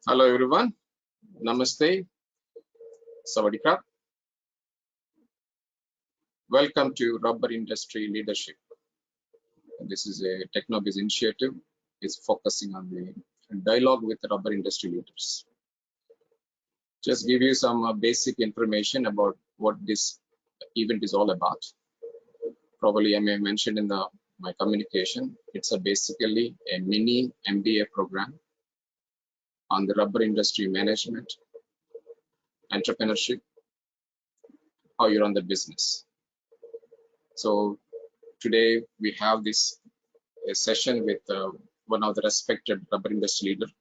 Hello everyone, Namaste, Sawadee. Welcome to Rubber Industry Leadership. This is a TechnoBiz initiative. It's focusing on the dialogue with rubber industry leaders. Just give you some basic information about what this event is all about. Probably I may have mentioned in my communication. It's basically a mini MBA program on the rubber industry management, entrepreneurship, how you run the business. So today we have this a session with one of the respected rubber industry leader,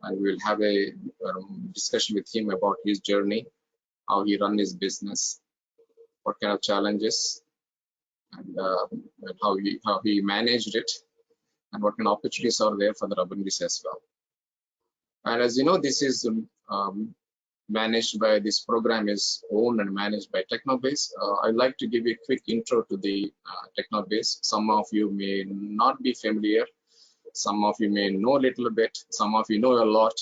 and we will have a discussion with him about his journey, how he run his business, what kind of challenges, and how he managed it, and what kind of opportunities are there for the rubber industry as well. And as you know, this is managed by this program is owned and managed by TechnoBiz. I'd like to give you a quick intro to the TechnoBiz. Some of you may not be familiar. Some of you may know a little bit. Some of you know a lot.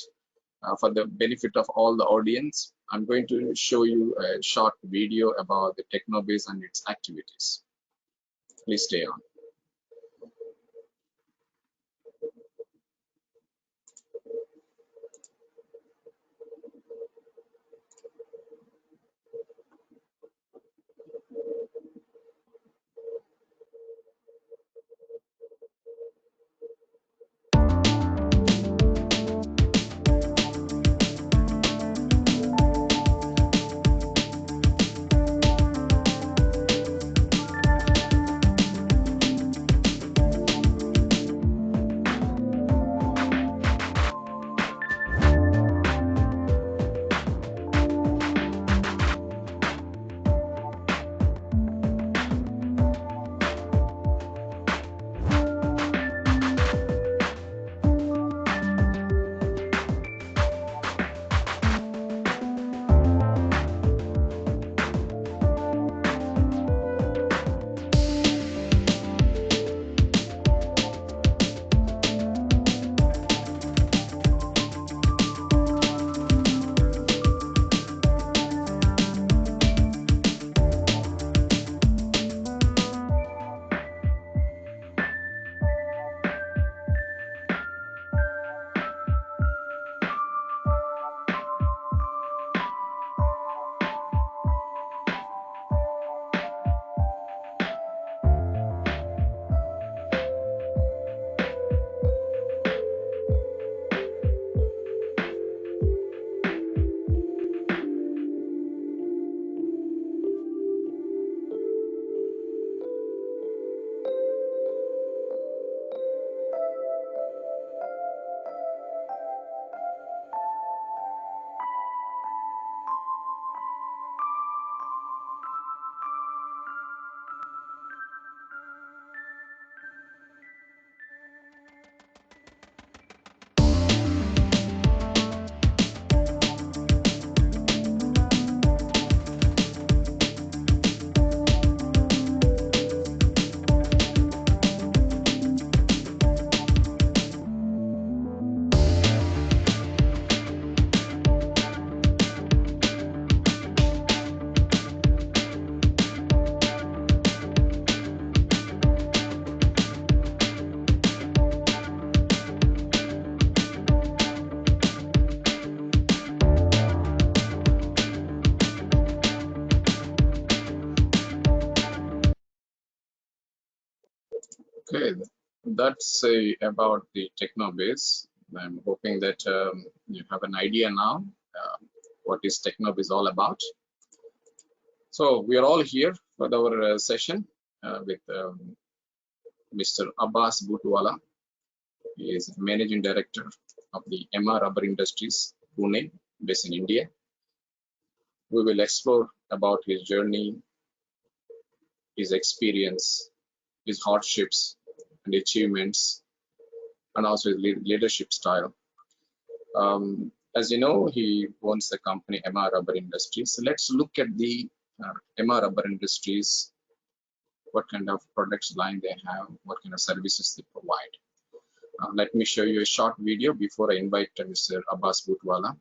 For the benefit of all the audience, I'm going to show you a short video about the TechnoBiz and its activities. Please stay on. Okay, that's about the TechnoBiz. I'm hoping that you have an idea now what is TechnoBiz all about. So we are all here for our session with Mr. Abbas Bootwala. He is Managing Director of the MR Rubber Industries, Pune, based in India. We will explore about his journey, his experience, his hardships and achievements, and also his leadership style. As you know, he owns the company MR Rubber Industries. So let's look at the MR Rubber Industries, what kind of products line they have, what kind of services they provide. Let me show you a short video before I invite Mr. Abbas Bootwala.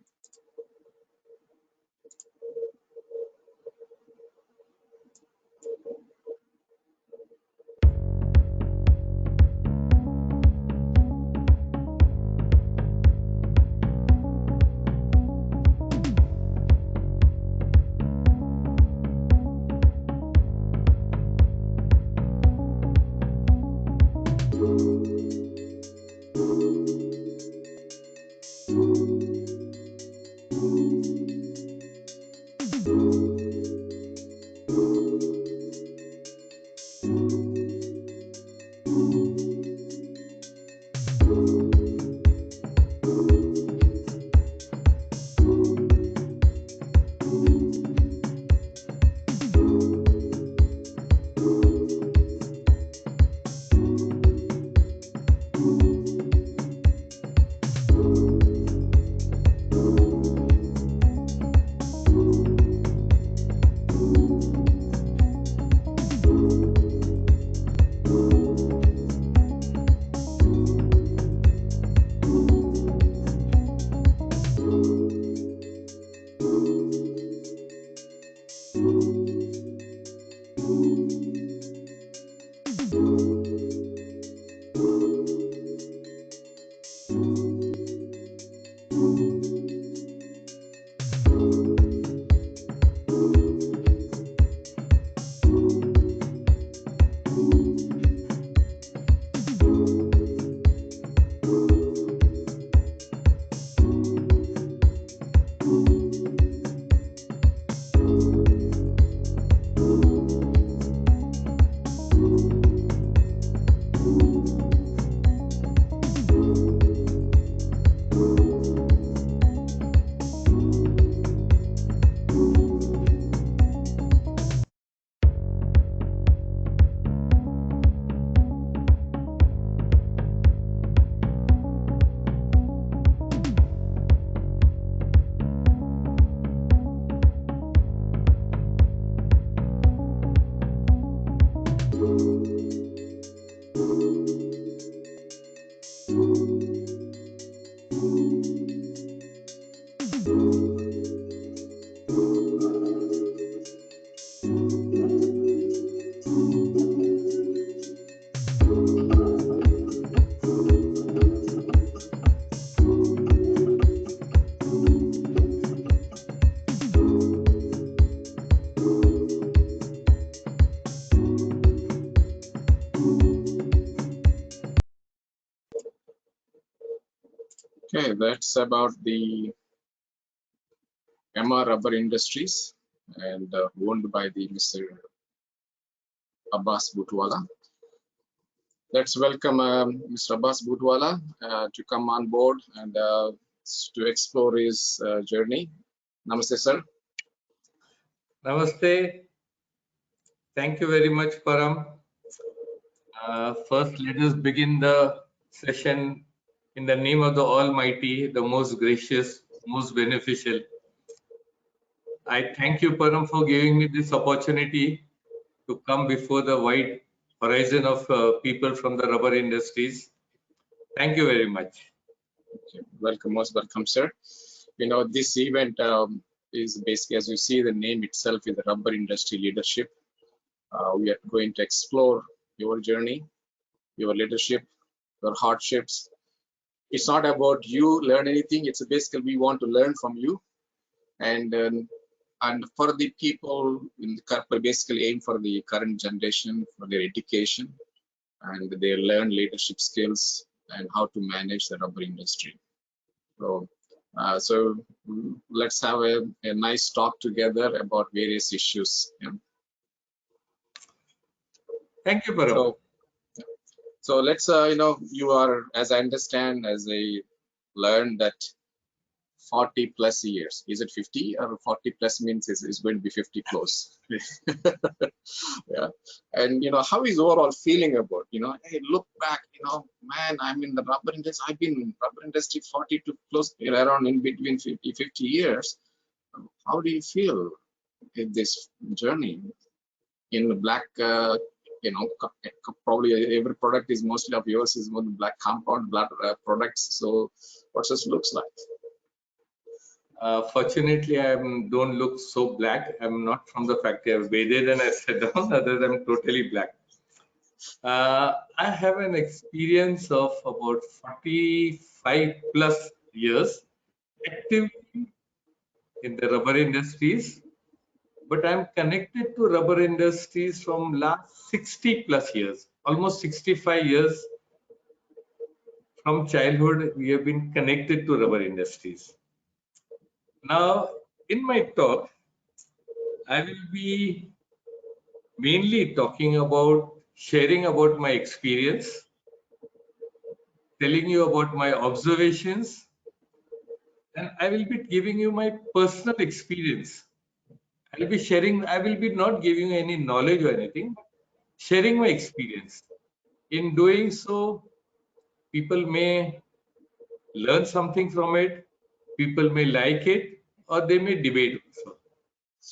Okay, that's about the Emma Rubber Industries and owned by the Mr. Abbas Bootwala. Let's welcome Mr. Abbas Bootwala to come on board and to explore his journey. Namaste, sir. Namaste. Thank you very much, Param. First, let us begin the session in the name of the Almighty, the most gracious, most beneficial. I thank you, Param, for giving me this opportunity to come before the wide horizon of people from the rubber industries. Thank you very much. Okay. Welcome, most welcome, sir. You know, this event is basically, as you see, the name itself is the Rubber Industry Leadership. We are going to explore your journey, your leadership, your hardships. It's not about you learn anything. It's basically we want to learn from you, and for the people in the basically aim for the current generation for their education, and they learn leadership skills and how to manage the rubber industry. So let's have a nice talk together about various issues. Yeah. Thank you, Param. So let's, you know, you are, as I understand, as I learned that 40 plus years. Is it 50 or 40 plus means is going to be 50 close? Yeah. And, you know, how is overall feeling about, you know, hey, look back, you know, man, I'm in the rubber industry. I've been in rubber industry 40 to close around in between 50 years. How do you feel in this journey in the black you know, probably every product is mostly of yours is more black compound, black products. So what this looks like? Fortunately, I don't look so black. I'm not from the factory. I've bathed and I sat down. Other I'm totally black. I have an experience of about 45 plus years actively in the rubber industries, but I'm connected to rubber industries from last 60 plus years, almost 65 years. From childhood, we have been connected to rubber industries. Now, in my talk, I will be mainly talking about sharing about my experience, telling you about my observations, and I will be giving you my personal experience. I'll be sharing, I will be not giving you any knowledge or anything, but sharing my experience. In doing so, people may learn something from it, people may like it, or they may debate also.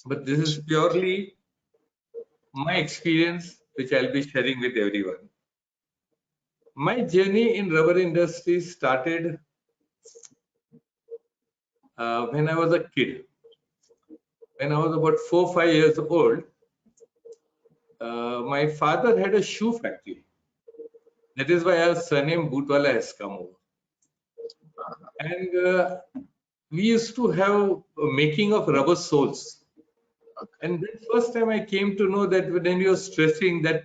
But this is purely my experience, which I'll be sharing with everyone. My journey in rubber industry started when I was a kid. When I was about 4 or 5 years old, my father had a shoe factory. That is why our surname Bootwala has come over. And we used to have a making of rubber soles. And the first time I came to know that when you're stressing that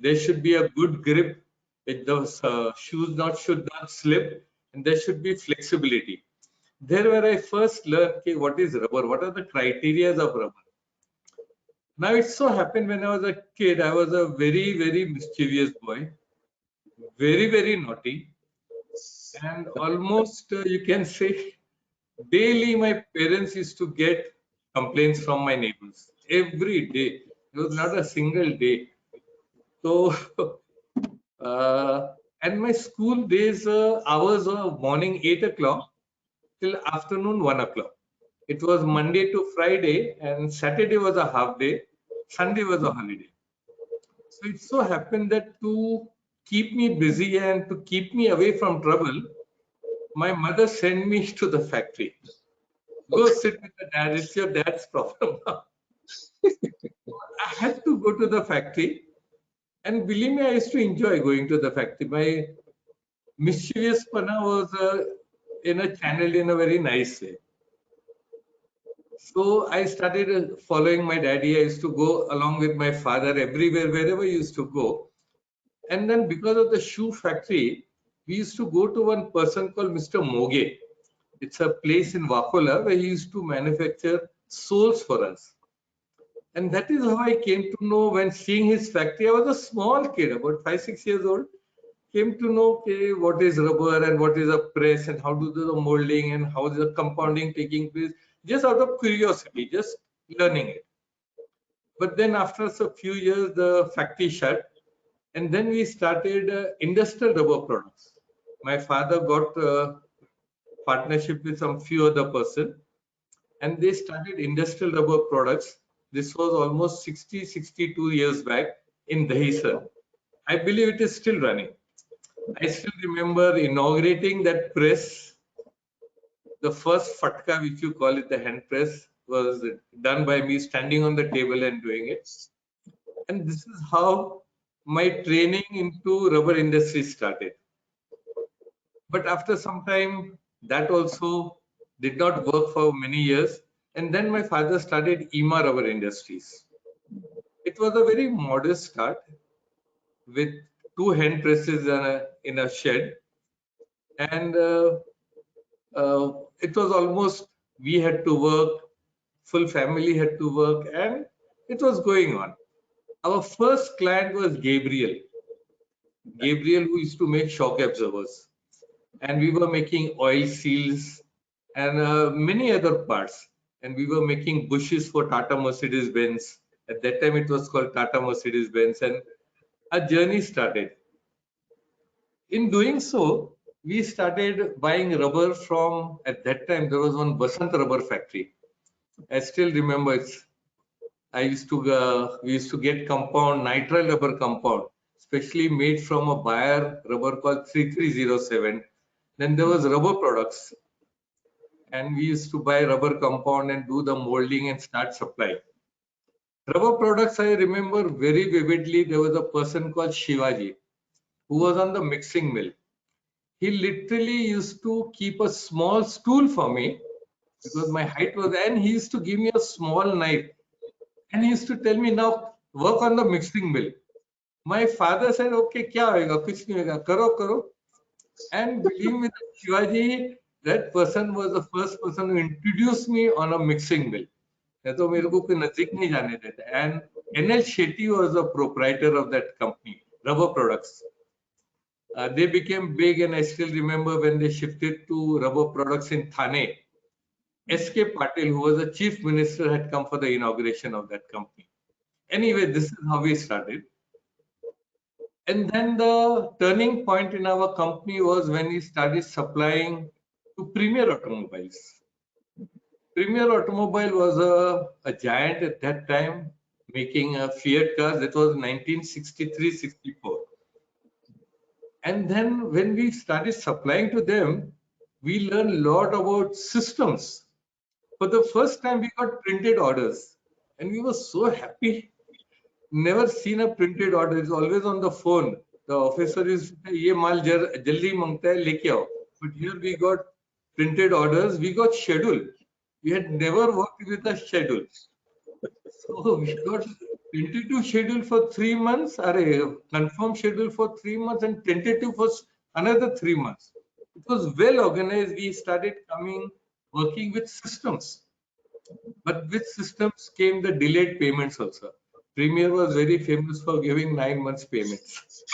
there should be a good grip, the shoes should not slip, and there should be flexibility. There where I first learned, okay, what is rubber? What are the criteria of rubber? Now it so happened when I was a kid, I was a very, very mischievous boy, very, very naughty, and almost you can say daily my parents used to get complaints from my neighbors every day. There was not a single day. So, and my school days hours were morning 8 o'clock till afternoon 1 o'clock. It was Monday to Friday, and Saturday was a half day, Sunday was a holiday. So it so happened that to keep me busy and to keep me away from trouble, my mother sent me to the factory. Go sit with the dad, it's your dad's problem now. I had to go to the factory, and believe me, I used to enjoy going to the factory. My mischievous pana was channeled in a very nice way. So I started following my daddy. I used to go along with my father everywhere, wherever he used to go. And then because of the shoe factory, we used to go to one person called Mr. Moge. It's a place in Wakola where he used to manufacture soles for us. And that is how I came to know when seeing his factory. I was a small kid, about 5, 6 years old. Came to know, okay, what is rubber and what is a press and how do the molding and how is the compounding taking place, just out of curiosity, just learning it. But then after a few years, the factory shut, and then we started industrial rubber products. My father got partnership with some few other person, and they started industrial rubber products. This was almost 60, 62 years back in Dahisar. I believe it is still running. I still remember inaugurating that press. The first fatka, which you call it, the hand press, was done by me standing on the table and doing it. And this is how my training into rubber industry started. But after some time, that also did not work for many years. And then my father started EMA Rubber Industries. It was a very modest start with 2 hand presses in a shed. And it was almost, we had to work, full family had to work, and it was going on. Our first client was Gabriel, who used to make shock absorbers. And we were making oil seals and many other parts. And we were making bushes for Tata Mercedes Benz. At that time, it was called Tata Mercedes Benz. And our journey started. In doing so, we started buying rubber from, at that time, there was one Basant rubber factory. I still remember it. we used to get compound, nitrile rubber compound, specially made from a Bayer rubber called 3307. Then there was rubber products, and we used to buy rubber compound and do the molding and start supplying. Rubber products, I remember very vividly, there was a person called Shivaji who was on the mixing mill. He literally used to keep a small stool for me because my height was, and he used to give me a small knife and he used to tell me, now work on the mixing mill. My father said, okay, kya hoega? Kuch nahi hoega. Karo, karo. And believe me, Shivaji, that person was the first person who introduced me on a mixing mill. तो मेरे को कोई नजदीक नहीं जाने देता. And NL Shetty was the proprietor of that company, Rubber Products. They became big, and I still remember when they shifted to rubber products in Thane. S.K. Patil, who was the chief minister, had come for the inauguration of that company. Anyway, this is how we started. And then the turning point in our company was when we started supplying to Premier Automobiles. Premier Automobile was a giant at that time, making Fiat cars. That was 1963-64. And then when we started supplying to them, we learned a lot about systems. For the first time, we got printed orders, and we were so happy. Never seen a printed order. It's always on the phone. The officer is, "Ye maal jaldi mangta hai, leke aao." But here we got printed orders. We got schedule. We had never worked with a schedule. So we got tentative schedule for 3 months, or a confirmed schedule for 3 months, and tentative for another 3 months. It was well organized. We started working with systems. But with systems came the delayed payments also. Premier was very famous for giving 9 months payments.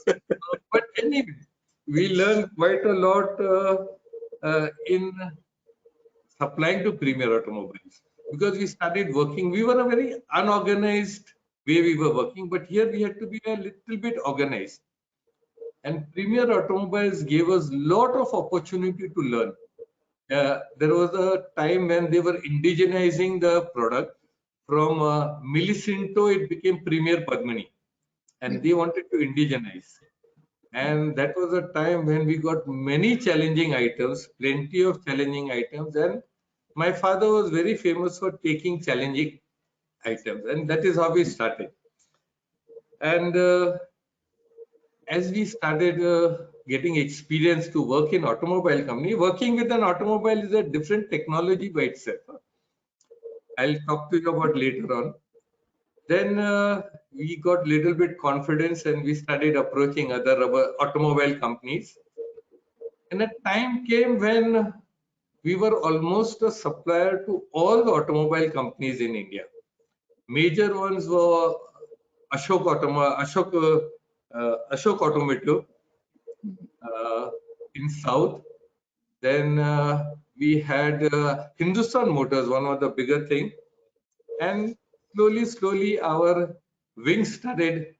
But anyway, we learned quite a lot in supplying to Premier Automobiles, because we started working. We were a very unorganized way we were working, but here we had to be a little bit organized. And Premier Automobiles gave us a lot of opportunity to learn. There was a time when they were indigenizing the product. From Millicinto, it became Premier Padmini, and they wanted to indigenize. And that was a time when we got many challenging items, plenty of challenging items. And my father was very famous for taking challenging items, and that is how we started. And as we started getting experience to work in automobile company, working with an automobile is a different technology by itself. I'll talk to you about later on. Then we got little bit confidence and we started approaching other rubber automobile companies. And a time came when we were almost a supplier to all the automobile companies in India. Major ones were Ashok Automotive in South. Then we had Hindustan Motors, one of the bigger thing. And slowly our wings started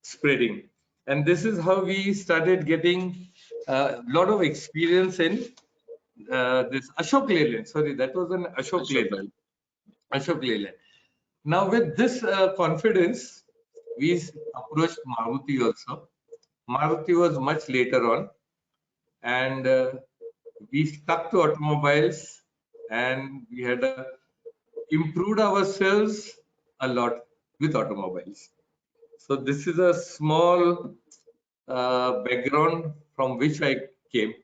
spreading. And this is how we started getting a lot of experience in this Ashok Leyland. Sorry, that was an Ashok Leyland. Ashok Leyland. Now with this confidence, we approached Maruti also. Maruti was much later on. And we stuck to automobiles, and we had improved ourselves a lot with automobiles. So this is a small background from which I came.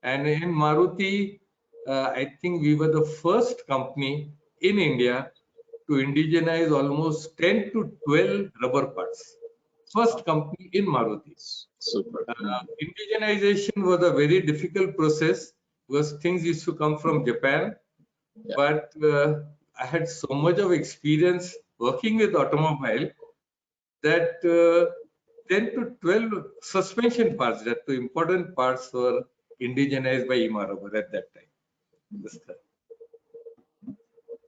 And in Maruti, I think we were the first company in India to indigenize almost 10 to 12 rubber parts. First company in Maruti. Super. Indigenization was a very difficult process because things used to come from Japan. Yeah. But I had so much of experience working with automobile that 10 to 12 suspension parts, that two important parts, were indigenized by IMA rubber at that time.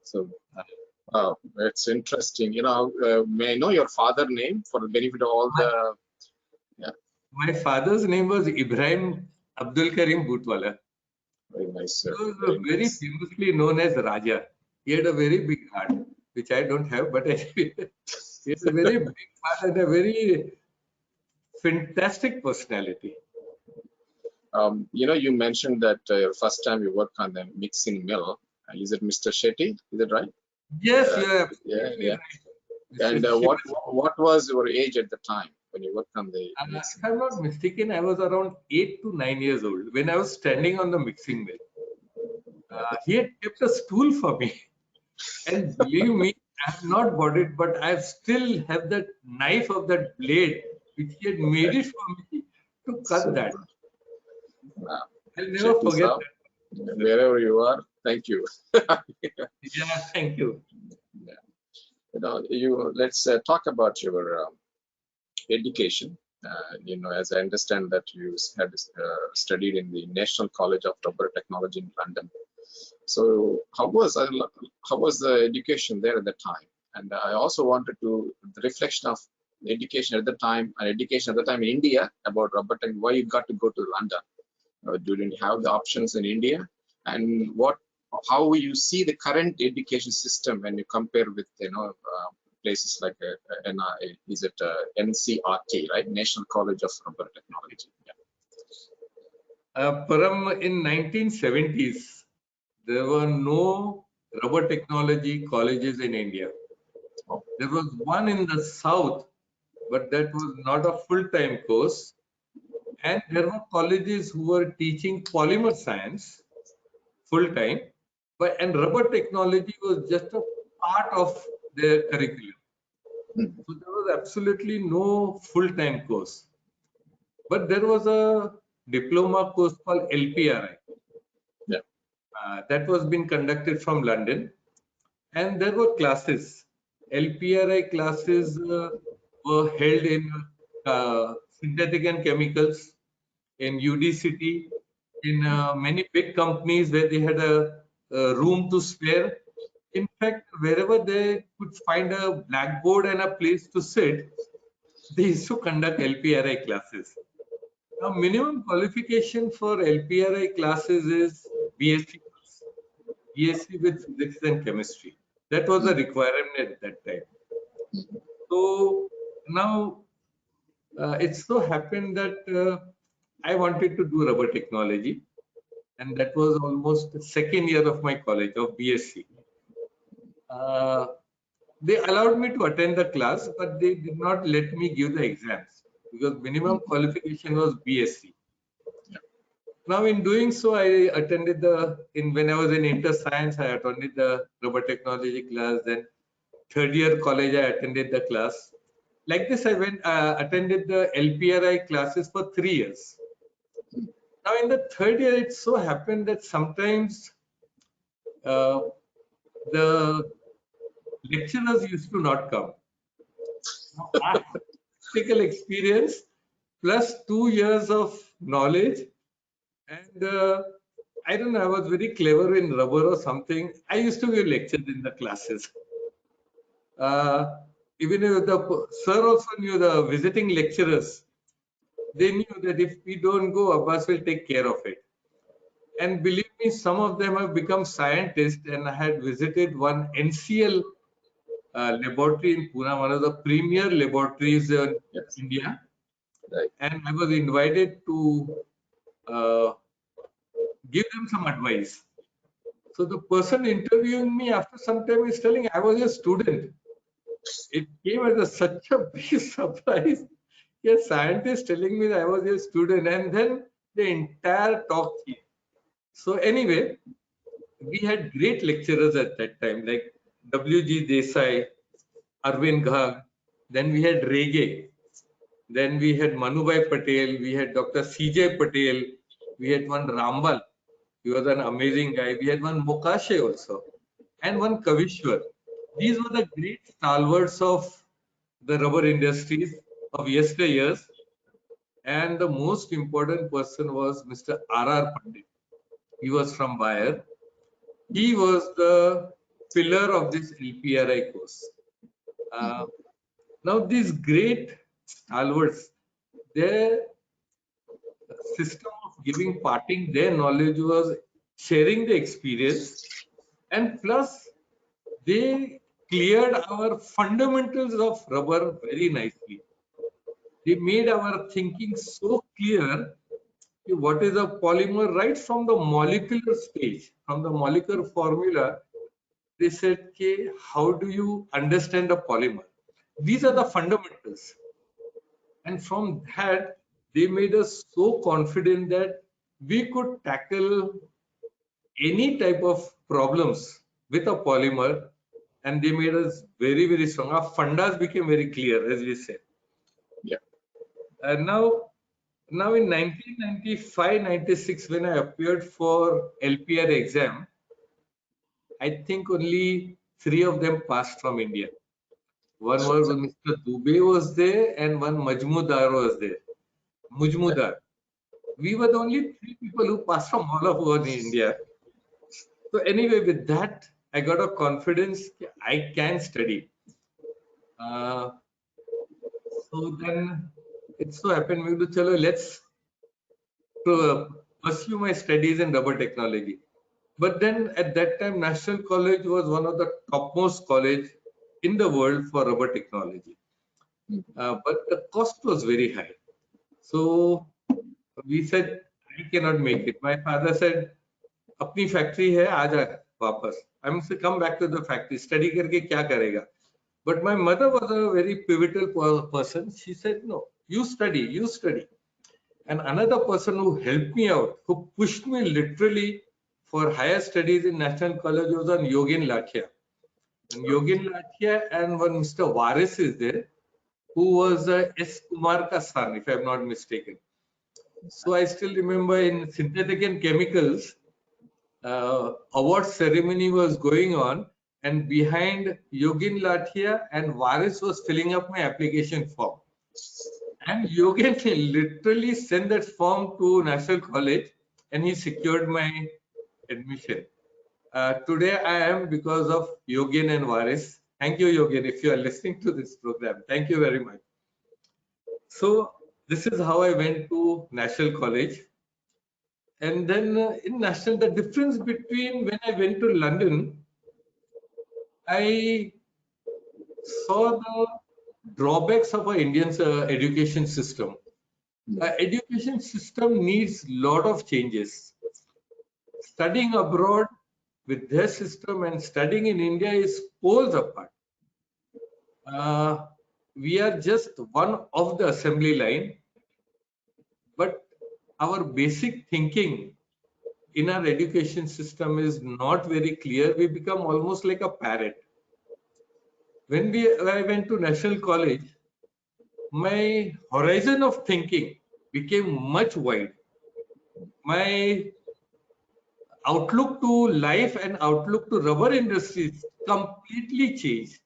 So it's interesting. May I know your father's name for the benefit of all the? Yeah. My father's name was Ibrahim Abdul Karim Bootwala. Very nice, sir. He was very famously known as Raja. He had a very big heart. which I don't have, but anyway, it's a very big part and a very fantastic personality. You mentioned that first time you worked on the mixing mill. Is it Mr. Shetty? Is it right? Yes, you are Yeah, absolutely yeah. right. And Mr. what was your age at the time when you worked on the If mixing? I'm not mistaken, I was around 8 to 9 years old when I was standing on the mixing mill. He had kept a stool for me, and believe me, I have not bought it, but I still have that knife of that blade which he had made it for me to cut So, that. I'll never Shetty forget sir, that. wherever you are, thank you. Yeah, thank you. Let's talk about your education. As I understand that you had studied in the National College of Rubber Technology in London. So how was the education there at the time? And I also wanted to the reflection of the education at the time and education at the time in India about rubber tech. Why you got to go to London? Didn't have the options in India, and how you see the current education system when you compare with places like is it NCRT, right? National College of Rubber Technology. Param, in 1970s, there were no rubber technology colleges in India. Oh. There was one in the south, but that was not a full-time course. And there were colleges who were teaching polymer science full-time, and rubber technology was just a part of their curriculum. So there was absolutely no full-time course. But there was a diploma course called LPRI. Yeah. That was being conducted from London, and there were classes. LPRI classes were held in synthetic and chemicals, in UDCT, in many big companies where they had a room to spare. In fact, wherever they could find a blackboard and a place to sit, they used to conduct LPRI classes. Now, minimum qualification for LPRI classes is BSc, BSc with physics and chemistry. That was a requirement at that time. So now it so happened that I wanted to do rubber technology, and that was almost the second year of my college of BSc. They allowed me to attend the class, but they did not let me give the exams because minimum qualification was BSc. Now, in doing so, I attended when I was in inter science, I attended the rubber technology class. Then third year college, I attended the class. Like this, I went attended the LPRI classes for 3 years. Now, in the third year, it so happened that sometimes the lecturers used to not come. Now, I had practical experience plus 2 years of knowledge, and I don't know, I was very clever in rubber or something. I used to give lectures in the classes. Even if the sir also knew, the visiting lecturers, they knew that if we don't go, Abbas will take care of it. And believe me, some of them have become scientists, and I had visited one NCL laboratory in Pune, one of the premier laboratories in Yes. India. Right. And I was invited to uh, give them some advice. So the person interviewing me after some time is telling I was a student. It came as such a big surprise. A scientist telling me that I was a student, and then the entire talk changed. So anyway, we had great lecturers at that time, like W.G. Desai, Arvind Ghag. Then we had Rege. Then we had Manubhai Patel. We had Dr. C.J. Patel. We had one Rambal. He was an amazing guy. We had one Mokashe also, and one Kavishwar. These were the great stalwarts of the rubber industries of yesteryears. And the most important person was Mr. R.R. Pandit. He was from Bayer. He was the pillar of this LPRI course. Now, these great stalwarts, their system of giving, parting their knowledge was sharing the experience, and plus they cleared our fundamentals of rubber very nicely. They made our thinking so clear. What is a polymer right from the molecular stage, from the molecular formula. They said, okay, how do you understand a polymer? These are the fundamentals. And from that, they made us so confident that we could tackle any type of problems with a polymer, and they made us very, very strong. Our fundas became very clear, as we said. Yeah. And now in 1995-96, when I appeared for LPR exam, I think only 3 of them passed from India. One was Mr. Dubey was there, and one Majmudar was there. Mujmudar. We were the only 3 people who passed from all over India. So anyway, with that, I got a confidence I can study. So then it so happened me to chalo, let's pursue my studies in rubber technology. But then at that time, National College was one of the topmost college in the world for rubber technology. But the cost was very high. So we said, I cannot make it. My father said, अपनी factory है, आजा वापस. I mean, come back to the factory. Study करके क्या करेगा? But my mother was a very pivotal person. She said, no, you study, you study. And another person who helped me out, who pushed me literally for higher studies in National College was on Yogin Lathia. And Yogin Lathia and one Mr. Varis is there, who was S. Kumar ka son, if I'm not mistaken. So I still remember in synthetic and chemicals, award ceremony was going on, and behind Yogin Lathia and Varis was filling up my application form. And Yogen literally sent that form to National College, and he secured my admission. Today I am because of Yogen and Varis. Thank you, Yogen, if you are listening to this program. Thank you very much. So this is how I went to National College. And then in National, the difference between when I went to London, I saw the drawbacks of our Indian education system. Education system needs lot of changes. Studying abroad with their system and studying in India is poles apart. We are just one of the assembly line, but our basic thinking in our education system is not very clear. We become almost like a parrot. When I went to National College, my horizon of thinking became much wide. My outlook to life and outlook to rubber industries completely changed.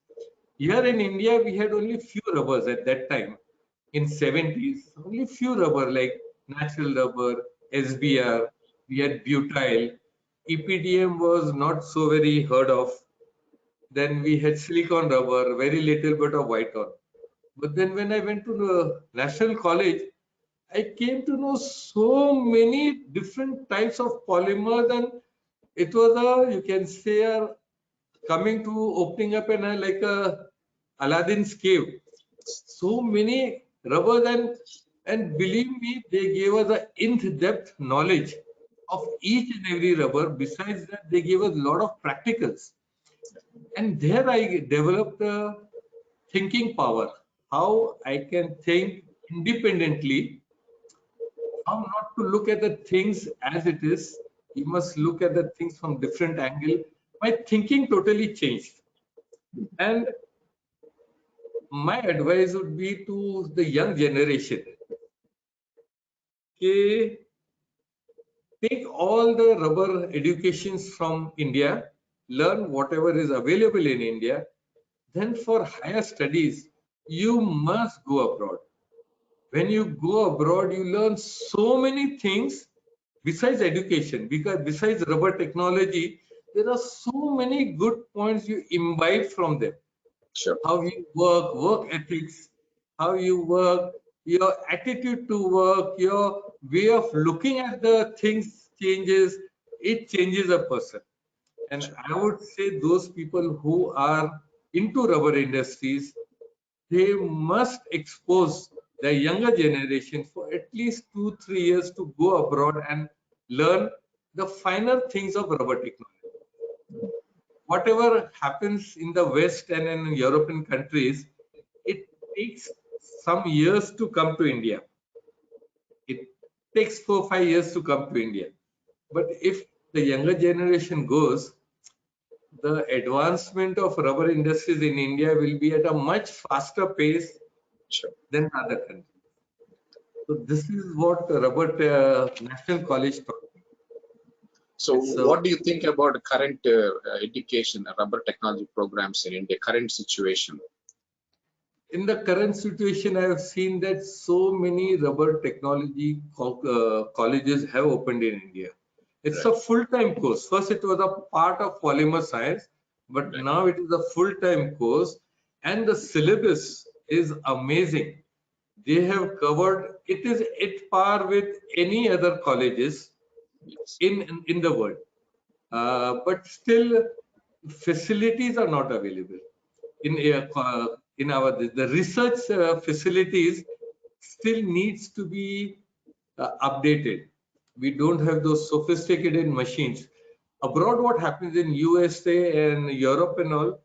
Here in India, we had only few rubbers at that time. In 70s, only few rubber like natural rubber, SBR, we had butyl, EPDM was not so very heard of. Then we had silicon rubber, very little bit of white on. But then when I went to the National College, I came to know so many different types of polymers, and it was a, you can say, coming to opening up like a Aladdin's cave. So many rubbers, and believe me, they gave us an in-depth knowledge of each and every rubber. Besides that, they gave us a lot of practicals. And there I developed a thinking power, how I can think independently, how not to look at the things as it is. You must look at the things from different angle. My thinking totally changed. And my advice would be to the young generation, okay, take all the rubber educations from India, learn whatever is available in India. Then for higher studies, you must go abroad. When you go abroad, you learn so many things besides education, because besides rubber technology, there are so many good points you imbibe from them. Sure. How you work, work ethics, how you work, your attitude to work, your way of looking at the things changes. It changes a person. And I would say those people who are into rubber industries, they must expose the younger generation for at least 2-3 years to go abroad and learn the finer things of rubber technology. Whatever happens in the West and in European countries, it takes some years to come to India. It takes 4-5 years to come to India. But if the younger generation goes, the advancement of rubber industries in India will be at a much faster pace Sure. than other countries. So this is what Rubber National College taught me. So what do you think about the current education, rubber technology programs in India, current situation? In the current situation, I have seen that so many rubber technology colleges have opened in India. It's a full-time course. First, it was a part of polymer science, but now it is a full-time course, and the syllabus is amazing. They have covered, it is at par with any other colleges Yes. in the world. But still, facilities are not available. In our the research facilities still needs to be updated. We don't have those sophisticated machines. Abroad, what happens in USA and Europe and all,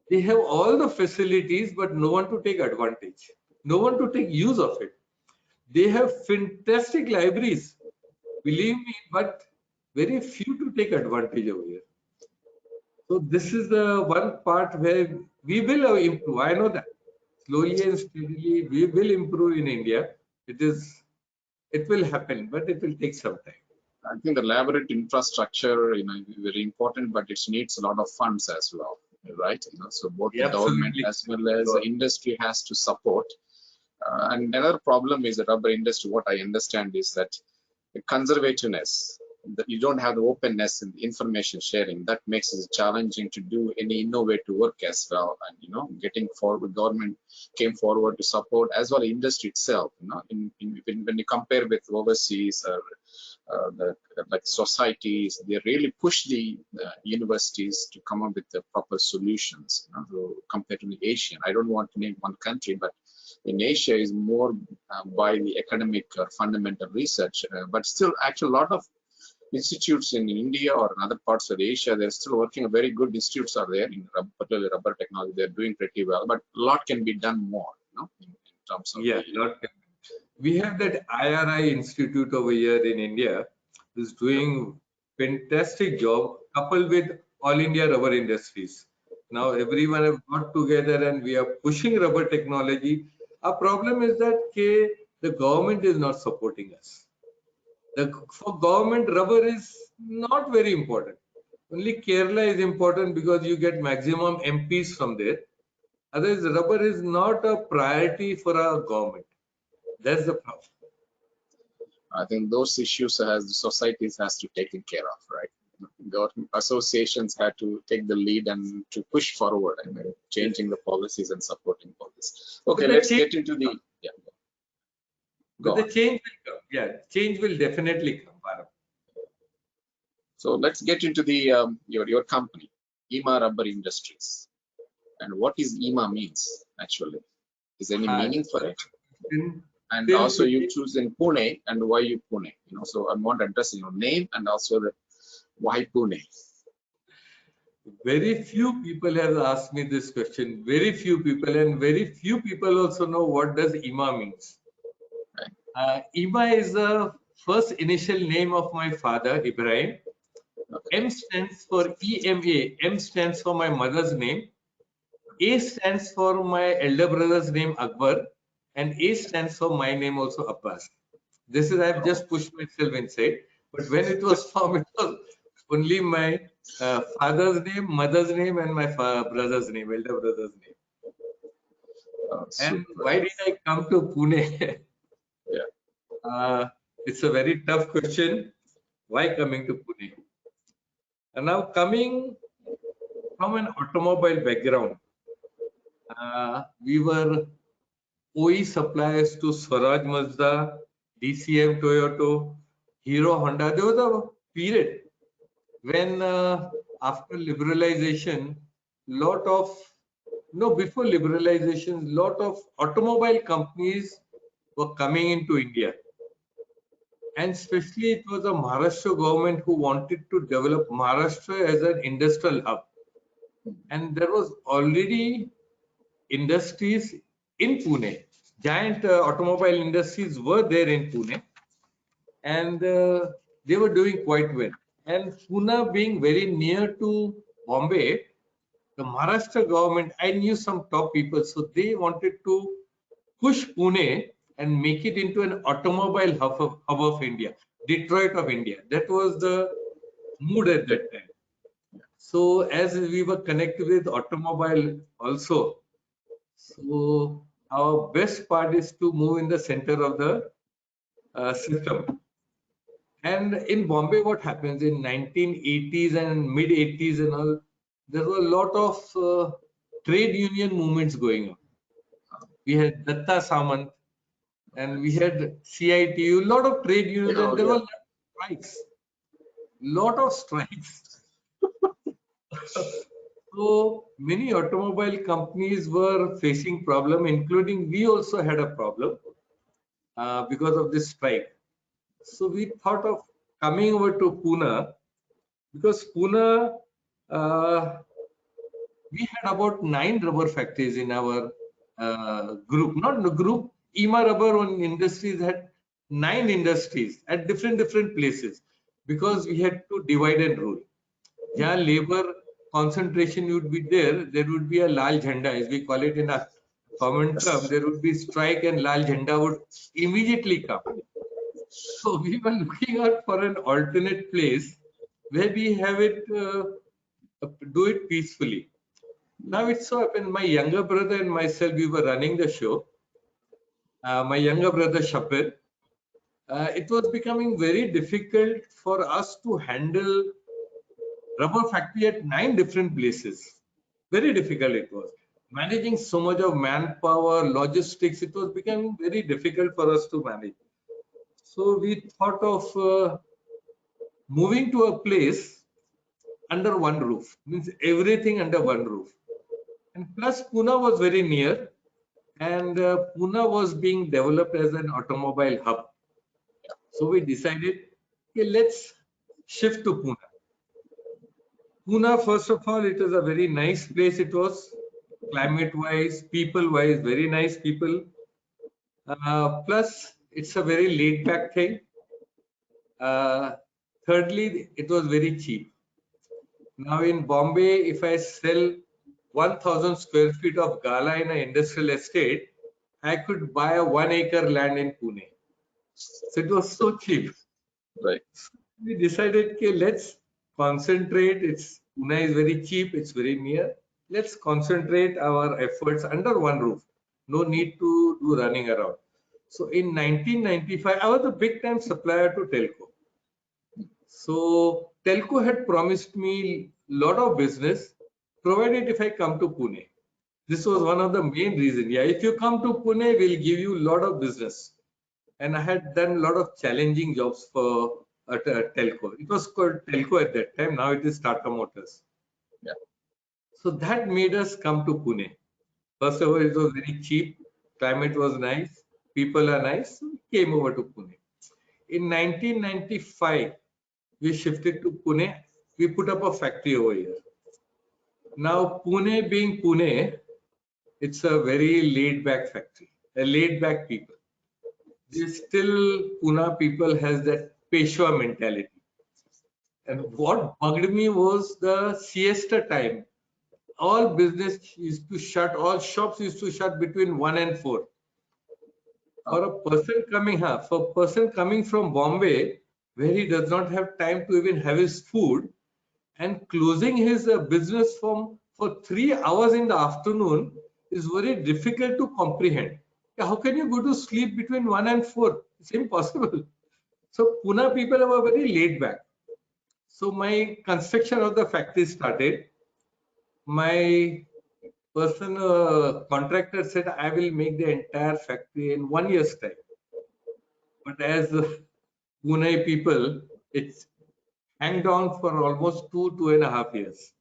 they have all the facilities, but no one to take advantage, no one to take use of it. They have fantastic libraries, believe me, but very few to take advantage over here. So this is the one part where we will improve. I know that slowly and steadily we will improve in India. It will happen, but it will take some time. I think the laboratory infrastructure, is very important, but it needs a lot of funds as well, right? So both the government as well as the industry has to support. And another problem is the rubber industry. What I understand is that the conservativeness, that you don't have the openness in the information sharing, that makes it challenging to do any innovative work as well. And getting forward, government came forward to support as well industry itself. When you compare with overseas or like societies, they really push the universities to come up with the proper solutions. Compared to the Asian, I don't want to name one country, but in Asia is more by the academic or fundamental research, but still actually a lot of institutes in India or in other parts of Asia, they're still working. Very good institutes are there in particularly rubber technology. They're doing pretty well, but a lot can be done more, in terms of we have that IRI institute over here in India who's doing fantastic job coupled with all India rubber industries. Now everyone have got together and we are pushing rubber technology. Our problem is that the government is not supporting us. For government, rubber is not very important. Only Kerala is important because you get maximum MPs from there. Otherwise, rubber is not a priority for our government. That's the problem. I think those issues the societies has to take care of, right? Government associations had to take the lead and to push forward and changing the policies and supporting policies. Okay, let's get into the But the change will come. Yeah, change will definitely come, Bharat. So let's get into the your company, EMA Rubber Industries, and what is EMA means actually? Is there any meaning for it? And also you choose in Pune, and why you Pune? So I want to address your name and also the why Pune. Very few people have asked me this question. Very few people, and very few people also know what does EMA means. EMA is the first initial name of my father, Ibrahim. M stands for EMA. M stands for my mother's name. A stands for my elder brother's name, Akbar. And A stands for my name also, Abbas. This is, I've just pushed myself inside. But when it was formed, it was only my father's name, mother's name, and my brother's name, elder brother's name. And why did I come to Pune? It's a very tough question. Why coming to Pune? And now coming from an automobile background, we were OE suppliers to Swaraj Mazda, DCM Toyota, Hero Honda. There was a period when after liberalization, lot of No, before liberalization, lot of automobile companies were coming into India. And especially it was the Maharashtra government who wanted to develop Maharashtra as an industrial hub. And there was already industries in Pune. Giant automobile industries were there in Pune, and they were doing quite well. And Pune being very near to Bombay, the Maharashtra government, I knew some top people, so they wanted to push Pune and make it into an automobile hub of India, Detroit of India. That was the mood at that time. So as we were connected with automobile also, so our best part is to move in the center of the system. And in Bombay, what happens in 1980s and mid 80s and all, there were a lot of trade union movements going on. We had Datta Samant and we had CITU, a lot of trade unions, and there were strikes, lot of strikes. So many automobile companies were facing problem, including we also had a problem because of this strike. So we thought of coming over to Pune because Pune, we had about 9 rubber factories in our group, not the group. EMA Rubber on Industries had 9 industries at different places because we had to divide and rule. Yeah, labor concentration would be there. There would be a lal jhanda, as we call it in a common term. There would be strike, and lal jhanda would immediately come. So we were looking out for an alternate place where we have it do it peacefully. Now it so happened my younger brother and myself we were running the show. My younger brother Shapir. It was becoming very difficult for us to handle rubber factory at 9 different places. Very difficult it was. Managing so much of manpower, logistics, it was becoming very difficult for us to manage. So we thought of moving to a place under one roof, means everything under one roof. And plus Pune was very near, and Pune was being developed as an automobile hub. So we decided, okay, let's shift to Pune. Pune, first of all, it is a very nice place. It was climate-wise, people-wise, very nice people. Plus, it's a very laid-back thing. Thirdly, it was very cheap. Now in Bombay, if I sell 1,000 square feet of gala in an industrial estate, I could buy a 1 acre land in Pune. So it was so cheap. Right. We decided, okay, let's concentrate. Pune is very cheap. It's very near. Let's concentrate our efforts under one roof. No need to do running around. So in 1995, I was a big time supplier to Telco. So Telco had promised me a lot of business, provided if I come to Pune. This was one of the main reasons. Yeah, if you come to Pune, we'll give you a lot of business. And I had done a lot of challenging jobs for Telco. It was called Telco at that time. Now it is Tata Motors. Yeah. So that made us come to Pune. First of all, it was very cheap. Climate was nice. People are nice. So we came over to Pune. In 1995, we shifted to Pune. We put up a factory over here. Now, Pune being Pune, it's a very laid-back factory, a laid-back people. Still, Pune people has that Peshwa mentality. And what bugged me was the siesta time. All business used to shut, all shops used to shut between 1 and 4. For a person coming from Bombay, where he does not have time to even have his food, and closing his business for 3 hours in the afternoon is very difficult to comprehend. How can you go to sleep between 1 and 4? It's impossible. So Pune people were very laid back. So my construction of the factory started. My person contractor said, I will make the entire factory in 1 year's time. But as Pune people, it's hanged on for almost 2.5 years.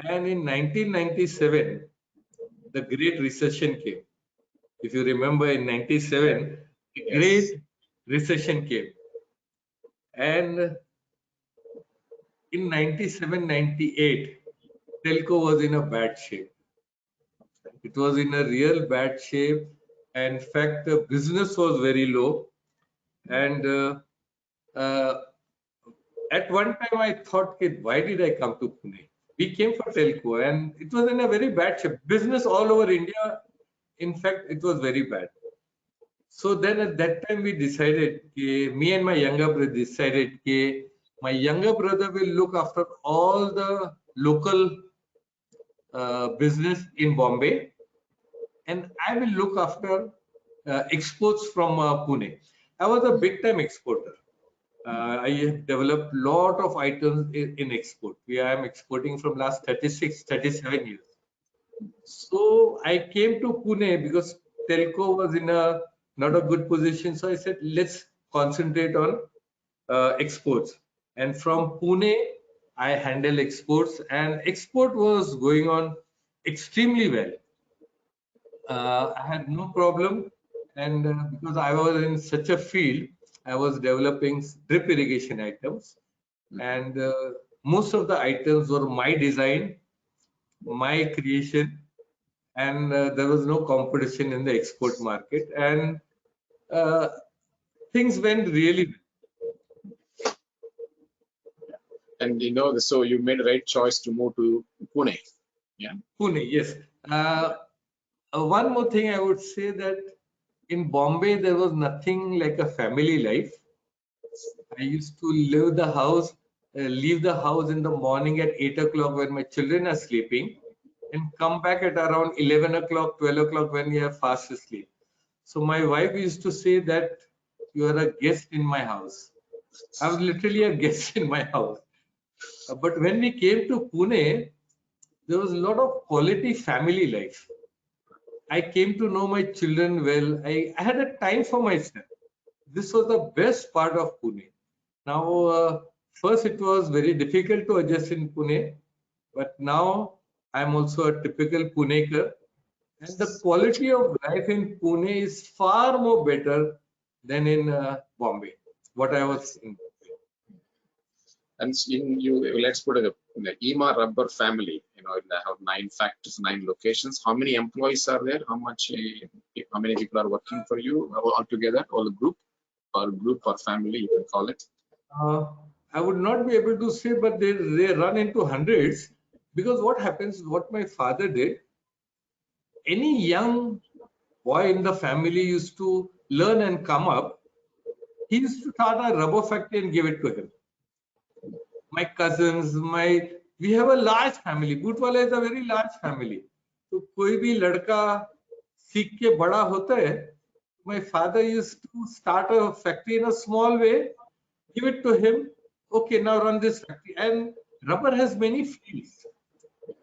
And in 1997, the Great Recession came. If you remember, in '97, the Yes. Great Recession came, and in '97, '98, telco was in a bad shape. It was in a real bad shape. And in fact, the business was very low. And uh, at one time, I thought, "Kid, why did I come to Pune?" We came for telco, and it was in a very bad shape. Business all over India, in fact, it was very bad. So then at that time, we decided, me and my younger brother decided, my younger brother will look after all the local business in Bombay, and I will look after exports from Pune. I was a big time exporter. I have developed lot of items in export. We are exporting from last 36, 37 years. So I came to Pune because telco was in a not a good position. So I said, let's concentrate on exports. And from Pune, I handle exports, and export was going on extremely well. I had no problem, and because I was in such a field, I was developing drip irrigation items, and most of the items were my design, my creation, and there was no competition in the export market, and uh, things went really well. And so you made the right choice to move to Pune. Yeah. Pune, yes. One more thing I would say that in Bombay there was nothing like a family life. I used to leave the house in the morning at 8 o'clock when my children are sleeping, and come back at around 11 o'clock, 12 o'clock when we are fast asleep. So my wife used to say that you are a guest in my house. I was literally a guest in my house. But when we came to Pune, there was a lot of quality family life. I came to know my children well. I had a time for myself. This was the best part of Pune. Now, first it was very difficult to adjust in Pune, but now I'm also a typical Punekar, and the quality of life in Pune is far more better than in Bombay. What I was in. And let's put the EMA rubber family. They have 9 factories, 9 locations. How many employees are there? How many people are working for you altogether, all the group or family, you can call it. Uh, I would not be able to say, but they run into hundreds, because what happens, what my father did, any young boy in the family used to learn and come up, he used to start a rubber factory and give it to him. My cousins, we have a large family. Bootwala is a very large family. So कोई भी लड़का सीख के बड़ा होता है, my father used to start a factory in a small way, give it to him. Okay, now run this factory. And rubber has many fields: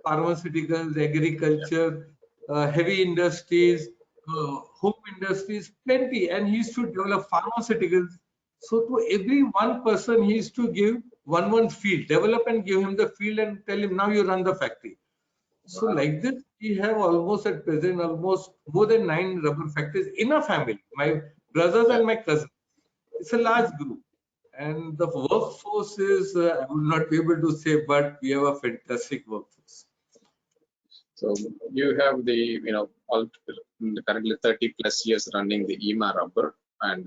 pharmaceuticals, agriculture, heavy industries, home industries, plenty. And he used to develop pharmaceuticals. So to every one person, he used to give one field, develop and give him the field and tell him, now you run the factory. So like this, we have almost at present almost more than 9 rubber factories in a family. My brothers Yeah. and my cousins. It's a large group. And the workforce is, I would not be able to say, but we have a fantastic workforce. So you have currently 30 plus years running the EMA rubber. And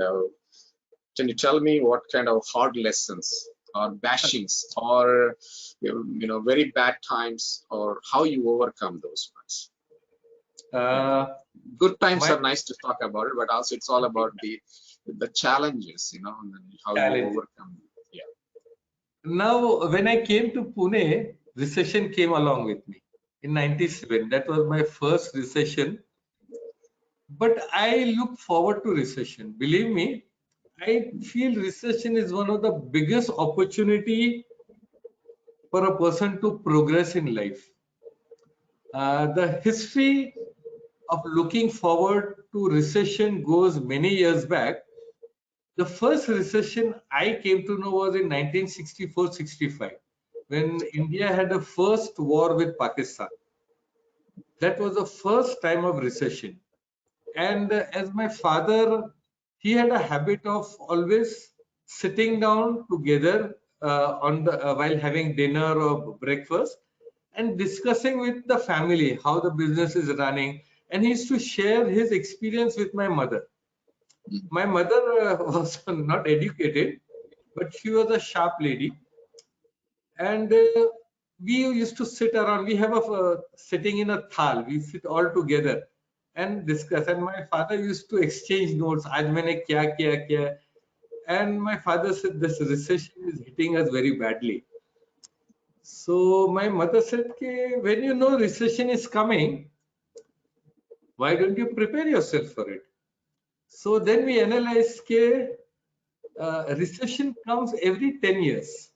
can you tell me what kind of hard lessons or bashings or very bad times, or how you overcome those ones? Uh, Good times my are nice to talk about it, but also it's all about the challenges, and then how you challenge. overcome. Yeah. Now, when I came to Pune, recession came along with me in '97. That was my first recession. But I look forward to recession. Believe me, I feel recession is one of the biggest opportunity for a person to progress in life. The history of looking forward to recession goes many years back. The first recession I came to know was in 1964-65, when India had a first war with Pakistan. That was the first time of recession. And as my father, he had a habit of always sitting down together while having dinner or breakfast and discussing with the family how the business is running. And he used to share his experience with my mother. My mother was not educated, but she was a sharp lady. And we used to sit around. We have a sitting in a thal. We sit all together and discuss. And my father used to exchange notes. Aaj maine kya kiya kya. And my father said this recession is hitting us very badly. So my mother said, when you know recession is coming, why don't you prepare yourself for it? So then we analyzed recession comes every 10 years.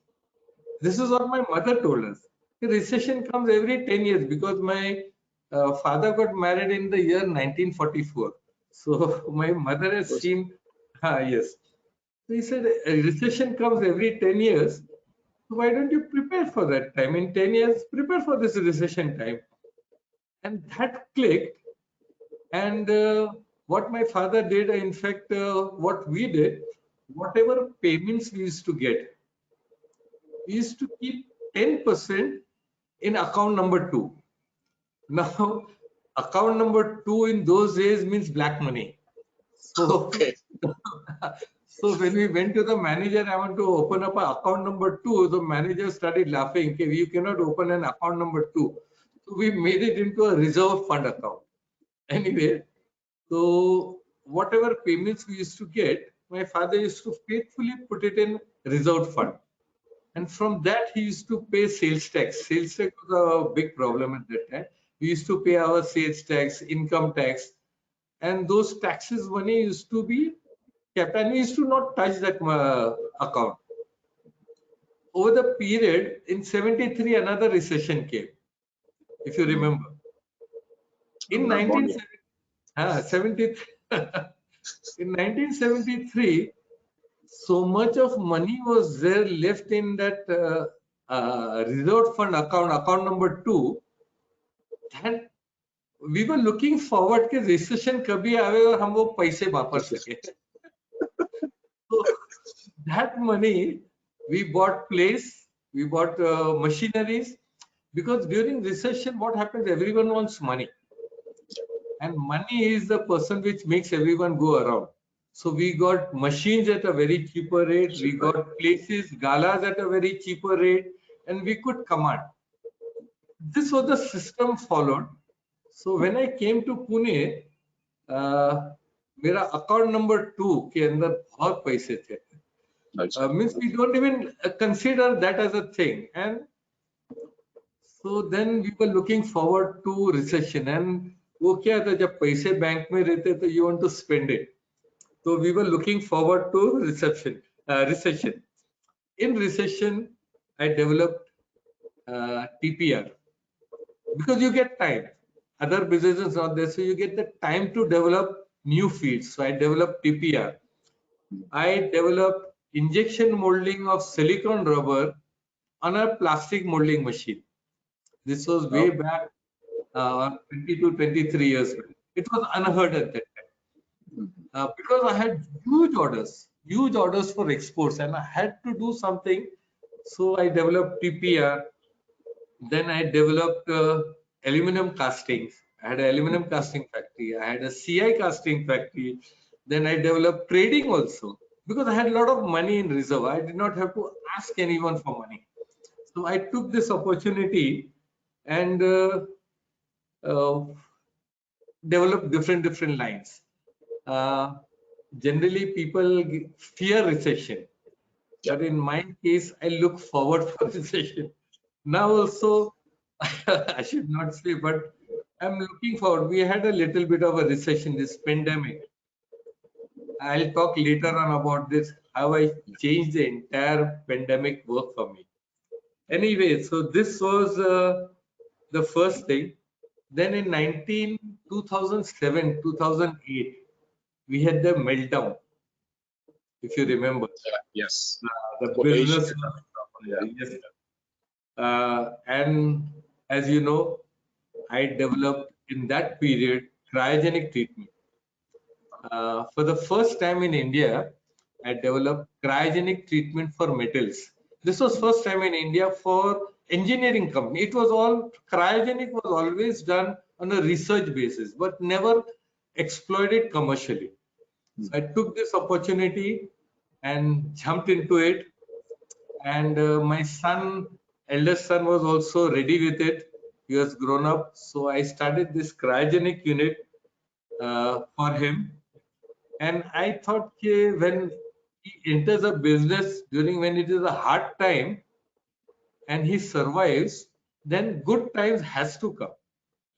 This is what my mother told us. The recession comes every 10 years because my father got married in the year 1944. So my mother has seen, yes. So he said, a recession comes every 10 years. So why don't you prepare for that time? In 10 years, prepare for this recession time. And that clicked. And what my father did, in fact, what we did, whatever payments we used to get, we used to keep 10% in account number two. Now, account number two in those days means black money. So, Okay. so when we went to the manager, I want to open up an account number two. The manager started laughing. Okay, you cannot open an account number two. So we made it into a reserve fund account. Anyway, so whatever payments we used to get, my father used to faithfully put it in reserve fund. And from that, he used to pay sales tax. Sales tax was a big problem at that time. We used to pay our sales tax, income tax, and those taxes money used to be kept, and we used to not touch that account. Over the period, in 73, another recession came, if you remember. In I'm not born yet. 1973, so much of money was there left in that reserve fund account, account number two, that we were looking forward कि recession कभी आवे और हम वो पैसे वापस सके. So that money, we bought place, we bought machineries, because during recession, what happens? Everyone wants money, and money is the person which makes everyone go around. So we got machines at a very cheaper rate, we got places, galas at a very cheaper rate, and we could command. This was the system followed. So when I came to Pune, मेरा account number two के अंदर बहुत पैसे थे. Means we don't even consider that as a thing. And so then we were looking forward to recession. And वो क्या था, जब पैसे बैंक में रहते तो you want to spend it. So we were looking forward to recession. In recession, I developed TPR because you get time. Other businesses not there, so you get the time to develop new fields. So I developed TPR. I developed injection molding of silicon rubber on a plastic molding machine. This was way back 20 to 23 years back. It was unheard at that time. Because I had huge orders for exports, and I had to do something. So I developed TPR. Then I developed aluminum castings. I had an aluminum casting factory. I had a CI casting factory. Then I developed trading also, because I had a lot of money in reserve. I did not have to ask anyone for money. So I took this opportunity and developed different lines. Generally, people fear recession, but in my case, I look forward for recession. Now also, I should not say, but I'm looking forward. We had a little bit of a recession, this pandemic. I'll talk later on about this, how I changed the entire pandemic work for me. Anyway, so this was the first thing. Then in 2007, 2008, we had the meltdown, if you remember. Yes. The business. Yes. And as you know, I developed in that period cryogenic treatment. For the first time in India, I developed cryogenic treatment for metals. This was first time in India for engineering company. It was all cryogenic was always done on a research basis, but never exploited commercially. So I took this opportunity and jumped into it. And my son, eldest son, was also ready with it. He was grown up, so I started this cryogenic unit for him. And I thought when he enters a business during when it is a hard time and he survives, then good times has to come.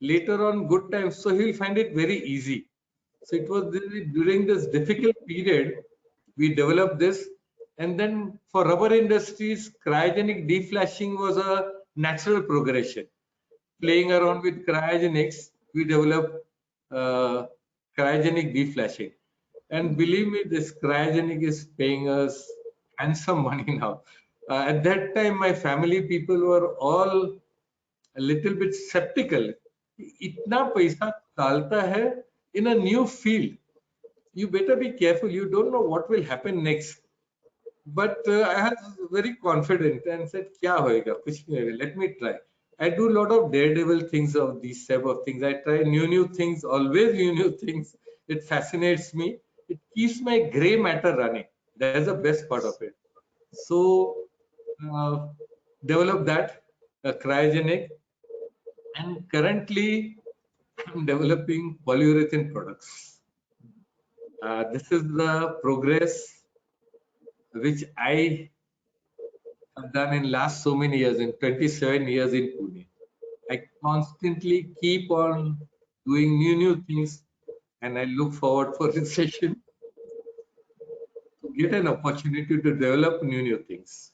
Later on, good times, so he'll find it very easy. So it was during this difficult period we developed this. And then for rubber industries, cryogenic deflashing was a natural progression. Playing around with cryogenics, we developed uh, cryogenic deflashing. And believe me, this cryogenic is paying us handsome money now. At that time, my family people were all a little bit skeptical. इतना पैसा डालता है in a new field. You better be careful. You don't know what will happen next. But I was very confident and said, "Kya hoega? Kuch nahi hoega. Let me try." I do a lot of daredevil things of these type of things. I try new things, always new things. It fascinates me. It keeps my gray matter running. That's the best part of it. So uh, develop that cryogenic, and currently I'm developing polyurethane products. This is the progress which I have done in last so many years, in 27 years in Pune. I constantly keep on doing new things, and I look forward for this session to get an opportunity to develop new things.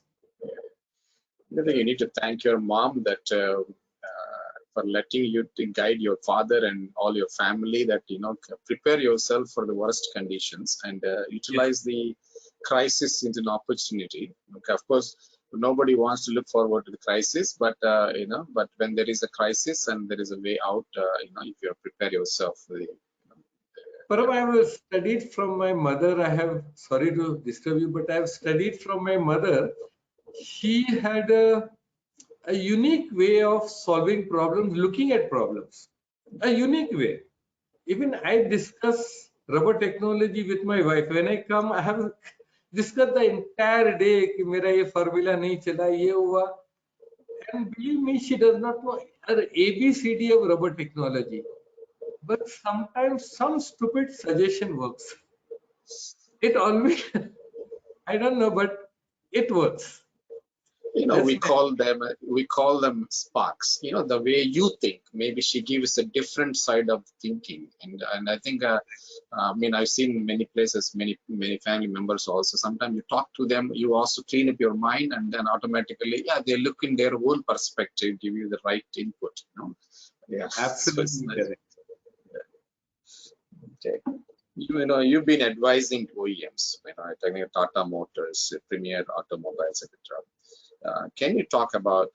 I think you need to thank your mom that for letting you to guide your father and all your family, that prepare yourself for the worst conditions and Yes, utilize the crisis into an opportunity. Okay, of course, nobody wants to look forward to the crisis, but but when there is a crisis and there is a way out, if you prepare yourself for the, Param, I have studied from my mother. I have, sorry to disturb you, but I have studied from my mother. She had a unique way of solving problems, looking at problems, a unique way. Even I discuss rubber technology with my wife. When I come, I have discussed the entire day कि मेरा ये formula नहीं चला, ये हुआ. And believe me, she does not know the ABCD of rubber technology. But sometimes some stupid suggestion works. It always, I don't know, but it works. That's my we call them sparks, the way you think. Maybe she gives a different side of thinking, and I think I mean, I've seen many places, many family members also. Sometimes you talk to them, you also clean up your mind, and then automatically, yeah, they look in their own perspective, give you the right input. Yeah. So it's absolutely nice. correct. Okay. You've been advising OEMs, talking about Tata Motors, Premier Automobiles, etc. Can you talk about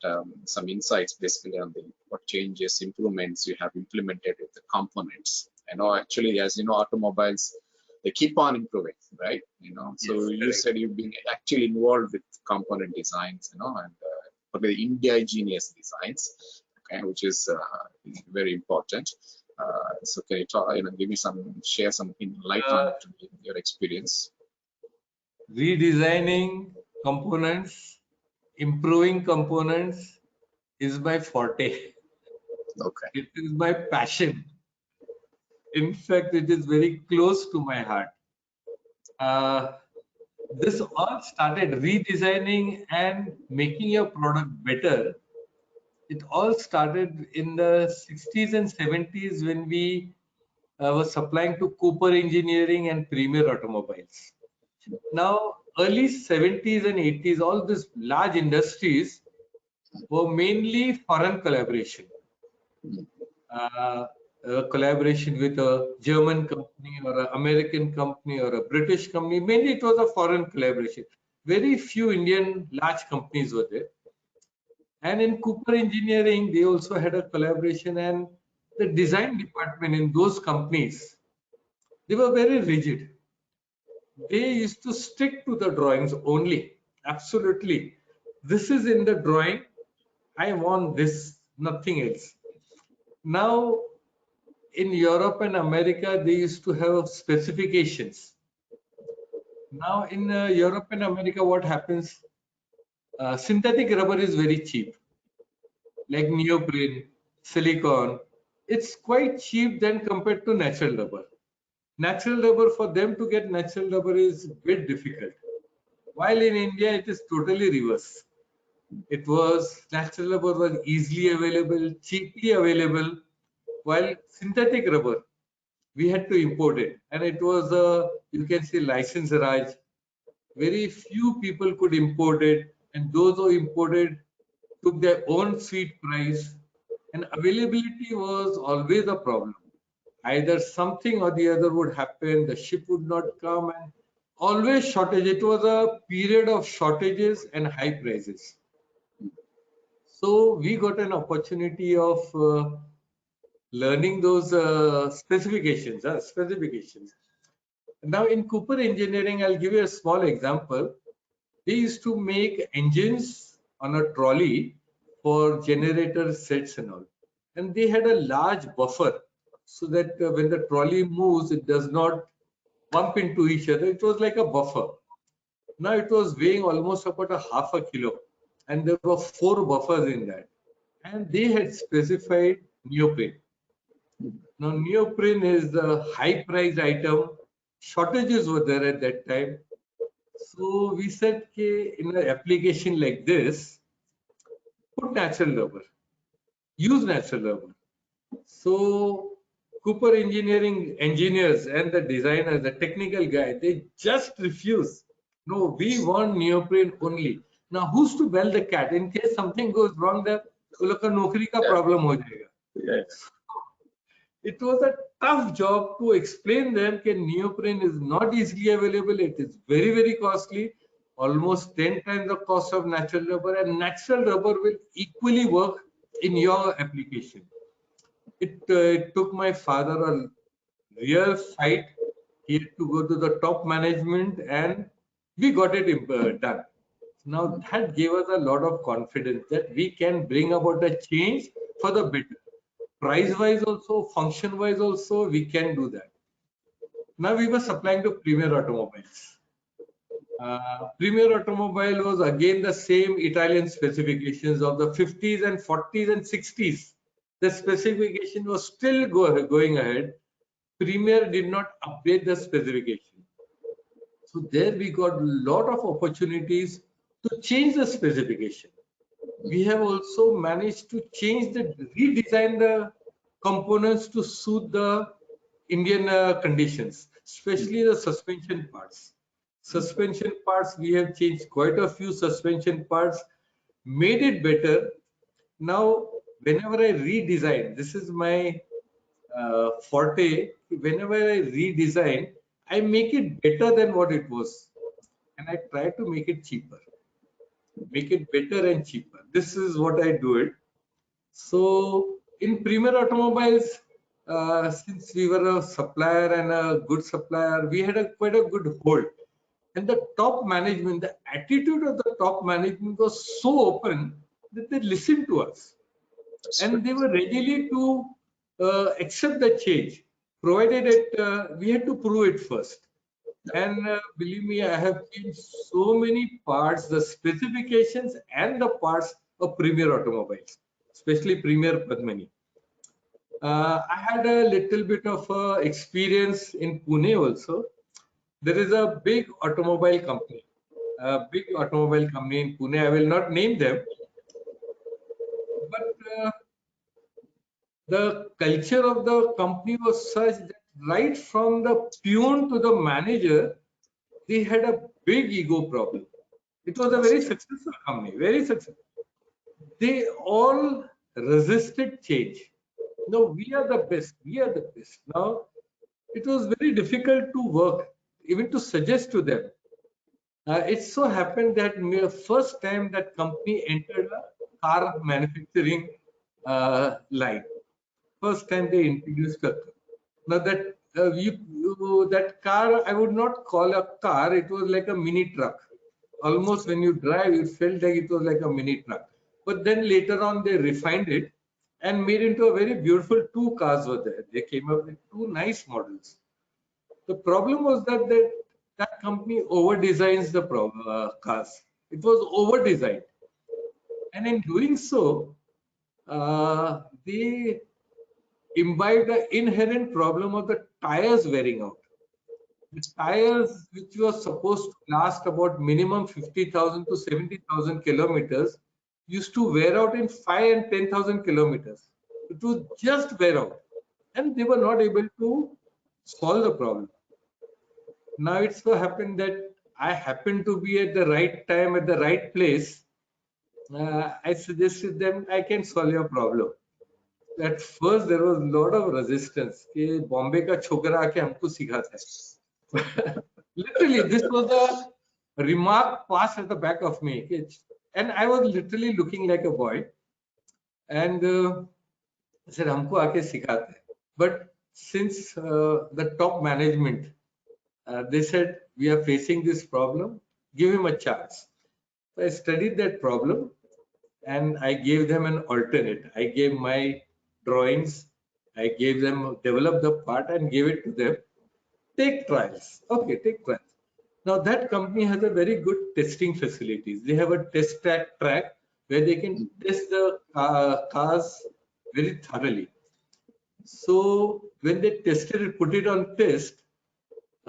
some insights basically on what changes, improvements you have implemented with the components? Actually, as you know, automobiles, they keep on improving, right? So Yes, you correct. said you've been actually involved with component designs, and probably the indigenous designs, okay, which is very important. So can you talk, give me share some light on Uh, your experience? Redesigning components, improving components is my forte. Okay. It is my passion. In fact, it is very close to my heart. Uh, this all started redesigning and making your product better. It all started in the 60s and 70s when we were supplying to Cooper Engineering and Premier Automobiles. Now, early 70s and 80s, all these large industries were mainly foreign collaboration. Uh, a collaboration with a German company or an American company or a British company. Mainly it was a foreign collaboration. Very few Indian large companies were there. And in Cooper Engineering, they also had a collaboration. And the design department in those companies, they were very rigid. They used to stick to the drawings only. Absolutely. This is in the drawing. I want this, nothing else. Now, in Europe and America, they used to have specifications. Now, in Europe and America, what happens? Synthetic rubber is very cheap, like neoprene, silicone. It's quite cheap than compared to natural rubber. Natural rubber, for them to get natural rubber is a bit difficult. While in India, it is totally reverse. It was natural rubber was easily available, cheaply available, while synthetic rubber we had to import it, and it was a, you can say, license raj. Very few people could import it, and those who imported took their own sweet price, and availability was always a problem. Either something or the other would happen, the ship would not come, and always shortage. It was a period of shortages and high prices. So we got an opportunity of learning those specifications. Now in Cooper Engineering, I'll give you a small example. They used to make engines on a trolley for generator sets and all. And they had a large buffer so that when the trolley moves, it does not bump into each other. It was like a buffer. Now it was weighing almost about a half a kilo. And there were 4 buffers in that. And they had specified neoprene. Now, neoprene is the high priced item. Shortages were there at that time. So we said, okay, in an application like this, put natural rubber, use natural rubber. So Cooper Engineering engineers and the designers, the technical guy, they just refuse. No, we want neoprene only. Now, who's to bell the cat in case something goes wrong? There, वो लोग का नौकरी का problem हो जाएगा. Yes. It was a tough job to explain them that neoprene is not easily available. It is very, very costly, almost 10 times the cost of natural rubber, and natural rubber will equally work in your application. It took my father a real fight. He had to go to the top management, and we got it done. Now that gave us a lot of confidence that we can bring about a change for the better. Price wise also, function wise also, we can do that. Now we were supplying to Premier Automobiles. Premier Automobile was again the same Italian specifications of the 50s and 40s and 60s. The specification was still going ahead. Premier did not update the specification. So there we got a lot of opportunities to change the specification. We have also managed to redesign the components to suit the Indian conditions, especially the suspension parts. Suspension parts, we have changed quite a few suspension parts, made it better. Now, whenever I redesign, this is my forte. Whenever I redesign, I make it better than what it was, and I try to make it cheaper. Make it better and cheaper. This is what I do it. So in Premier Automobiles, since we were a supplier and a good supplier, we had quite a good hold. And the top management, the attitude of the top management was so open that they listened to us. And they were ready to accept the change, provided we had to prove it first. And believe me, I have changed so many parts, the specifications and the parts of Premier Automobiles, especially Premier Padmani. I had a little bit of experience in Pune also. There is a big automobile company in Pune. I will not name them, but the culture of the company was such that right from the peon to the manager, they had a big ego problem. It was a very successful company, very successful. They all resisted change. No, we are the best. We are the best. Now, it was very difficult to work, even to suggest to them. It so happened that first time that company entered a car manufacturing line. First time they introduced a car. Now that that car, I would not call a car. It was like a mini truck. Almost when you drive, it felt like it was like a mini truck. But then later on, they refined it and made into a very beautiful two cars were there. They came up with two nice models. The problem was that that company over designs the cars. It was over designed, and in doing so, they imbibed the inherent problem of the tires wearing out. The tires, which was supposed to last about minimum 50,000 to 70,000 kilometers, used to wear out in 5 and 10,000 kilometers. It was just wear out, and they were not able to solve the problem. Now it so happened that I happened to be at the right time at the right place. I suggested them I can solve your problem. At first there was a lot of resistance कि बॉम्बे का छोकरा आके हमको सिखाता है. Literally, this was a remark passed at the back of me, and I was literally looking like a boy, and I said हमको आके सिखाता है. But since the top management, they said we are facing this problem, give him a chance. So I studied that problem and I gave them an alternate. I gave my drawings, I gave them, developed the part and gave it to them. Take trials. Okay, take trials. Now that company has a very good testing facilities. They have a test track where they can test the cars very thoroughly. So when they tested it, put it on test,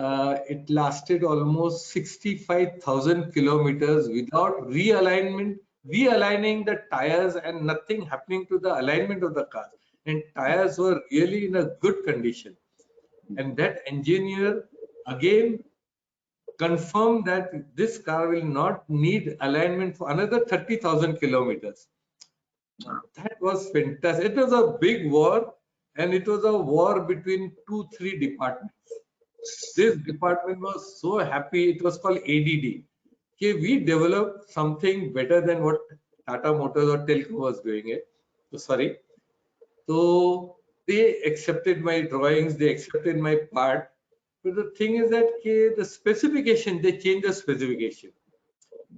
it lasted almost 65,000 kilometers without realigning the tires and nothing happening to the alignment of the car. And tires were really in a good condition. And that engineer again confirmed that this car will not need alignment for another 30,000 kilometers. That was fantastic. It was a big war, and it was a war between 2-3 departments. This department was so happy. It was called ADD. Okay, we developed something better than what Tata Motors or Telco was doing it. So, sorry. So they accepted my drawings. They accepted my part. But the thing is that okay, the specification, they changed the specification.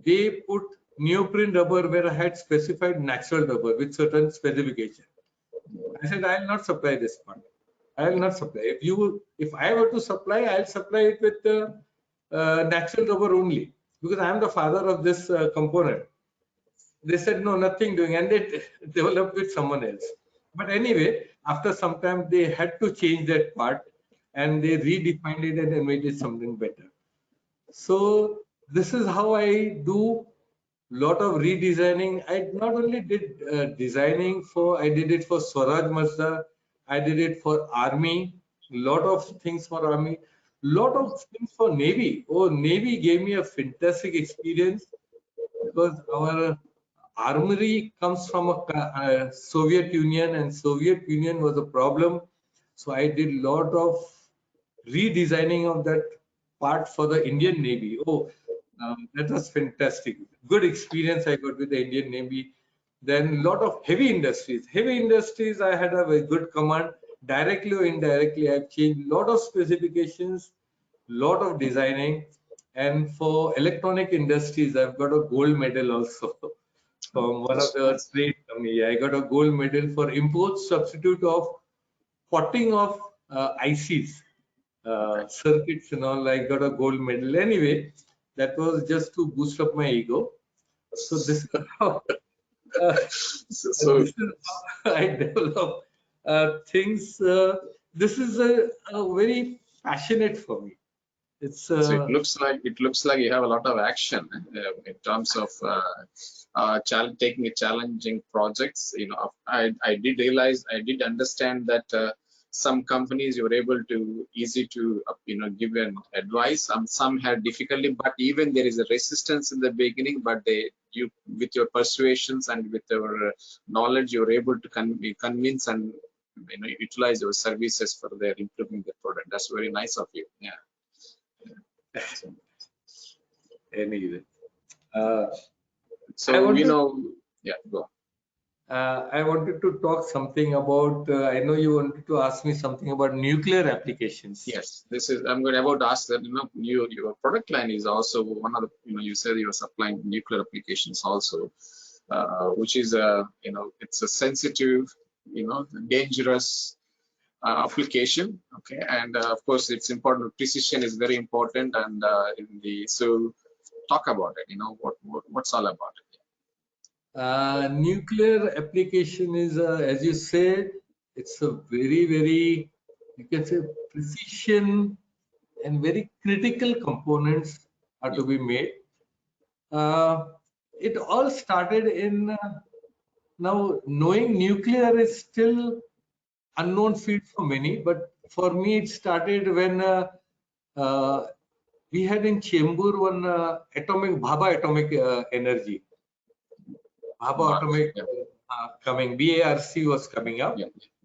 They put neoprene rubber where I had specified natural rubber with certain specification. I said, I will not supply this part. I will not supply. If I were to supply, I'll supply it with natural rubber only because I am the father of this component. They said no, nothing doing, and they developed with someone else. But anyway, after some time, they had to change that part, and they redefined it and made it something better. So this is how I do lot of redesigning. I not only did designing I did it for Swaraj Mazda, I did it for Army, lot of things for Army, lot of things for Navy. Oh, Navy gave me a fantastic experience because our armory comes from a Soviet Union, and Soviet Union was a problem. So I did lot of redesigning of that part for the Indian Navy. Oh, that was fantastic. Good experience I got with the Indian Navy. Then a lot of heavy industries. Heavy industries, I had a very good command. Directly or indirectly, I've changed a lot of specifications, lot of designing. And for electronic industries, I've got a gold medal also from one of the trade company. I got a gold medal for import substitute of potting of ICs, circuits and all. I got a gold medal. Anyway, that was just to boost up my ego. So this is how, So, this is how I develop things. This is a very passionate for me. It's so it looks like you have a lot of action in terms of taking a challenging projects. You know, I did realize, I did understand that some companies you were able to easy to give an advice. Some had difficulty, but even there is a resistance in the beginning. But you with your persuasions and with your knowledge, you were able to convince and utilize your services for their improving the product. That's very nice of you. Yeah. So, anyway. so I want to yeah, go on. I wanted to talk something about, I know you wanted to ask me something about nuclear applications. Yes, this is. I'm going about to ask that. Your product line is also one of the. You said you are supplying nuclear applications also, which is a. It's a sensitive, dangerous application. Okay, and of course, it's important. Precision is very important, and so talk about it. What's all about it. Nuclear application is, as you said, it's a very, very, you can say, precision and very critical components are Yeah, to be made. Uh, it all started in now knowing nuclear is still unknown field for many, but for me it started when uh, we had in Chembur one atomic Bhabha atomic energy. Bhabha March. atomic Yeah, coming, BARC was coming yeah, up.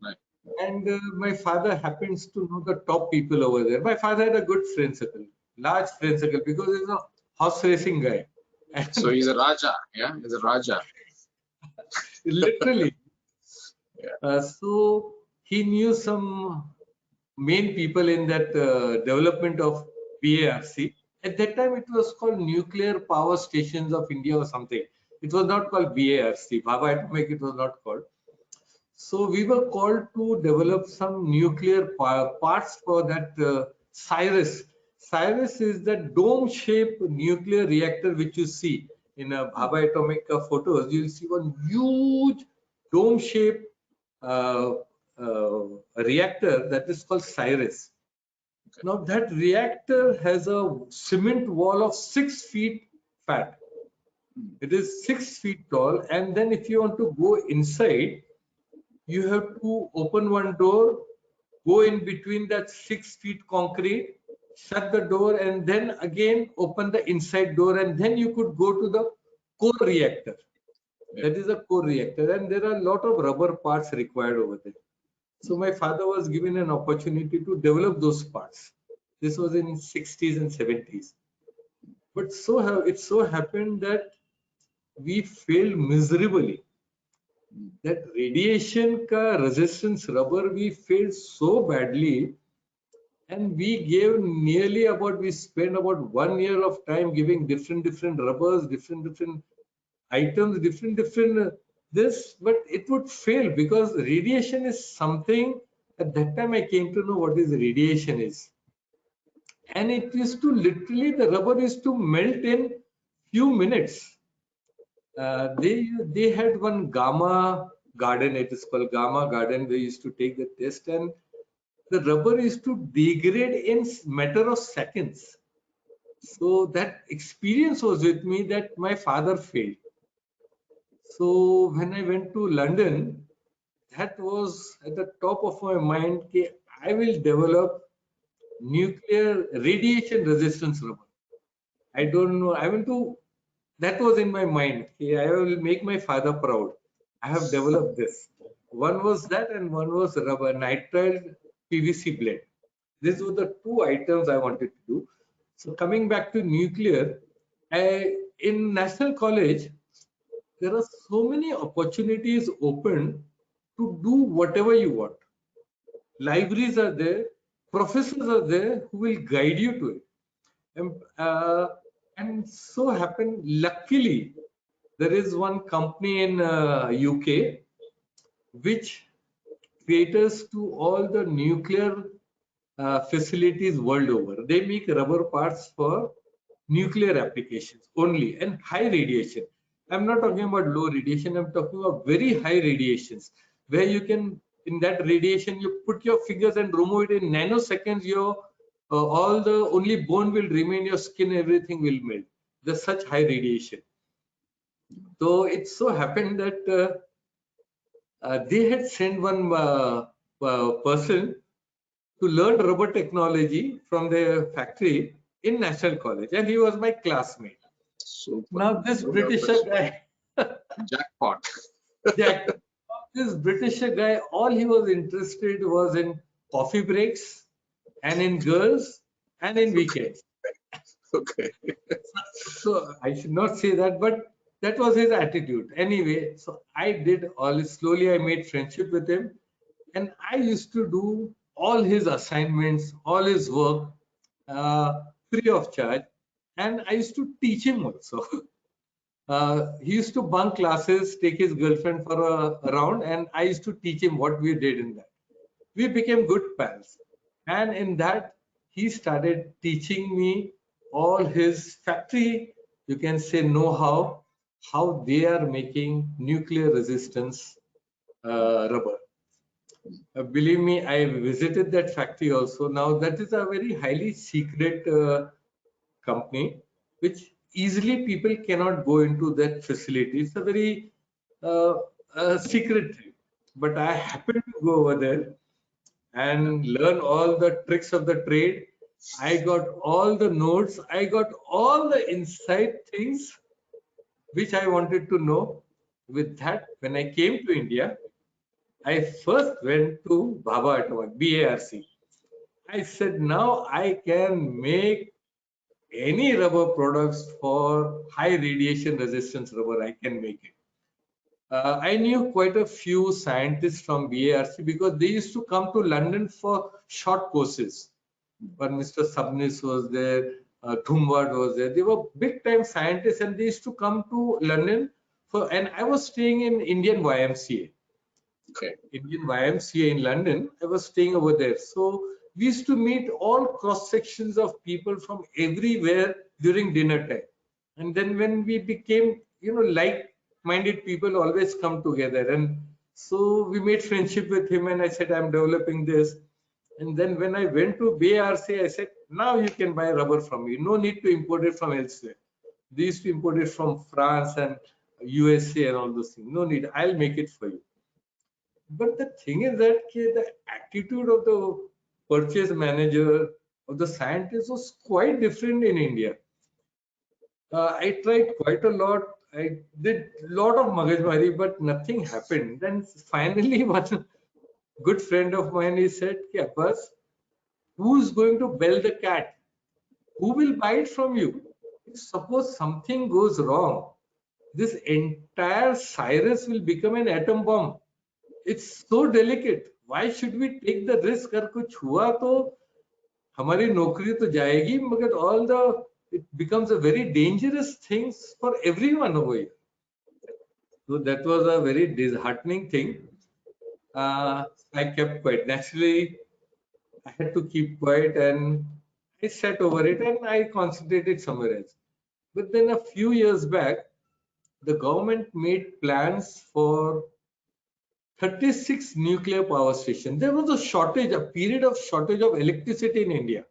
right. And my father happens to know the top people over there. My father had a good friend circle, large friend circle, because he's a horse racing guy. So And he's a Raja. Yeah, he's a Raja. literally, Yeah, so he knew some main people in that development of BARC. At that time, it was called Nuclear Power Stations of India or something. It was not called BARC. Bhabha Atomic, it was not called. So we were called to develop some nuclear parts for that Cyrus. Cyrus is that dome-shaped nuclear reactor which you see in a Bhabha atomic photos. You'll see one huge dome-shaped uh, reactor that is called Cyrus. Now that reactor has a cement wall of 6 feet fat. It is 6 feet tall, and then if you want to go inside, you have to open one door, go in between that 6 feet concrete, shut the door, and then again open the inside door, and then you could go to the core reactor. yeah. That is a core reactor, and there are a lot of rubber parts required over there. So my father was given an opportunity to develop those parts. This was in 60s and 70s. But it so happened that we failed miserably. That radiation ka resistance rubber we failed so badly, and we gave nearly about, we spent about 1 year of time giving different rubbers, different items, different this, but it would fail because radiation is something. At that time I came to know what is radiation is, and it used to literally, the rubber used to melt in few minutes. They had one gamma garden, it is called gamma garden. They used to take the test, and the rubber used to degrade in matter of seconds. So that experience was with me that my father failed. So when I went to London, that was at the top of my mind. Okay, I will develop nuclear radiation resistance rubber. I don't know. I want to. That was in my mind. Okay, I will make my father proud. I have developed this. One was that, and one was rubber nitrile PVC blend. These were the two items I wanted to do. So coming back to nuclear, in National College, there are so many opportunities open to do whatever you want. Libraries are there, professors are there who will guide you to it. And so happened, luckily, there is one company in UK which caters to all the nuclear facilities world over. They make rubber parts for nuclear applications only and high radiation. I'm not talking about low radiation, I'm talking about very high radiations where you can, in that radiation, you put your fingers and remove it in nanoseconds, your all the only bone will remain, your skin, everything will melt. There's such high radiation. So it so happened that they had sent one person to learn rubber technology from their factory in National College, and he was my classmate. Super. Now this Britisher Wonderful. guy, Jackpot. Jack, this Britisher guy, all he was interested was in coffee breaks and in girls and in weekends. Okay. So I should not say that, but That was his attitude. Anyway, so I did all slowly. I made friendship with him, and I used to do all his assignments, all his work, free of charge, and I used to teach him also. He used to bunk classes, take his girlfriend for a round, and I used to teach him what we did in that. We became good pals, and in that he started teaching me all his factory, you can say, know-how, how they are making nuclear resistance rubber. Believe me, I visited that factory also. Now that is a very highly secret company, which easily people cannot go into that facility. It's a very uh, secret thing. But I happened to go over there and learn all the tricks of the trade. I got all the notes. I got all the inside things which I wanted to know. With that, when I came to India, I first went to Baba Atomic, BARC. I said, now I can make any rubber products for high radiation resistance rubber. I can make it. I knew quite a few scientists from BARC because they used to come to London for short courses. When Mr. Sabnis was there, Dhumwad was there. They were big time scientists and they used to come to London for, and I was staying in Indian YMCA. Okay. Indian YMCA in London. I was staying over there. So we used to meet all cross sections of people from everywhere during dinner time. And then when we became, like-minded people always come together. And so we made friendship with him and I said, I'm developing this. And then when I went to BRC, I said, now you can buy rubber from me. No need to import it from elsewhere. They used to import it from France and USA and all those things. No need. I'll make it for you. But the thing is that the attitude of the purchase manager of the scientist was quite different in India. I tried quite a lot. I did a lot of magajmari, but nothing happened. Then finally, one good friend of mine, he said, Abbas, who's going to bell the cat? Who will buy it from you? If suppose something goes wrong, this entire Cyrus will become an atom bomb. It's so delicate. Why should we take the risk? अगर कुछ हुआ तो हमारी नौकरी तो जाएगी, मगर all the it becomes a very dangerous things for everyone over here. So that was a very disheartening thing. I kept quiet. Naturally, I had to keep quiet and I sat over it and I concentrated somewhere else. But then a few years back, the government made plans for 36 nuclear power stations. There was a shortage, a period of shortage of electricity in India.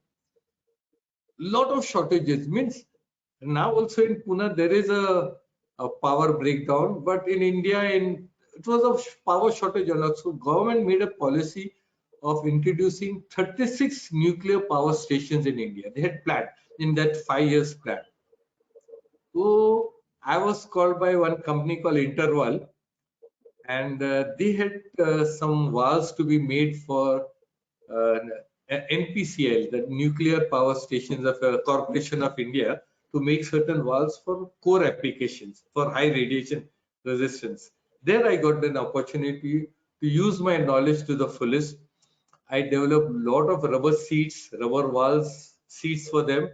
Lot of shortages means now also in Pune there is a power breakdown, but in India it was a power shortage a lot. So government made a policy of introducing 36 nuclear power stations in India. They had planned in that 5 years plan. So I was called by one company called Interval, and they had some valves to be made for uh, NPCL, the Nuclear Power Stations of Corporation of India, to make certain valves for core applications for high radiation resistance. There I got an opportunity to use my knowledge to the fullest. I developed a lot of rubber seats, rubber valves, seats for them,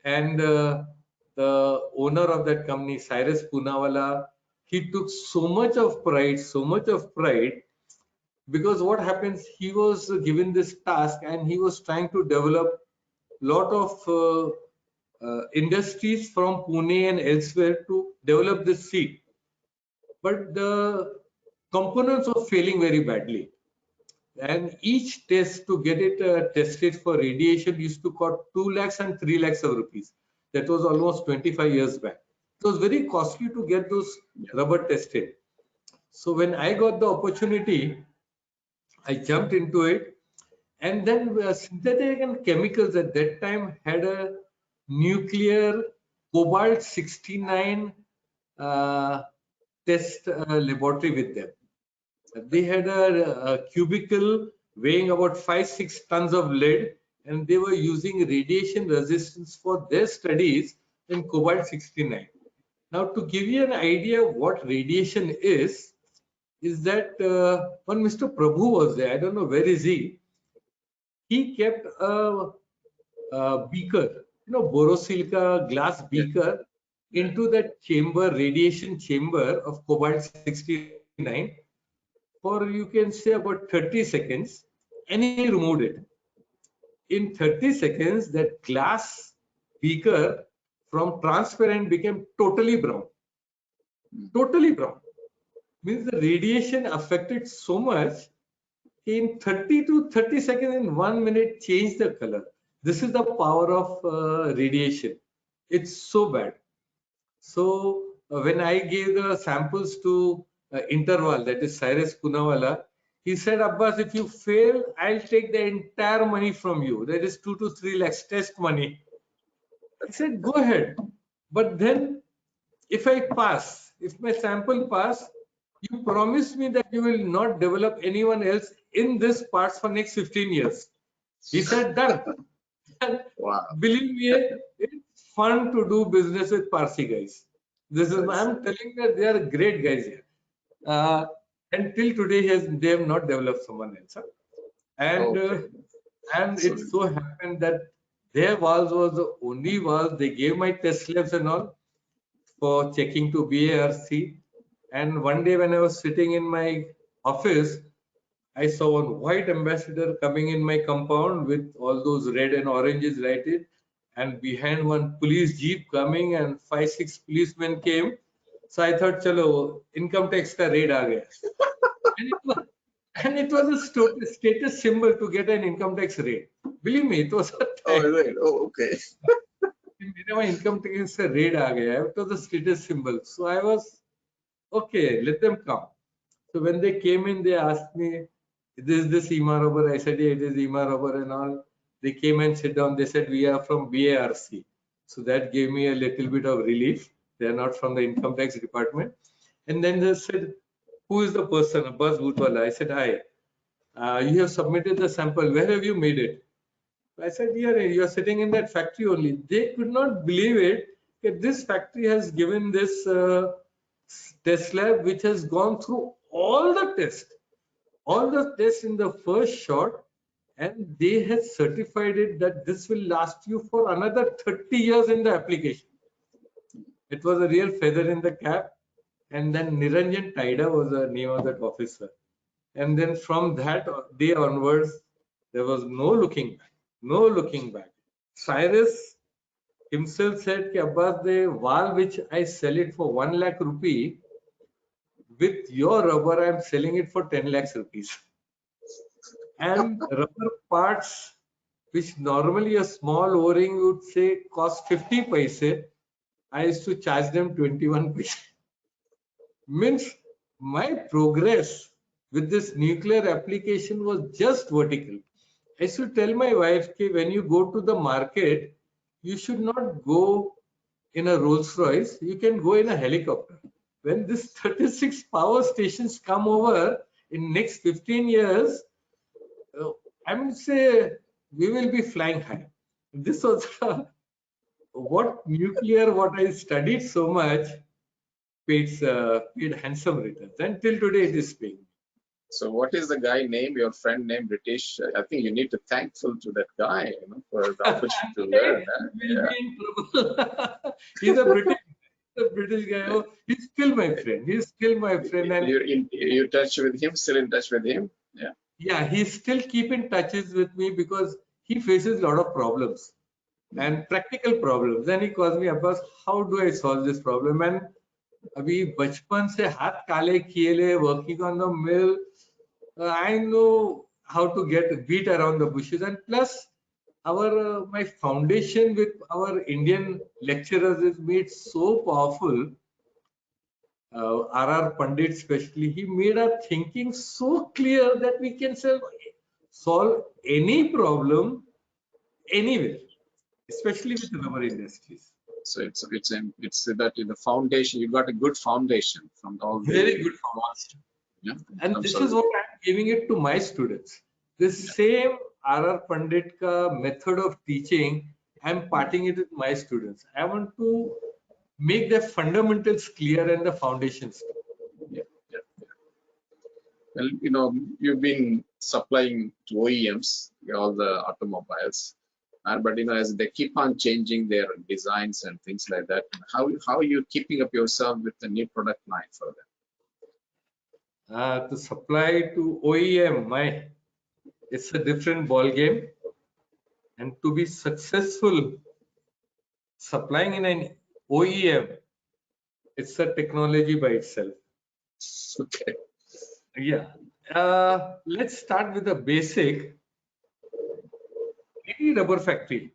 and the owner of that company, Cyrus Poonawalla, he took so much of pride, because what happens, he was given this task and he was trying to develop lot of industries from Pune and elsewhere to develop this seed, but the components were failing very badly. And each test to get it tested for radiation used to cost 2 lakhs and 3 lakhs of rupees. That was almost 25 years back. It was very costly to get those rubber tested. So when I got the opportunity, I jumped into it. And then synthetic and chemicals at that time had a nuclear cobalt 69 uh, test laboratory with them. They had a cubicle weighing about 5-6 tons of lead, and they were using radiation resistance for their studies in cobalt 69. Now, to give you an idea of what radiation is that one Mr. Prabhu was there. I don't know where is he. He kept a beaker, borosilicate glass Yeah. beaker Yeah. into that chamber, radiation chamber of cobalt 69 for you can say about 30 seconds, and he removed it. In 30 seconds, that glass beaker from transparent became totally brown. Totally brown. Means the radiation affected so much in 30 to 30 seconds, in 1 minute, change the color. This is the power of radiation. It's so bad. So when I gave the samples to Interval, that is Cyrus Punawala, he said, Abbas, if you fail, I'll take the entire money from you. That is 2 to 3 lakhs test money. I said, go ahead. But then if I pass, if my sample pass, you promise me that you will not develop anyone else in this parts for next 15 years. He said, done. And Wow. believe me, it's fun to do business with Parsi guys. This is, That's, I'm telling that they are great guys here. Until today, they have not developed someone else. Huh? And okay. and So, it so happened that their valves was the only valve. They gave my test labs and all for checking to BARC. And one day when I was sitting in my office, I saw one white ambassador coming in my compound with all those red and oranges lighted, and behind one police jeep coming, and 5, 6 policemen came. So I thought, chalo, income tax ka raid aa gaya. And it was, and it was a status symbol to get an income tax raid. Believe me, it was a oh, time. is it? Oh, okay. मेरे वहाँ income tax का raid आ गया है. It was a status symbol. So I was okay. Let them come. So when they came in, they asked me, "Is this EMA robber?" I said, "Yeah, it is EMA robber and all." They came and sit down. They said, "We are from BARC." So that gave me a little bit of relief. They are not from the income tax department. And then they said, "Who is the person?" Abbas Bootwala. I said, "I." You have submitted the sample. Where have you made it? I said, "Yeah, you are sitting in that factory only." They could not believe it that this factory has given this test lab, which has gone through all the tests in the first shot, and they had certified it that this will last you for another 30 years in the application. It was a real feather in the cap. And then Niranjan Taida was the name of that officer. And then from that day onwards, there was no looking back. No looking back. Cyrus himself said, Ki, Abbas, the wall which I sell it for 1 lakh rupee, with your rubber, I'm selling it for 10 lakhs rupees. And rubber parts, which normally a small O-ring would say cost 50 paise, I used to charge them 21 paise. Means my progress with this nuclear application was just vertical. I should tell my wife that when you go to the market, you should not go in a Rolls Royce, you can go in a helicopter. When this 36 power stations come over in next 15 years, I would say we will be flying high. This was what nuclear, what I studied so much, paid handsome returns. And till today it is paying. So what is the guy name, your friend named British? I think you need to thankful to that guy, for the opportunity to learn. He will Yeah. be in trouble. He's a British guy. Oh, he's still my friend. He's still my friend, and You touch with him, still in touch with him? Yeah. yeah, he still keep in touches with me because he faces a lot of problems and practical problems. And he calls me, Abbas, how do I solve this problem? And अभी बचपन से हाथ काले किए ले working on the mill, I know how to get beat around the bushes. And plus our my foundation with our Indian lecturers is made so powerful. R.R. Pandit especially, he made our thinking so clear that we can solve any problem anywhere, especially with rubber industries. So it's that in the foundation, you got a good foundation from all Very the good advanced, yeah, in and terms this of is what I'm giving it to my students. This same R.R. Pandit ka method of teaching, I'm parting it with my students. I want to make the fundamentals clear and the foundations. Yeah, yeah. Well, you've been supplying to OEMs, all the automobiles, but as they keep on changing their designs and things like that, how are you keeping up yourself with the new product line for them? To supply to OEM, it's a different ball game, and to be successful supplying in an OEM, it's a technology by itself. Okay. Yeah. Let's start with the basic. Any rubber factory.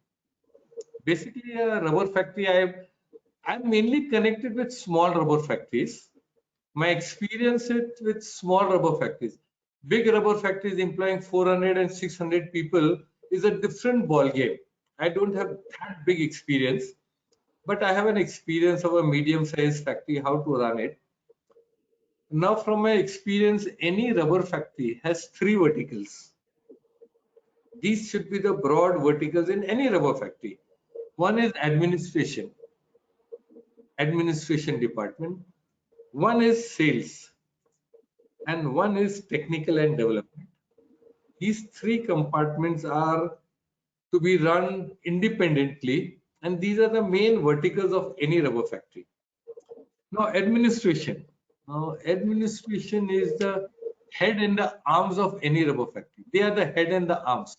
Basically, a rubber factory, I'm mainly connected with small rubber factories. My experience with small rubber factories. Big rubber factories employing 400 and 600 people is a different ball game. I don't have that big experience, but I have an experience of a medium-sized factory, how to run it. Now, from my experience, any rubber factory has 3 verticals. These should be the broad verticals in any rubber factory. One is administration department. One is sales, and one is technical and development. These 3 compartments are to be run independently, and these are the main verticals of any rubber factory. Now, administration. Now, administration is the head and the arms of any rubber factory. They are the head and the arms.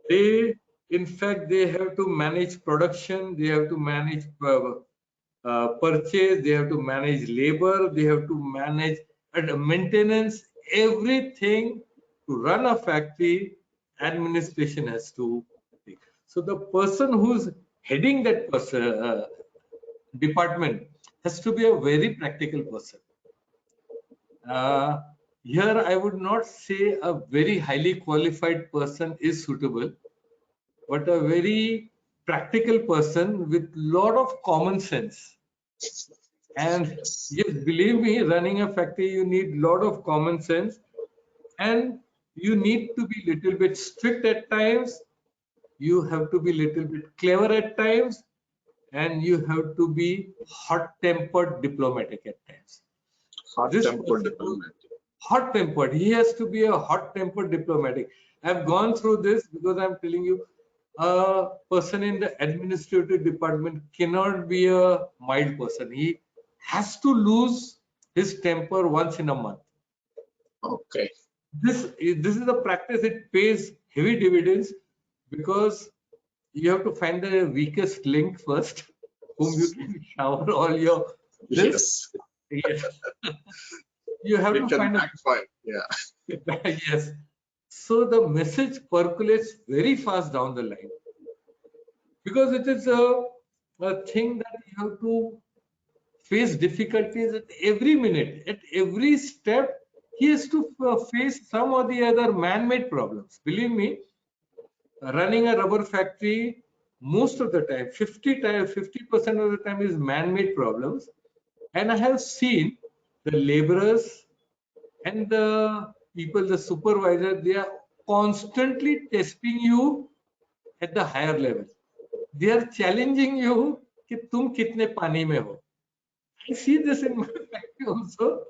They, in fact, they have to manage production, they have to manage purchase, they have to manage labor, they have to manage maintenance, everything to run a factory. Administration has to take. So the person who's heading that department has to be a very practical person. Here I would not say a very highly qualified person is suitable, but a very practical person with lot of common sense. And Yes. yes, believe me, running a factory, you need lot of common sense, and you need to be little bit strict at times. You have to be little bit clever at times, and you have to be hot-tempered diplomatic at times. This Hot-tempered person who diplomat. hot-tempered, he has to be a hot-tempered diplomatic. I've gone through this because I'm telling you, a person in the administrative department cannot be a mild person. He has to lose his temper once in a month. Okay. This is a practice. It pays heavy dividends because you have to find the weakest link first, whom you can shower all your this. Yes. Yes. You have It to can find a backfire. Yeah. yes. So the message percolates very fast down the line because it is a thing that you have to face difficulties at every minute, at every step. He has to face some or the other man-made problems. Believe me, running a rubber factory most of the time, 50% of the time is man-made problems. And I have seen the laborers and the people, the supervisor, they are constantly testing you at the higher level. They are challenging you कि तुम कितने पानी में हो. I see this in my factory also.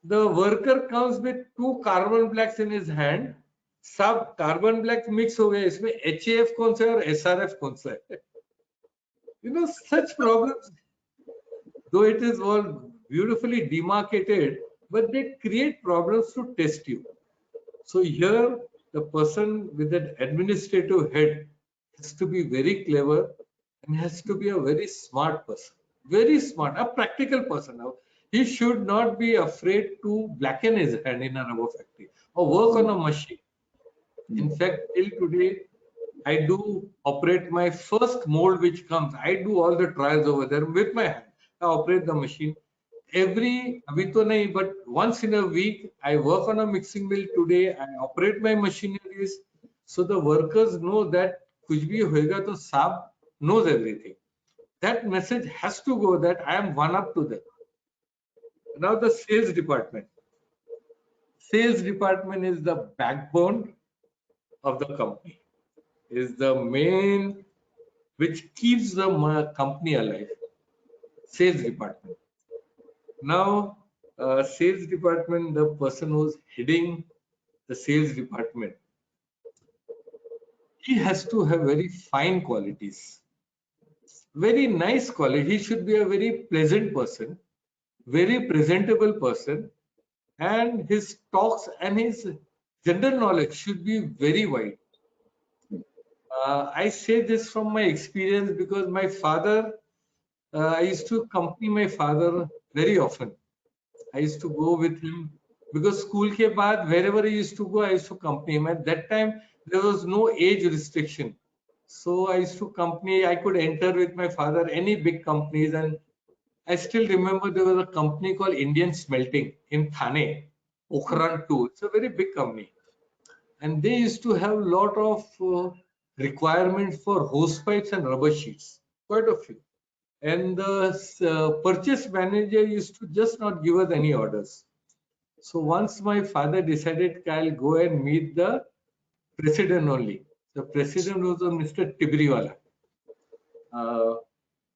The worker comes with 2 carbon blacks in his hand. सब carbon black mix हो गए, इसमें HAF कौन सा है और SRF कौन सा है. Such problems, though it is all beautifully demarcated, but they create problems to test you. So here, the person with an administrative head has to be very clever and has to be a very smart person, very smart, a practical person. Now, he should not be afraid to blacken his hand in a rubber factory or work on a machine. In fact, till today, I do operate my first mold which comes. I do all the trials over there with my hand. I operate the machine. Abhi to nahi, but once in a week, I work on a mixing mill today. I operate my machineries. So the workers know that kuch bhi hoega to Saab knows everything. That message has to go that I am one up to them. Now the sales department. Sales department is the backbone of the company, is the main which keeps the company alive. Sales department. Now, sales department, the person who's heading the sales department, he has to have very fine qualities, very nice quality. He should be a very pleasant person, very presentable person, and his talks and his general knowledge should be very wide. I say this from my experience because my father, I used to accompany my father very often. I used to go with him because school ke baad, wherever he used to go, I used to accompany him. At that time, there was no age restriction. So I used to accompany, I could enter with my father any big companies. And I still remember there was a company called Indian Smelting in Thane, Pokhran 2. It's a very big company. And they used to have a lot of requirements for hose pipes and rubber sheets, quite a few. And the purchase manager used to just not give us any orders. So once my father decided I'll go and meet the president only. The president was a Mr. Tibriwala.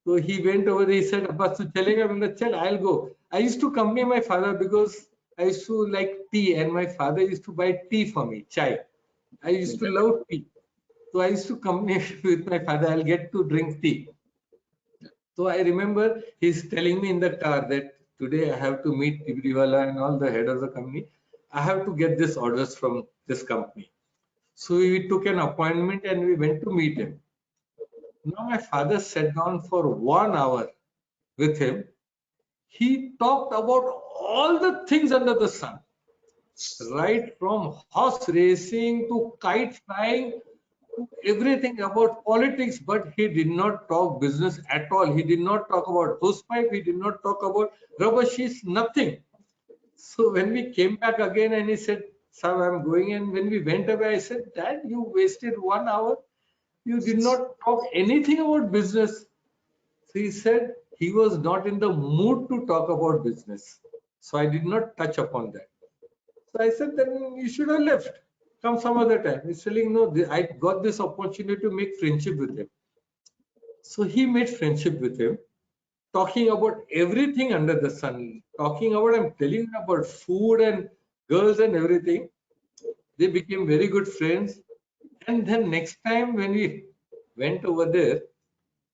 So he went over there, he said, Abbas, tu chalega? I said, chal, I'll go. I used to accompany my father because I used to like tea and my father used to buy tea for me, chai. I used to love tea. So I used to accompany with my father, I'll get to drink tea. So I remember he's telling me in the car that today I have to meet Tibriwala and all the head of the company. I have to get this orders from this company. So we took an appointment and we went to meet him. Now my father sat down for 1 hour with him. He talked about all the things under the sun, right from horse racing to kite flying to everything about politics, but he did not talk business at all. He did not talk about hosepipe. He did not talk about rubber sheets, nothing. So when we came back again and he said, Sir, I'm going. And when we went away, I said, Dad, you wasted 1 hour. You did not talk anything about business. So he said he was not in the mood to talk about business. So I did not touch upon that. So I said, then you should have left. Come some other time. He's telling, no, I got this opportunity to make friendship with him. So he made friendship with him, talking about everything under the sun, talking about, I'm telling you about food and girls and everything. They became very good friends. And then next time when we went over there,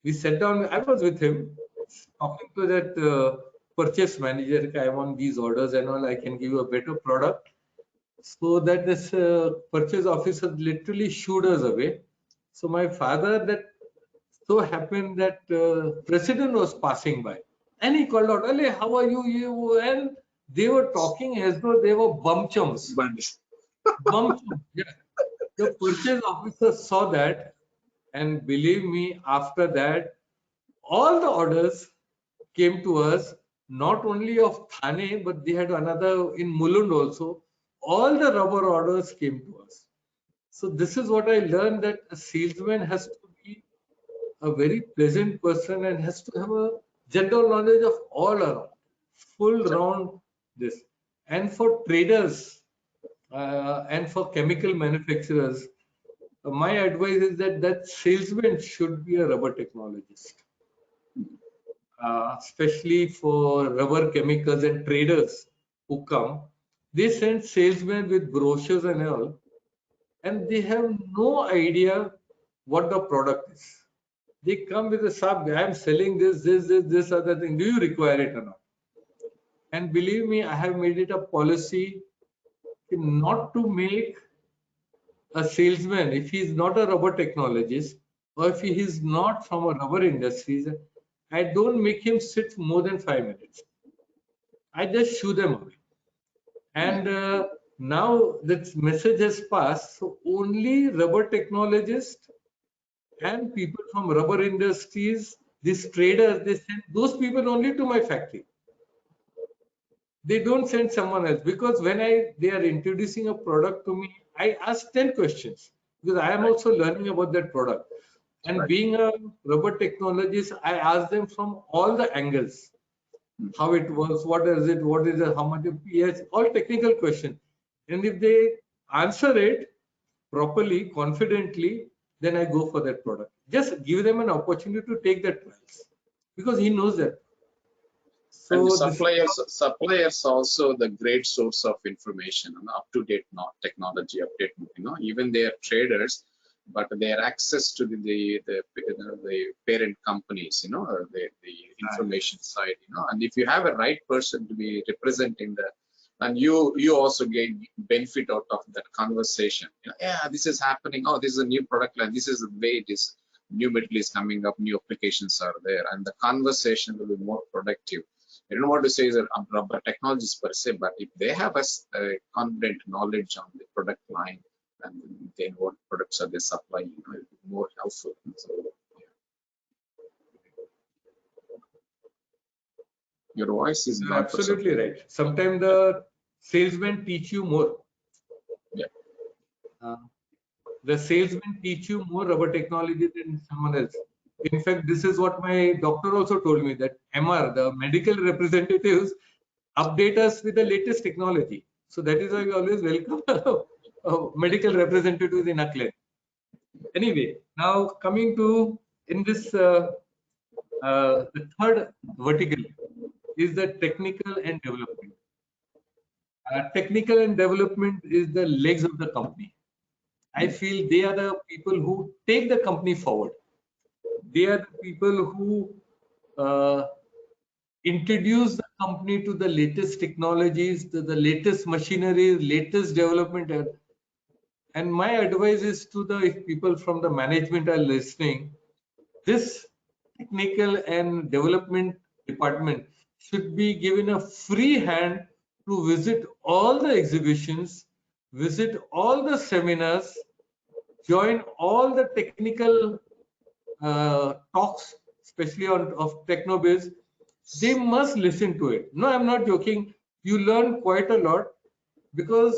we sat down, I was with him, talking to that purchase manager, I want these orders and all, I can give you a better product. So that this purchase officer literally shooed us away. So my father, that so happened that president was passing by and he called out, Ale, how are you? You? And they were talking as though they were bum chums. Bum chums, yeah. The purchase officer saw that, and believe me, after that, all the orders came to us, not only of Thane, but they had another in Mulund also. All the rubber orders came to us. So this is what I learned, that a salesman has to be a very pleasant person and has to have a general knowledge of all around, full round this. And for traders and for chemical manufacturers, my advice is that that salesman should be a rubber technologist. Especially for rubber chemicals and traders who come, they send salesmen with brochures and all, and they have no idea what the product is. They come with a sub, I'm selling this other thing. Do you require it or not? And believe me, I have made it a policy not to make a salesman, if he is not a rubber technologist or if he is not from a rubber industry, I don't make him sit more than 5 minutes. I just shoo them away. And now that message has passed, so only rubber technologists and people from rubber industries, these traders, they send those people only to my factory. They don't send someone else, because when they are introducing a product to me, I ask 10 questions because I am also learning about that product. And being a rubber technologist, I ask them from all the angles. How it works, what is it, how much pH, all technical questions. And if they answer it properly, confidently, then I go for that product. Just give them an opportunity to take the trials because he knows that. And the So this is suppliers also the great source of information, up to date technology update. Even they are traders, but their access to the parent companies, the information side, and if you have a right person to be representing the, and you also gain benefit out of that conversation. Yeah, this is happening. Oh, this is a new product line. This is the way it is. New metal is coming up. New applications are there, and the conversation will be more productive. I don't want to say that rubber technologies per se, but if they have a confident knowledge on the product line and then what products are they supplying, it'll be more helpful. So, your voice is not absolutely right. Sometimes the salesmen teach you more. Yeah. The salesmen teach you more rubber technology than someone else. In fact, this is what my doctor also told me, that MR, the medical representatives, update us with the latest technology. So that is why we always welcome medical representatives in a clinic. Anyway, now coming to in this the third vertical is the technical and development. Technical and development is the legs of the company. I feel they are the people who take the company forward. They are the people who introduce the company to the latest technologies, to the latest machinery, latest development. And my advice is to the, if people from the management are listening, this technical and development department should be given a free hand to visit all the exhibitions, visit all the seminars, join all the technical talks, especially on of technobiz. They must listen to it. No, I'm not joking. You learn quite a lot because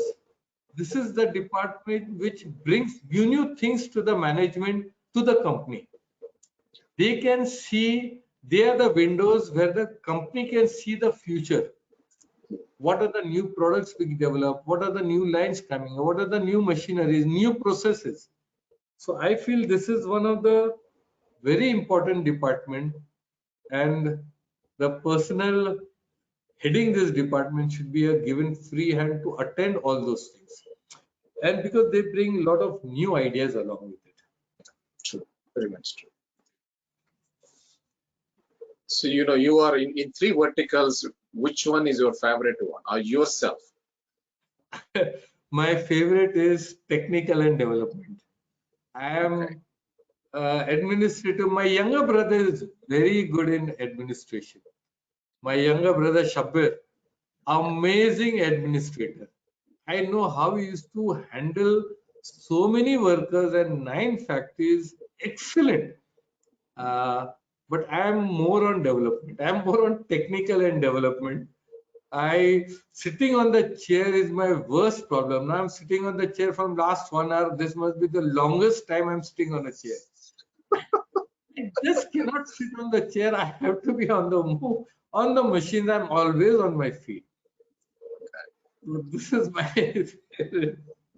this is the department which brings new things to the management, to the company. They can see, they are the windows where the company can see the future. What are the new products being developed? What are the new lines coming? What are the new machineries, new processes? So I feel this is one of the very important department, and the personnel heading this department should be a given free hand to attend all those things. And because they bring a lot of new ideas along with it. True, very much true. So, you are in three verticals. Which one is your favorite one, or yourself? My favorite is technical and development. I am administrative. My younger brother is very good in administration. My younger brother Shabbir, amazing administrator. I know how he used to handle so many workers and 9 factories. Excellent. But I am more on development. I am more on technical and development. Sitting on the chair is my worst problem. Now I'm sitting on the chair from last 1 hour. This must be the longest time I'm sitting on a chair. I just cannot sit on the chair. I have to be on the move. On the machines, I'm always on my feet. So this is my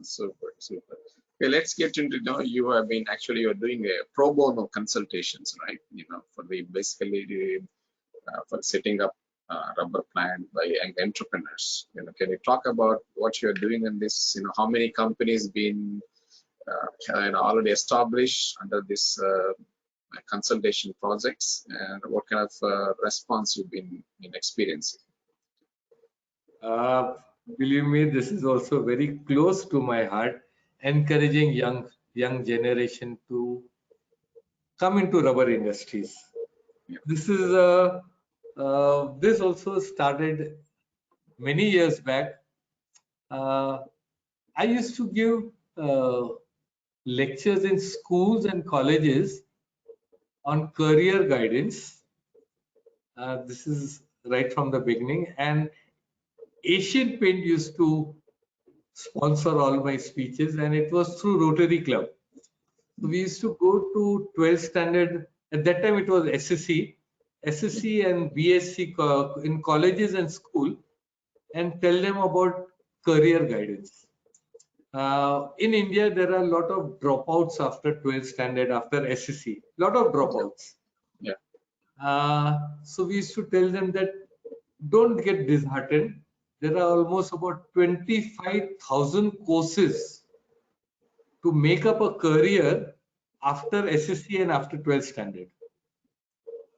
Super, super. Okay, let's get into, you have been actually, you're doing a pro bono consultations, right? For the basically for setting up rubber plant by young entrepreneurs. Can you talk about what you're doing in this? How many companies been already established under this consultation projects, and what kind of response you've been experiencing? Believe me, this is also very close to my heart, encouraging young generation to come into rubber industries. Yeah. This is this also started many years back. I used to give lectures in schools and colleges on career guidance. This is right from the beginning, and Asian Paint used to sponsor all my speeches, and it was through Rotary Club. So we used to go to 12th standard. At that time, it was SSC and BSc in colleges and school, and tell them about career guidance. In India, there are a lot of dropouts after 12th standard, after SSC, lot of Yeah. dropouts. Yeah. So we used to tell them that don't get disheartened. There are almost about 25,000 courses to make up a career after SSC and after 12th standard.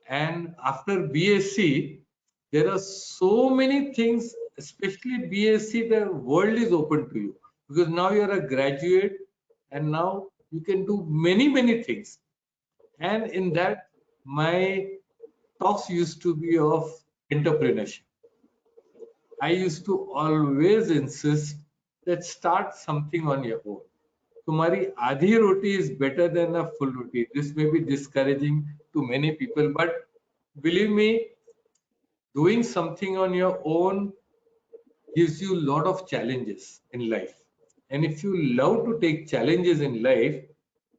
And after BSc, there are so many things, especially BSc, the world is open to you because now you're a graduate and now you can do many, many things. And in that, my talks used to be of entrepreneurship. I used to always insist that start something on your own. Tumhari adhi roti is better than a full roti. This may be discouraging to many people, but believe me, doing something on your own gives you a lot of challenges in life. And if you love to take challenges in life,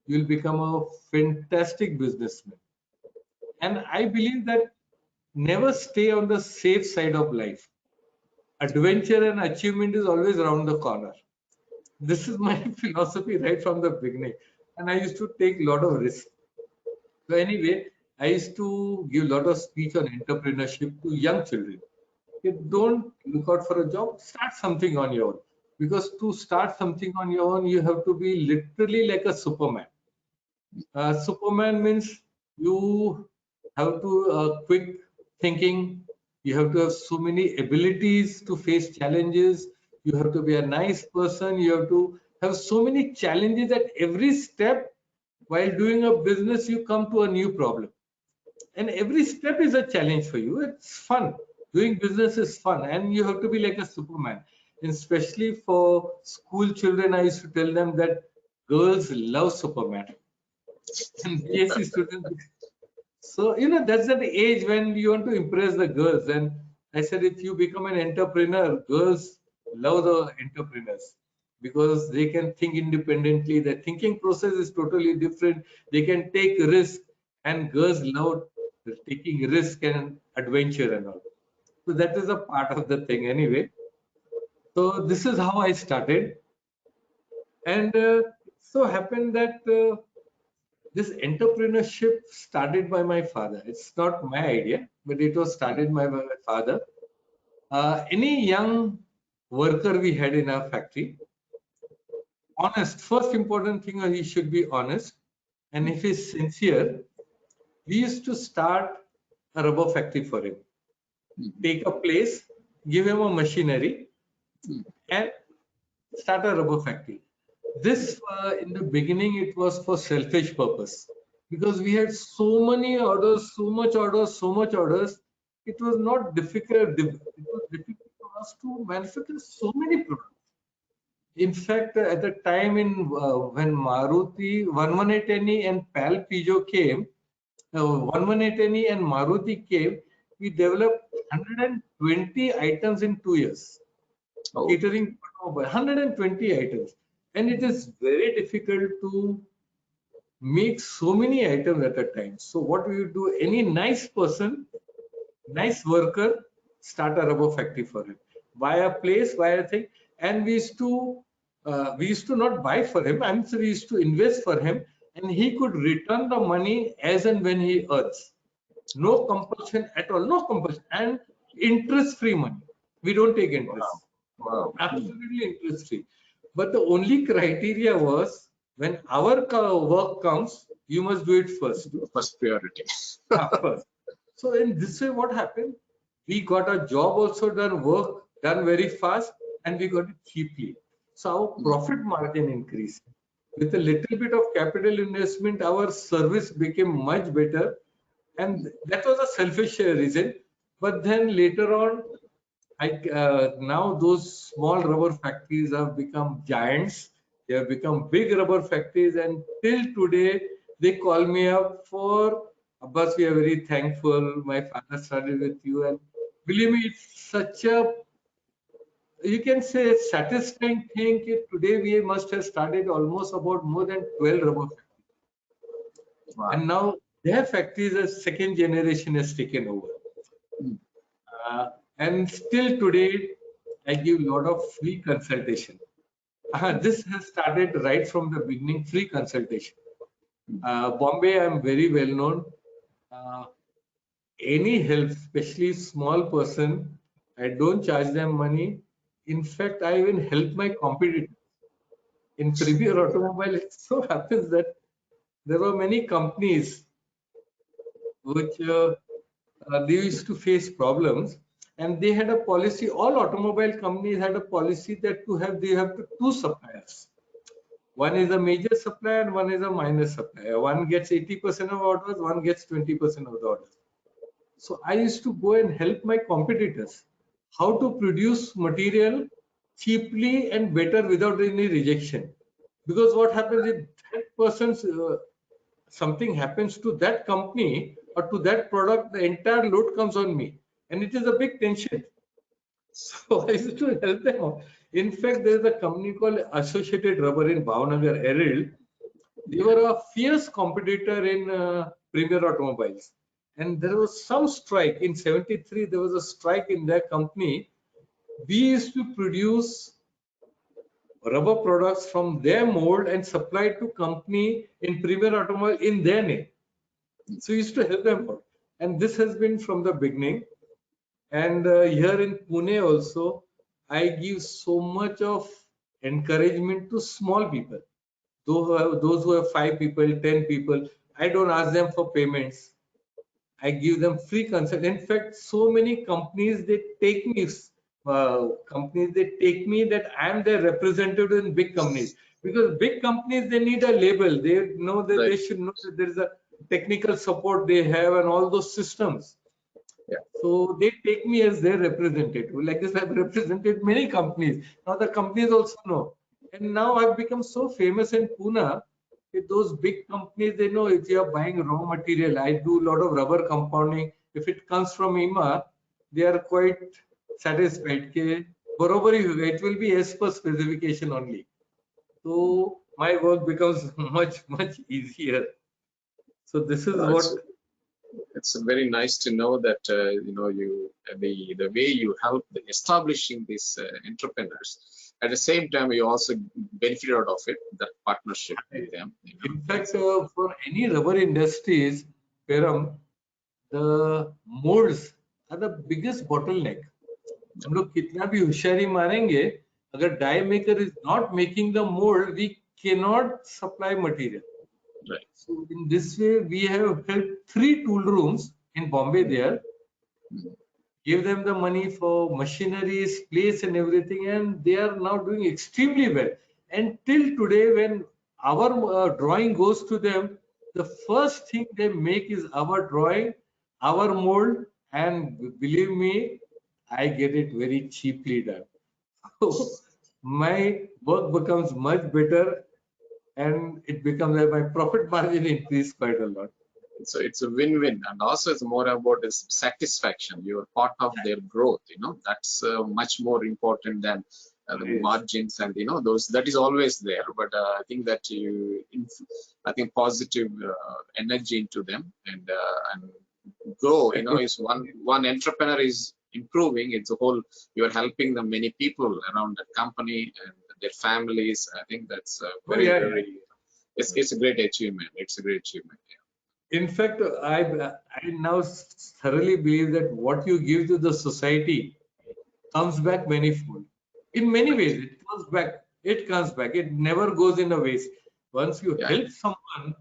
you'll become a fantastic businessman. And I believe that never stay on the safe side of life. Adventure and achievement is always around the corner. This is my philosophy right from the beginning. And I used to take a lot of risks. So anyway, I used to give a lot of speech on entrepreneurship to young children. Don't look out for a job, start something on your own. Because to start something on your own, you have to be literally like a Superman. Superman means you have to quick thinking. You have to have so many abilities to face challenges. You have to be a nice person. You have to have so many challenges at every step. While doing a business, you come to a new problem, and every step is a challenge for you. It's fun. Doing business is fun, and you have to be like a Superman. And especially for school children, I used to tell them that girls love Superman and BSc students. So, that's the age when you want to impress the girls. And I said, if you become an entrepreneur, girls love the entrepreneurs because they can think independently. The thinking process is totally different. They can take risk, and girls love taking risk and adventure and all. So that is a part of the thing anyway. So this is how I started. And it so happened that this entrepreneurship started by my father. It's not my idea, but it was started by my father. Any young worker we had in our factory, honest, first important thing, he should be honest. And if he's sincere, we used to start a rubber factory for him. Take a place, give him a machinery, and start a rubber factory. This, in the beginning, it was for selfish purpose because we had so many orders, so much orders, so much orders. It was not difficult. It was difficult for us to manufacture so many products. In fact, at the time when Maruti 118NE and PAL Peugeot came, 118NE and Maruti came, we developed 120 items in 2 years, catering for 120 items. And it is very difficult to make so many items at a time. So what we would do, any nice person, nice worker, start a rubber factory for him. Buy a place, buy a thing. And we used to not buy for him. I'm sorry, we used to invest for him, and he could return the money as and when he earns. No compulsion at all, no compulsion, and interest-free money. We don't take interest. Wow. Absolutely interest free. But the only criteria was when our work comes, you must do it first. First priority. First. So in this way, what happened? We got a job also done, work done very fast, and we got it cheaply. So our profit margin increased. With a little bit of capital investment, our service became much better, and that was a selfish reason. But then later on, now those small rubber factories have become giants. They have become big rubber factories, and till today they call me up for Abbas. We are very thankful. My father started with you, and believe me, it's such a, you can say, satisfying thing. Today we must have started almost about more than 12 rubber factories, Wow. and now their factories, a second generation has taken over. And still today, I give a lot of free consultation. This has started right from the beginning, free consultation. Bombay, I'm very well known. Uh, any help, especially small person, I don't charge them money. In fact, I even help my competitors. In Premier Automobile, it so happens that there were many companies which they used to face problems, and they had a policy. All automobile companies had a policy that they have two suppliers. One is a major supplier and one is a minor supplier. One gets 80% of orders, one gets 20% of the orders. So I used to go and help my competitors how to produce material cheaply and better without any rejection. Because what happens if that person's something happens to that company or to that product, the entire load comes on me, and it is a big tension. So I used to help them out. In fact, there is a company called Associated Rubber in Bhavnagar, Eril. They were a fierce competitor in Premier Automobiles. And there was some strike in 73. There was a strike in their company. We used to produce rubber products from their mold and supply to company in Premier Automobile in their name. So we used to help them out. And this has been from the beginning. And here in Pune also, I give so much of encouragement to small people. Those who have 5 people, 10 people, I don't ask them for payments. I give them free consult. In fact, so many companies they take me that I am their representative in big companies, because big companies they need a label. They know that Right. they should know that there is a technical support they have and all those systems. Yeah. So they take me as their representative. Like this, I've represented many companies. Now the companies also know. And now I've become so famous in Pune with those big companies. They know if you are buying raw material. I do a lot of rubber compounding. If it comes from IMA, they are quite satisfied. Okay, it will be as per specification only. So my work becomes much easier. So this is It's what. very nice to know that you the way you help establishing these entrepreneurs. At the same time, you also benefit out of it, that partnership with them. In fact, So for any rubber industries, Peram, the molds are the biggest bottleneck. हम लोग कितना भी होशियारी मारेंगे, अगर die maker is not making the mold, we cannot supply material. right. So in this way, we have helped 3 tool rooms in Bombay there, give them the money for machineries, place and everything, and they are now doing extremely well. And till today, when our drawing goes to them, the first thing they make is our drawing, our mold, and believe me, I get it very cheaply done. So my work becomes much better, and it becomes my profit margin increased quite a lot. So it's a win-win, and also it's more about is satisfaction. You're part of their growth. That's much more important than the Yes. margins, and those that is always there. But I think that I think positive energy into them, and grow. Is one entrepreneur is improving. It's a whole. You're helping the many people around the company and their families. I think that's Oh, very yeah, yeah. very. It's a great achievement. It's a great achievement. Yeah. In fact, I now thoroughly believe that what you give to the society comes back manifold. In many Right. ways, it comes back. It comes back. It never goes in a waste. Once you Yeah. help someone,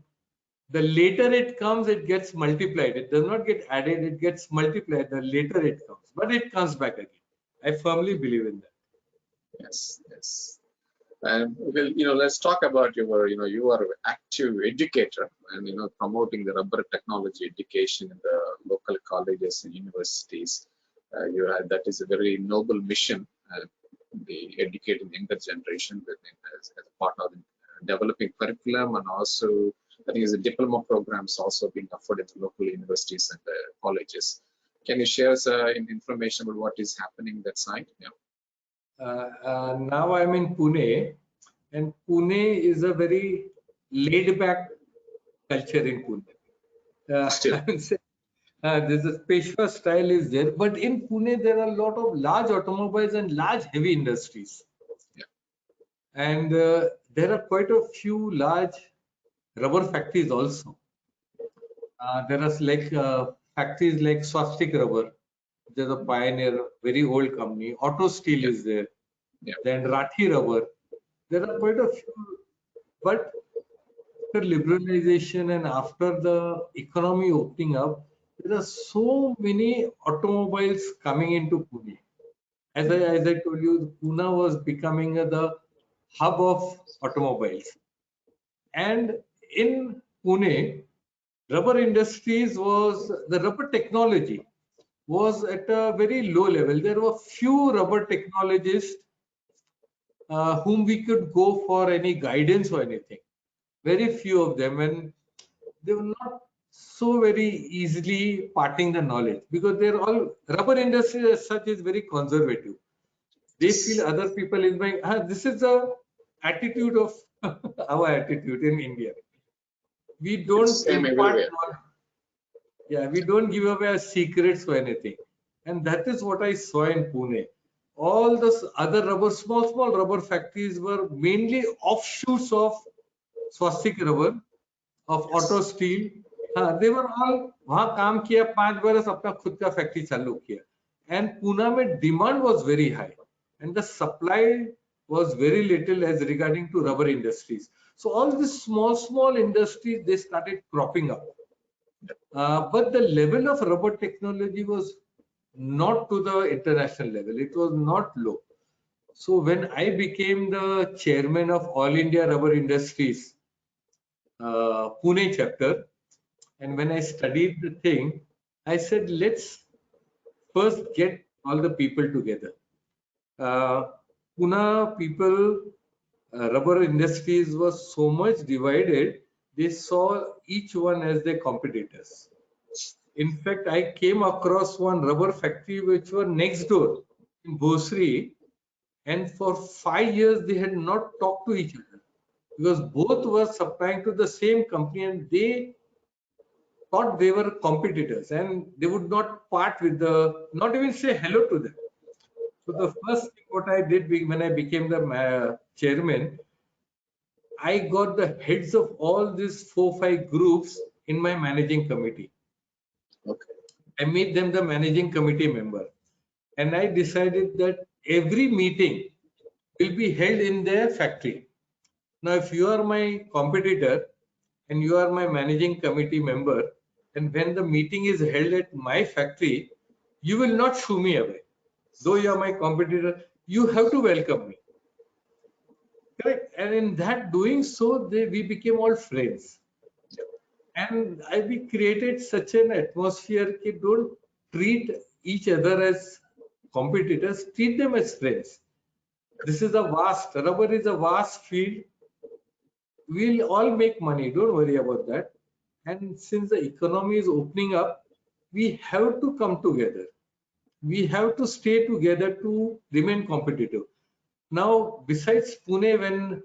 the later it comes, it gets multiplied. It does not get added. It gets multiplied. The later it comes, but it comes back again. I firmly believe in that. Yes. Yes. And well, let's talk about you are an active educator and promoting the rubber technology education in the local colleges and universities. That is a very noble mission. The educating younger generation as a part of the developing curriculum, and also I think the diploma programs also being offered at the local universities and colleges. Can you share information about what is happening that side? Yeah. Now I'm in Pune, and Pune is a very laid-back culture in Pune. Still. I would say there's a Peshwa style is there, but in Pune there are a lot of large automobiles and large heavy industries. Yeah. And there are quite a few large rubber factories also. There are like factories like Swastik Rubber. There's a pioneer, very old company. Auto Steel Yeah. is there. Yeah. Then Rathi Rubber. There are quite a few, but after liberalization and after the economy opening up, there are so many automobiles coming into Pune. As I told you, Pune was becoming the hub of automobiles. And in Pune, rubber industries was the rubber technology was at a very low level. There were few rubber technologists whom we could go for any guidance or anything. Very few of them, and they were not so very easily parting the knowledge because they're all rubber industry as such is very conservative. They feel Yes. other people is like, this is the attitude of our attitude in India. We It's don't same impart everywhere. knowledge. Yeah, we don't give away our secrets or anything. And that is what I saw in Pune. All those other rubber, small rubber factories were mainly offshoots of Swastik Rubber, of Auto Yes. Steel. हाँ, they were all वहाँ काम किया 5 बरस अपना खुद का factory चालू किया. And Pune में demand was very high, and the supply was very little as regarding to rubber industries. So all these small industries they started cropping up. But the level of rubber technology was not to the international level. It was not low. So when I became the chairman of All India Rubber Industries Pune chapter, and when I studied the thing, I said, let's first get all the people together. Uh, Pune people, rubber industries was so much divided, they saw each one as their competitors. In fact, I came across one rubber factory which were next door in Bhosri, and for 5 years they had not talked to each other because both were supplying to the same company and they thought they were competitors and they would not part with the, not even say hello to them. So the first thing what I did when I became the chairman, I got the heads of all these 4, 5 groups in my managing committee. Okay. I made them the managing committee member. And I decided that every meeting will be held in their factory. Now, if you are my competitor and you are my managing committee member, and when the meeting is held at my factory, you will not shoo me away. Though you are my competitor, you have to welcome me. Correct. And in that doing so, we became all friends. And we created such an atmosphere that don't treat each other as competitors, treat them as friends. This is a vast, rubber is a vast field. We'll all make money, don't worry about that. And since the economy is opening up, we have to come together. We have to stay together to remain competitive. Now, besides Pune, when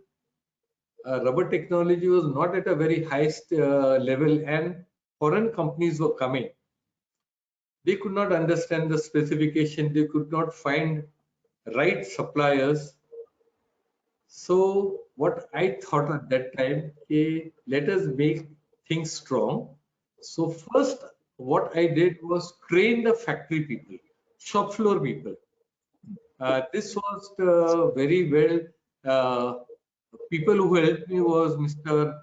rubber technology was not at a very highest level and foreign companies were coming, they could not understand the specification, they could not find right suppliers. So what I thought at that time, okay, let us make things strong. So first, what I did was train the factory people, shop floor people. This was very well. People who helped me was Mr.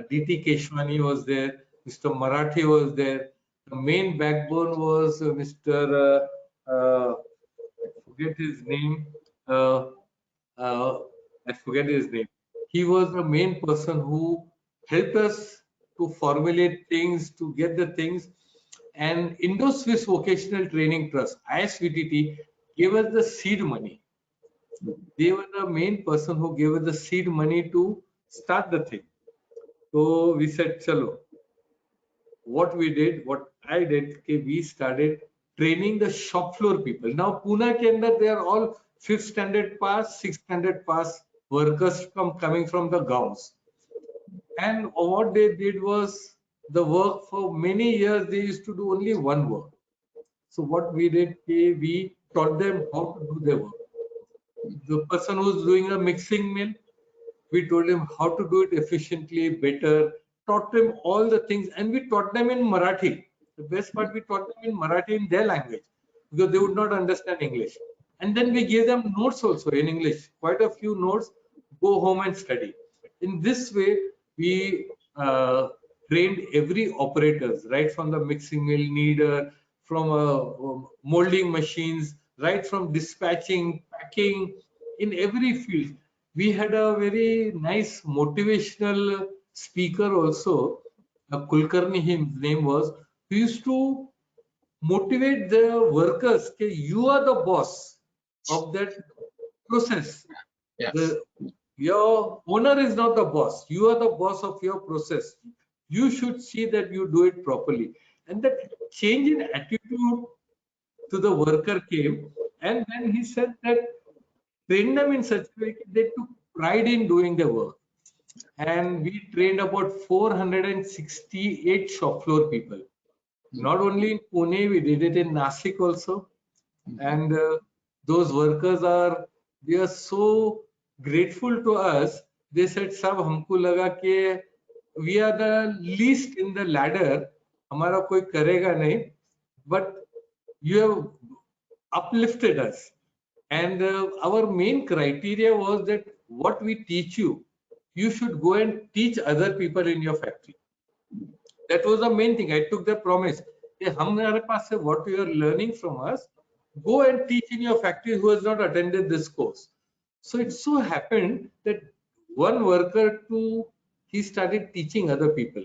D.T. Keshwani was there, Mr. Marathi was there. The main backbone was Mr. I forget his name. Uh, uh, I forget his name. He was the main person who helped us to formulate things, to get the things. And Indo-Swiss Vocational Training Trust, ISVTT, gave us the seed money. They were the main person who gave us the seed money to start the thing. So we said, chalo, what I did, okay, we started training the shop floor people. Now, Pune ke andar, they are all 5th standard pass, 6th standard pass workers coming from the gaons. And what they did was the work for many years, they used to do only one work. So what we did, okay, we taught them how to do their work. The person who's doing a mixing mill, We told him how to do it efficiently, better, taught him all the things, and we taught them in Marathi. The best part, we taught them in Marathi in their language because they would not understand English. And then we gave them notes also in English, quite a few notes, go home and study. In this way, we trained every operators, right from the mixing mill kneader, from molding machines, right from dispatching, packing, in every field. We had a very nice motivational speaker also, Kulkarni, his name was, who used to motivate the workers. Okay, you are the boss of that process. Yes. Your owner is not the boss. You are the boss of your process. You should see that you do it properly. And that change in attitude to the worker came. And then he said that trained them in such a way that they took pride in doing the work. And we trained about 468 shop floor people. Not only in Pune, we did it in Nasik also. And those workers they are so grateful to us. They said, "Sab हमको लगा कि we are the least in the ladder. हमारा कोई करेगा नहीं, but you have uplifted us." And our main criteria was that what we teach you, you should go and teach other people in your factory. That was the main thing. I took the promise. हमारे पास से what you are learning from us, go and teach in your factory who has not attended this course. So it so happened that one worker he started teaching other people.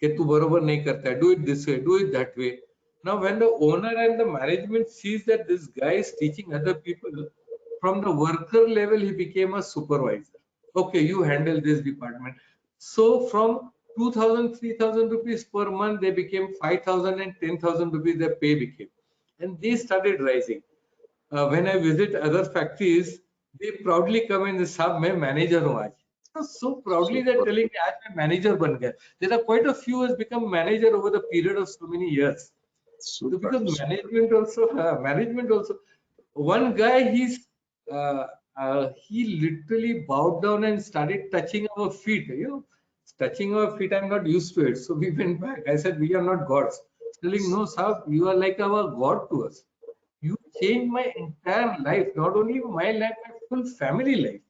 कि तू बरोबर नहीं करता है, do it this way, do it that way. Now when the owner and the management sees that this guy is teaching other people, from the worker level he became a supervisor. Okay, you handle this department. So from 2,000, 3,000 rupees per month, they became 5,000 and 10,000 rupees their pay became. And they started rising. When I visit other factories, they proudly come and say, "Sab, मैं manager हूँ आज." So proudly they're telling me, "आज मैं manager बन गया." There are quite a few who has become manager over the period of so many years. So Super. because management also, one guy he literally bowed down and started touching our feet. Touching our feet, I'm not used to it. So we went back. I said, "We are not gods." Telling, "No, sir, you are like our god to us. You changed my entire life, not only my life, my full family life."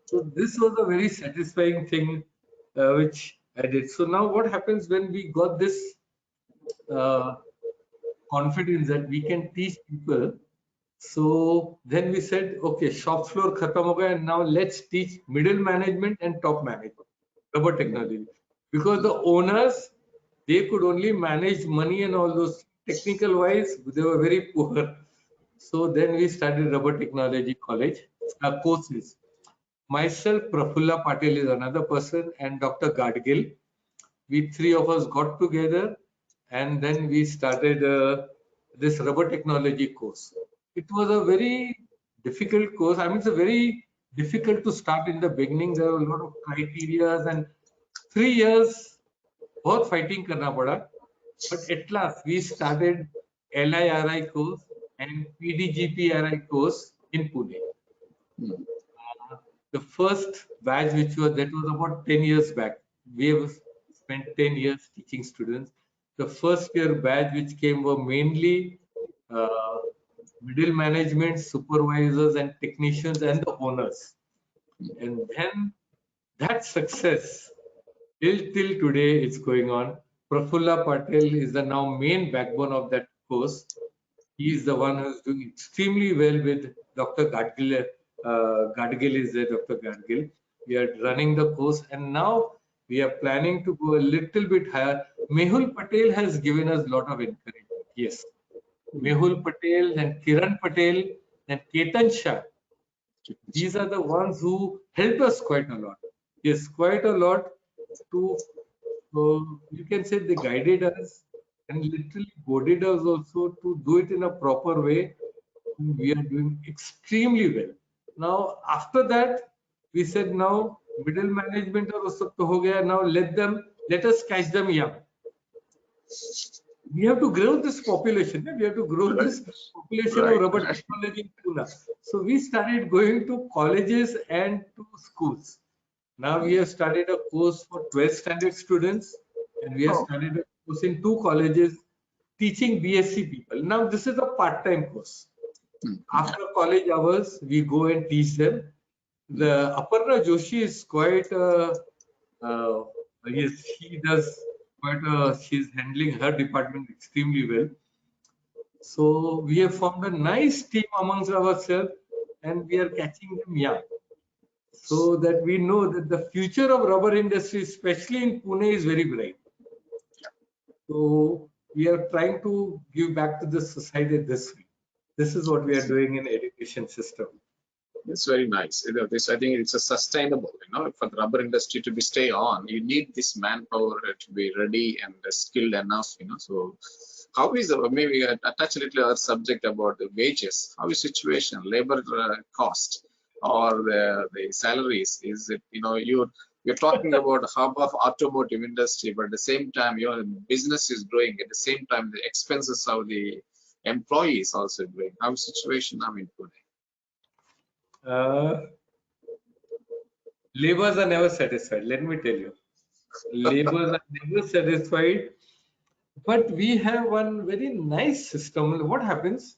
So this was a very satisfying thing which I did. So now what happens when we got this uh, confidence that we can teach people? So then we said, okay, shop floor khatam ho gaya, and now let's teach middle management and top management, rubber technology. Because the owners, they could only manage money and all those technical wise, they were very poor. So then we started rubber technology college courses. Myself, Prafulla Patel is another person, and Dr. Gadgil. We three of us got together, and then we started this rubber technology course. It was a very difficult course. I mean, it's a very difficult to start in the beginning. There were a lot of criteria, and 3 years, बहुत fighting करना पड़ा. But at last, we started LIRI course and PDGPRI course in Pune. The first batch, that was about 10 years back. We have spent 10 years teaching students. The first year batch which came were mainly uh, middle management, supervisors and technicians and the owners. And then that success till today it's going on. Prafulla Patel is the now main backbone of that course. He is the one who's doing extremely well with Dr. Gadgil. Gadgil is there, Dr. Gadgil. We are running the course, and now we are planning to go a little bit higher. Mehul Patel has given us a lot of encouragement. Yes. Mehul Patel and Kiran Patel and Ketan Shah. These are the ones who helped us quite a lot. Yes, quite a lot to, you can say they guided us and literally goaded us also to do it in a proper way. We are doing extremely well. Now, after that, we said now middle management or sab to ho gaya. Now let us catch them young. We have to grow this population. We have to grow this population of rubber technology in Pune. So we started going to colleges and to schools. Now we have started a course for 12th standard students, and we have Oh, started a course in 2 colleges teaching BSc people. Now this is a part-time course. yeah. After college hours, we go and teach them. The Aparna Joshi is quite uh, yes, she does quite she's handling her department extremely well. So we have formed a nice team amongst ourselves, and we are catching them young, so that we know that the future of rubber industry, especially in Pune, is very bright. So we are trying to give back to the society this way. This is what we are doing in education system. It's very nice. This I think it's a sustainable. For the rubber industry to be stay on, you need this manpower to be ready and skilled enough. So how is maybe touch a little our subject about the wages? How is situation, labor cost, or the salaries? Is it you're talking about hub of automotive industry, but at the same time your business is growing. At the same time, the expenses of the employees also growing. How is situation now in Pune? Uh, Laborers are never satisfied. Let me tell you, laborers are never satisfied. But we have one very nice system. What happens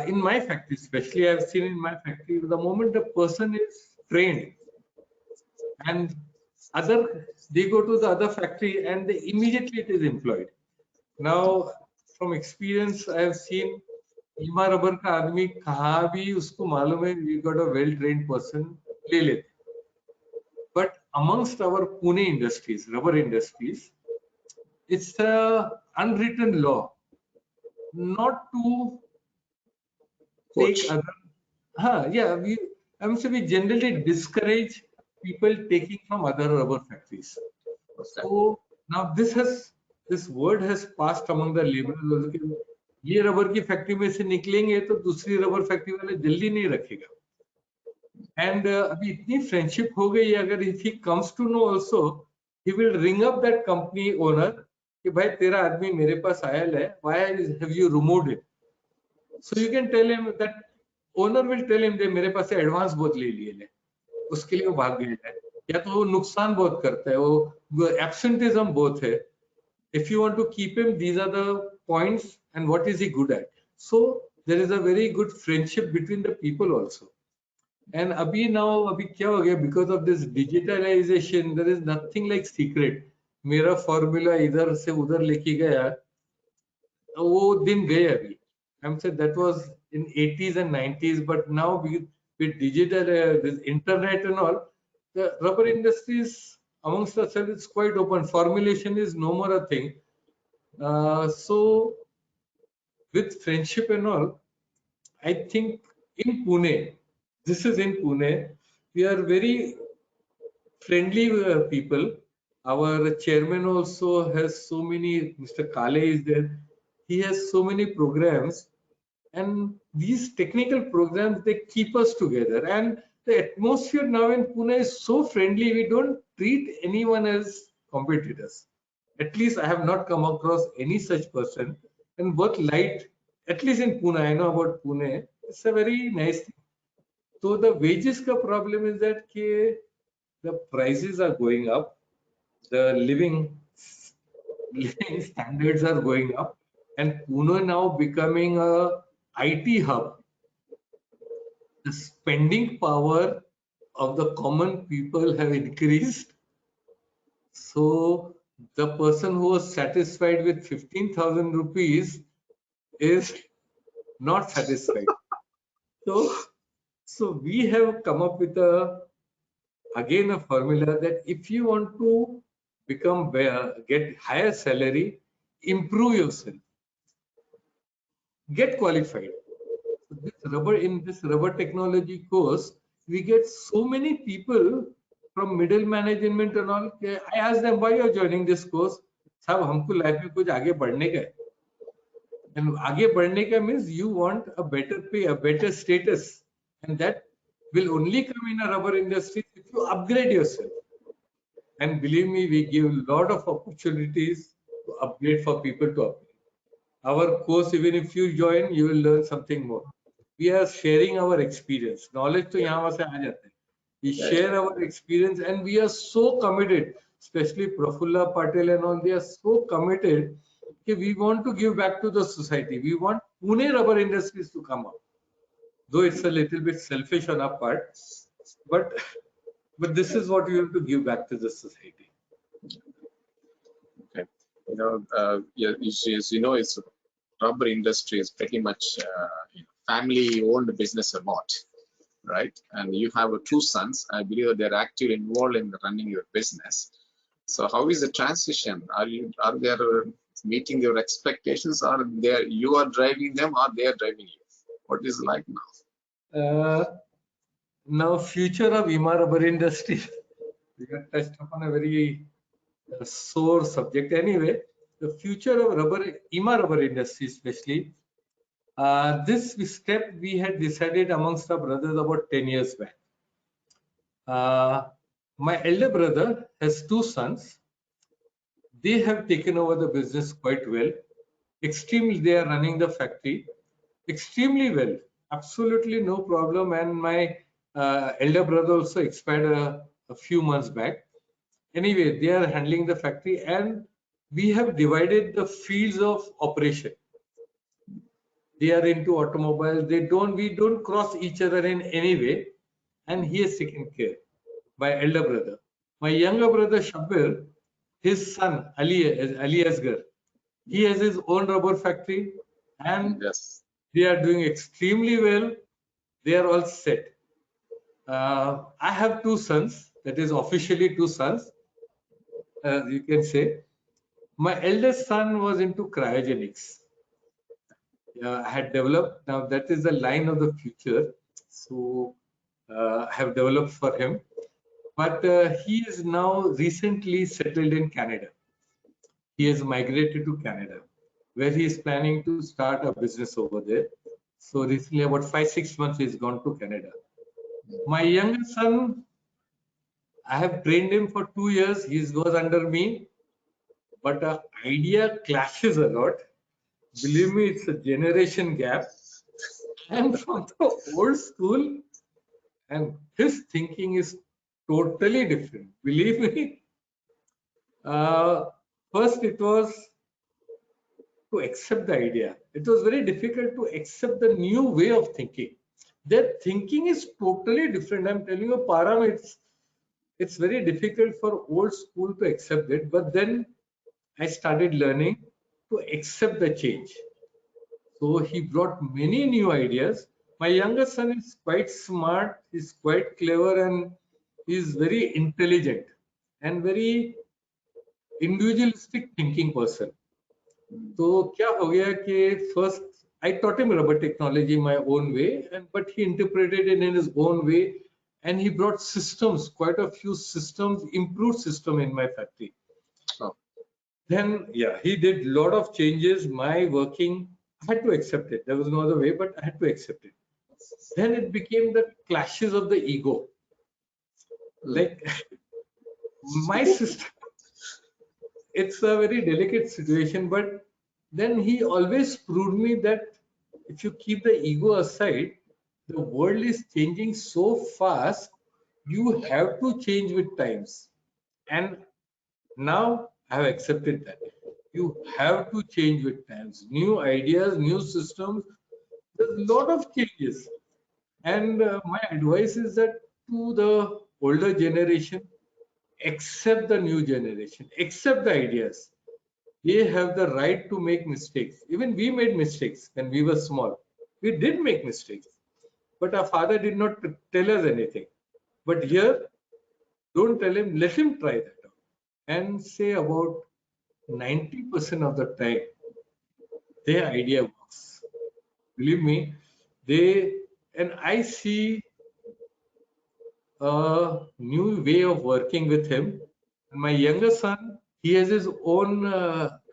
in my factory, especially I've seen in my factory, the moment the person is trained and they go to the other factory and immediately it is employed. Now, from experience, I have seen ईमा rubber का आदमी कहाँ भी उसको मालूम है we got a well trained person ले लेते. But amongst our Pune industries, rubber industries, it's a unwritten law not to take Coach. other. Yeah, I'm saying we generally discourage people taking from other rubber factories. Okay. So now this word has passed among the laborers also कि ये rubber की factory में से निकलेंगे तो दूसरी rubber factory वाले जल्दी नहीं रखेगा. And अभी इतनी फ्रेंडशिप हो गई अगर if he comes to know also, he will ring up that company owner कि भाई तेरा आदमी मेरे पास आया है, why have you removed it? So you can tell him that owner will tell him that मेरे पास से एडवांस बहुत ले लिए ले, उसके लिए वो भाग गया है, या तो वो नुकसान बहुत करता है, वो एब्सेंटिज्म बहुत है. If you want to keep him, these are the points and what is he good at. So there is a very good friendship between the people also. And अभी क्या हो गया, because of this digitalization, there is nothing like secret. मेरा formula इधर से उधर लेके गया, वो दिन गए अभी. I'm saying that was in 80s and 90s, but now with digital, this internet and all, the rubber industries amongst ourselves is quite open. Formulation is no more a thing. So with friendship and all, I think in Pune, this is in Pune, we are very friendly people. Our chairman also has so many, Mr. Kale is there. He has so many programs, and these technical programs, they keep us together. And the atmosphere now in Pune is so friendly, we don't treat anyone as competitors. At least I have not come across any such person. And both light, at least in Pune, I know about Pune, it's a very nice thing. So the wages ka problem is that the prices are going up, the living standards are going up, and Pune now becoming a IT hub. The spending power of the common people have increased. So the person who was satisfied with 15,000 rupees is not satisfied. So, so we have come up with again a formula that if you want to get higher salary, improve yourself, get qualified. So in this rubber technology course, we get so many people from middle management and all. I asked them, why you're joining this course? साहब हमको life में कुछ आगे बढ़ने का है. And आगे बढ़ने का means you want a better pay, a better status, and that will only come in a rubber industry if you upgrade yourself. And believe me, we give a lot of opportunities to upgrade for people to upgrade. Our course, even if you join, you will learn something more. We are sharing our experience. Knowledge तो यहाँ वहाँ से आ जाता है. We share our experience, and we are so committed, especially Prafulla Patel and all. They are so committed. Okay, we want to give back to the society. We want Pune rubber industries to come up. Though it's a little bit selfish on our part, but this is what we have to give back to the society. Okay. Yeah, as you know, it's rubber industry is pretty much family-owned business or not, right? And you have two sons. I believe they're actively involved in running your business. So how is the transition? Are they meeting your expectations? Or you are driving them, or they are driving you? What is it like now? Now, future of IMA rubber industry. We have touched upon a very sore subject. Anyway, the future of IMA rubber industry, especially. This step we had decided amongst our brothers about 10 years back. My elder brother has two sons. They have taken over the business quite well. Extremely, they are running the factory extremely well. Absolutely no problem. And my elder brother also expired a few months back. Anyway, they are handling the factory, and we have divided the fields of operation. They are into automobiles. We don't cross each other in any way, and he is taken care. My elder brother, my younger brother Shabbir, his son Ali Asgar, he has his own rubber factory, and Yes. they are doing extremely well. They are all set. I have two sons, that is officially two sons, you can say. My eldest son was into cryogenics. I had developed, now that is the line of the future. So I have developed for him. But he is now recently settled in Canada. He has migrated to Canada, where he is planning to start a business over there. So recently, about 5-6 months, he's gone to Canada. My younger son, I have trained him for 2 years. He goes under me, but our idea clashes a lot. Believe me, it's a generation gap. I'm from the old school, and his thinking is totally different. Believe me. First, it was to accept the idea. It was very difficult to accept the new way of thinking. Their thinking is totally different. I'm telling you, Param, it's very difficult for old school to accept it. But then I started learning to accept the change. So he brought many new ideas. My younger son is quite smart, he's quite clever, and he's very intelligent and very individualistic thinking person. तो क्या हो गया कि first I taught him rubber technology my own way, but he interpreted it in his own way, and he brought systems, quite a few systems, improved system in my factory. Oh. Then he did a lot of changes. My working, I had to accept it. There was no other way, but I had to accept it. Then it became the clashes of the ego. Like my system, it's a very delicate situation, but then he always proved me that if you keep the ego aside, the world is changing so fast, you have to change with times. And now I have accepted that you have to change with times. New ideas, new systems, there's a lot of changes. And my advice is that to the older generation, accept the new generation, accept the ideas. They have the right to make mistakes. Even we made mistakes when we were small. We did make mistakes, but our father did not tell us anything. But here, don't tell him, let him try that out. And say about 90% of the time, their idea works. Believe me, and I see a new way of working with him. My younger son, he has his own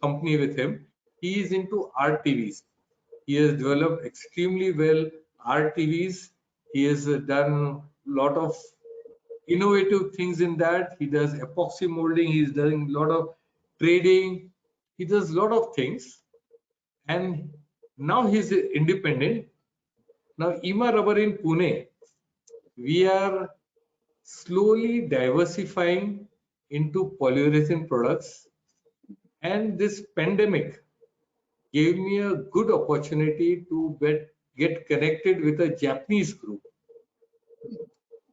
company with him. He is into RTVs. He has developed extremely well RTVs. He has done a lot of innovative things in that. He does epoxy molding. He's doing a lot of trading. He does a lot of things. And now he's independent. Now, IMA Rubber in Pune, we are slowly diversifying into polyurethane products. And this pandemic gave me a good opportunity to get connected with a Japanese group.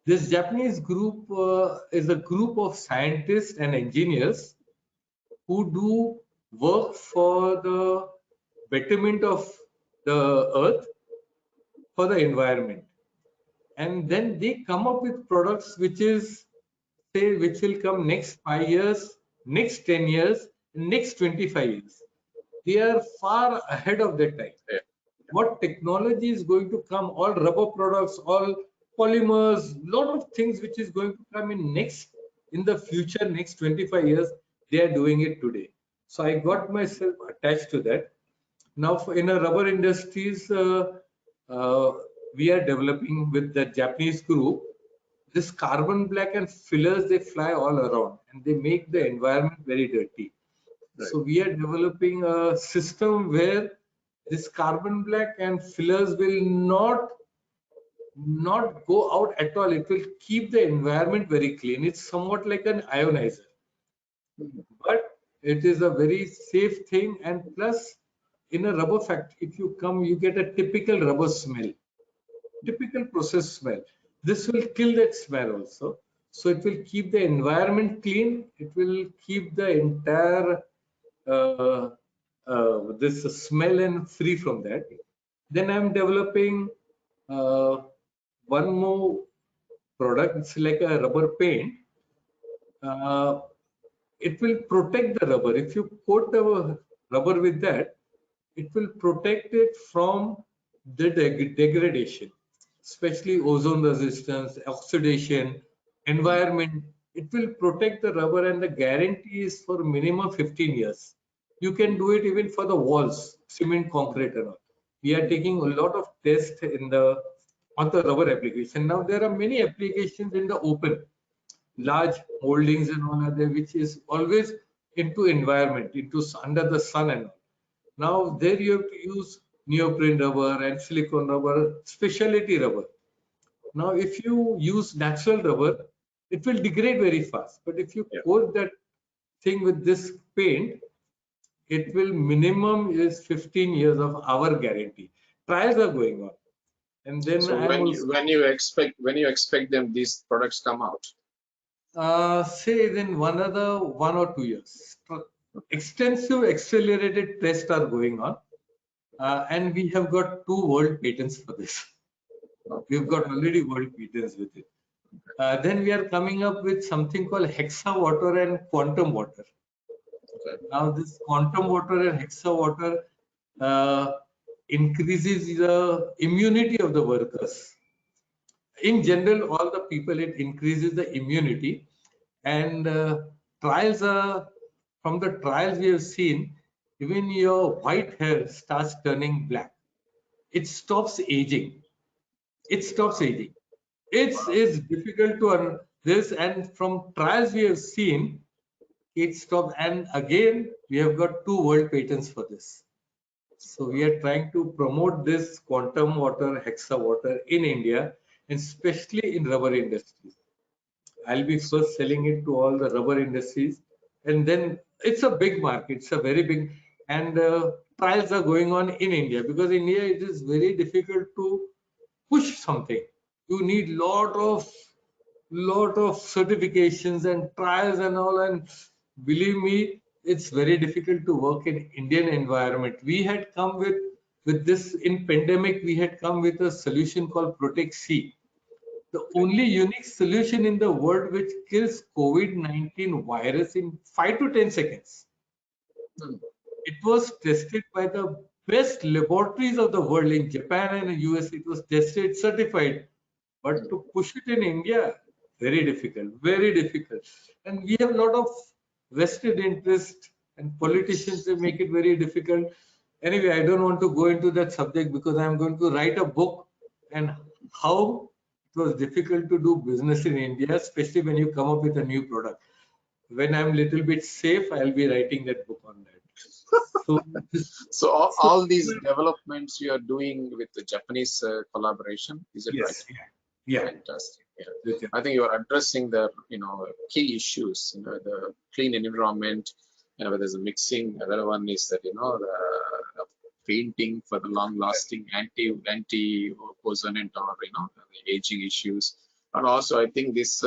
This Japanese group is a group of scientists and engineers who do work for the betterment of the earth, for the environment. And then they come up with products which is, say, which will come next 5 years, next 10 years, next 25 years. They are far ahead of their time. Yeah. What technology is going to come, all rubber products, all polymers, lot of things which is going to come in the future, next 25 years, they are doing it today. So I got myself attached to that. Now in a rubber industries, uh, we are developing with the Japanese group this carbon black and fillers. They fly all around and they make the environment very dirty. Right. So we are developing a system where this carbon black and fillers will not go out at all. It will keep the environment very clean. It's somewhat like an ionizer, but it is a very safe thing. And plus, in a rubber factory, if you come, you get a typical rubber smell, typical process smell. This will kill that smell also. So it will keep the environment clean. It will keep the entire this smell and free from that. Then I'm developing uh, one more product. It's like a rubber paint. Uh, it will protect the rubber. If you coat the rubber with that, it will protect it from the degradation, especially ozone resistance, oxidation, environment. It will protect the rubber, and the guarantee is for minimum 15 years. You can do it even for the walls, cement, concrete, and all. We are taking a lot of tests on the rubber application. Now there are many applications in the open, large moldings and all are there, which is always into environment, into under the sun and all. Now there you have to use neoprene rubber and silicone rubber, specialty rubber. Now if you use natural rubber, it will degrade very fast. But if you Yeah. coat that thing with this paint, it will minimum is 15 years of our guarantee. Trials are going on. And then So I'm also when you expect them these products come out? say in 1 or 2 years. Extensive accelerated tests are going on. And we have got 2 world patents for this. We've got already world patents with it. Then we are coming up with something called hexa water and quantum water. Okay. Now this quantum water and hexa water uh, increases the immunity of the workers. In general, all the people, it increases the immunity. And trials are, from the trials we have seen, even your white hair starts turning black. It stops aging. It stops aging. It's difficult to this, and from trials we have seen, it stops. And again, we have got 2 world patents for this. So we are trying to promote this quantum water, hexa water in India, and especially in rubber industries. I'll be first selling it to all the rubber industries, and then it's a big market. It's a very big, and trials are going on in India, because India, it is very difficult to push something. You need lot of certifications and trials and all, and believe me, it's very difficult to work in Indian environment. We had come with this in pandemic. We had come with a solution called Protect C, the only unique solution in the world which kills COVID-19 virus in 5 to 10 seconds. Hmm. It was tested by the best laboratories of the world in Japan and the US. It was tested, certified. But to push it in India, very difficult, very difficult. And we have a lot of vested interest, and politicians, they make it very difficult. Anyway, I don't want to go into that subject, because I'm going to write a book and how it was difficult to do business in India, especially when you come up with a new product. When I'm little bit safe, I'll be writing that book on that. So, So so all these developments you are doing with the Japanese collaboration, is it right? yes, yeah. Yeah. Fantastic. Yeah. I think you are addressing the key issues. The clean environment. There's a mixing. Another one is that the painting for the long-lasting anti ozonant or the aging issues. And also, I think this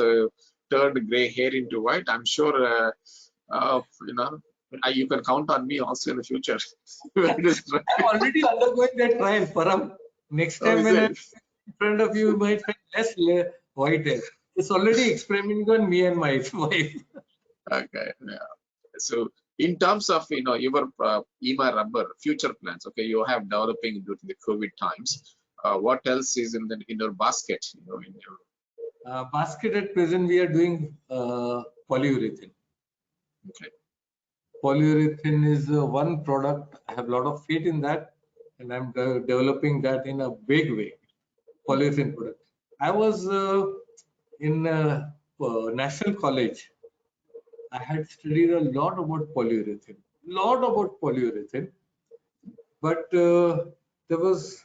turned gray hair into white. I'm sure uh, you know you can count on me also in the future. I'm already undergoing that trial, Param. Next Oh, time is when I'm it? in front of you, you might find less white hair. It's already experimenting on me and my wife. Okay. Yeah. So in terms of your EMA rubber future plans, okay, you have developing during the COVID times. What else is in your basket? In your Basket at present, we are doing polyurethane. okay. Polyurethane is one product. I have a lot of faith in that, and I'm developing that in a big way. Polyurethane product. I was in National College. I had studied a lot about polyurethane, but there was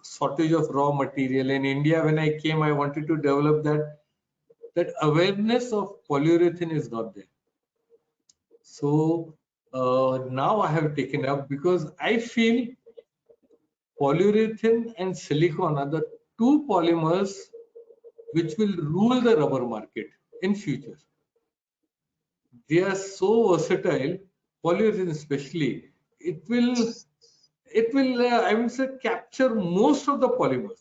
shortage of raw material in India. When I came, I wanted to develop that awareness of polyurethane is not there. So now I have taken up because I feel polyurethane and silicon are the two polymers which will rule the rubber market in future. They are so versatile, polyurethane especially. It will I would say capture most of the polymers,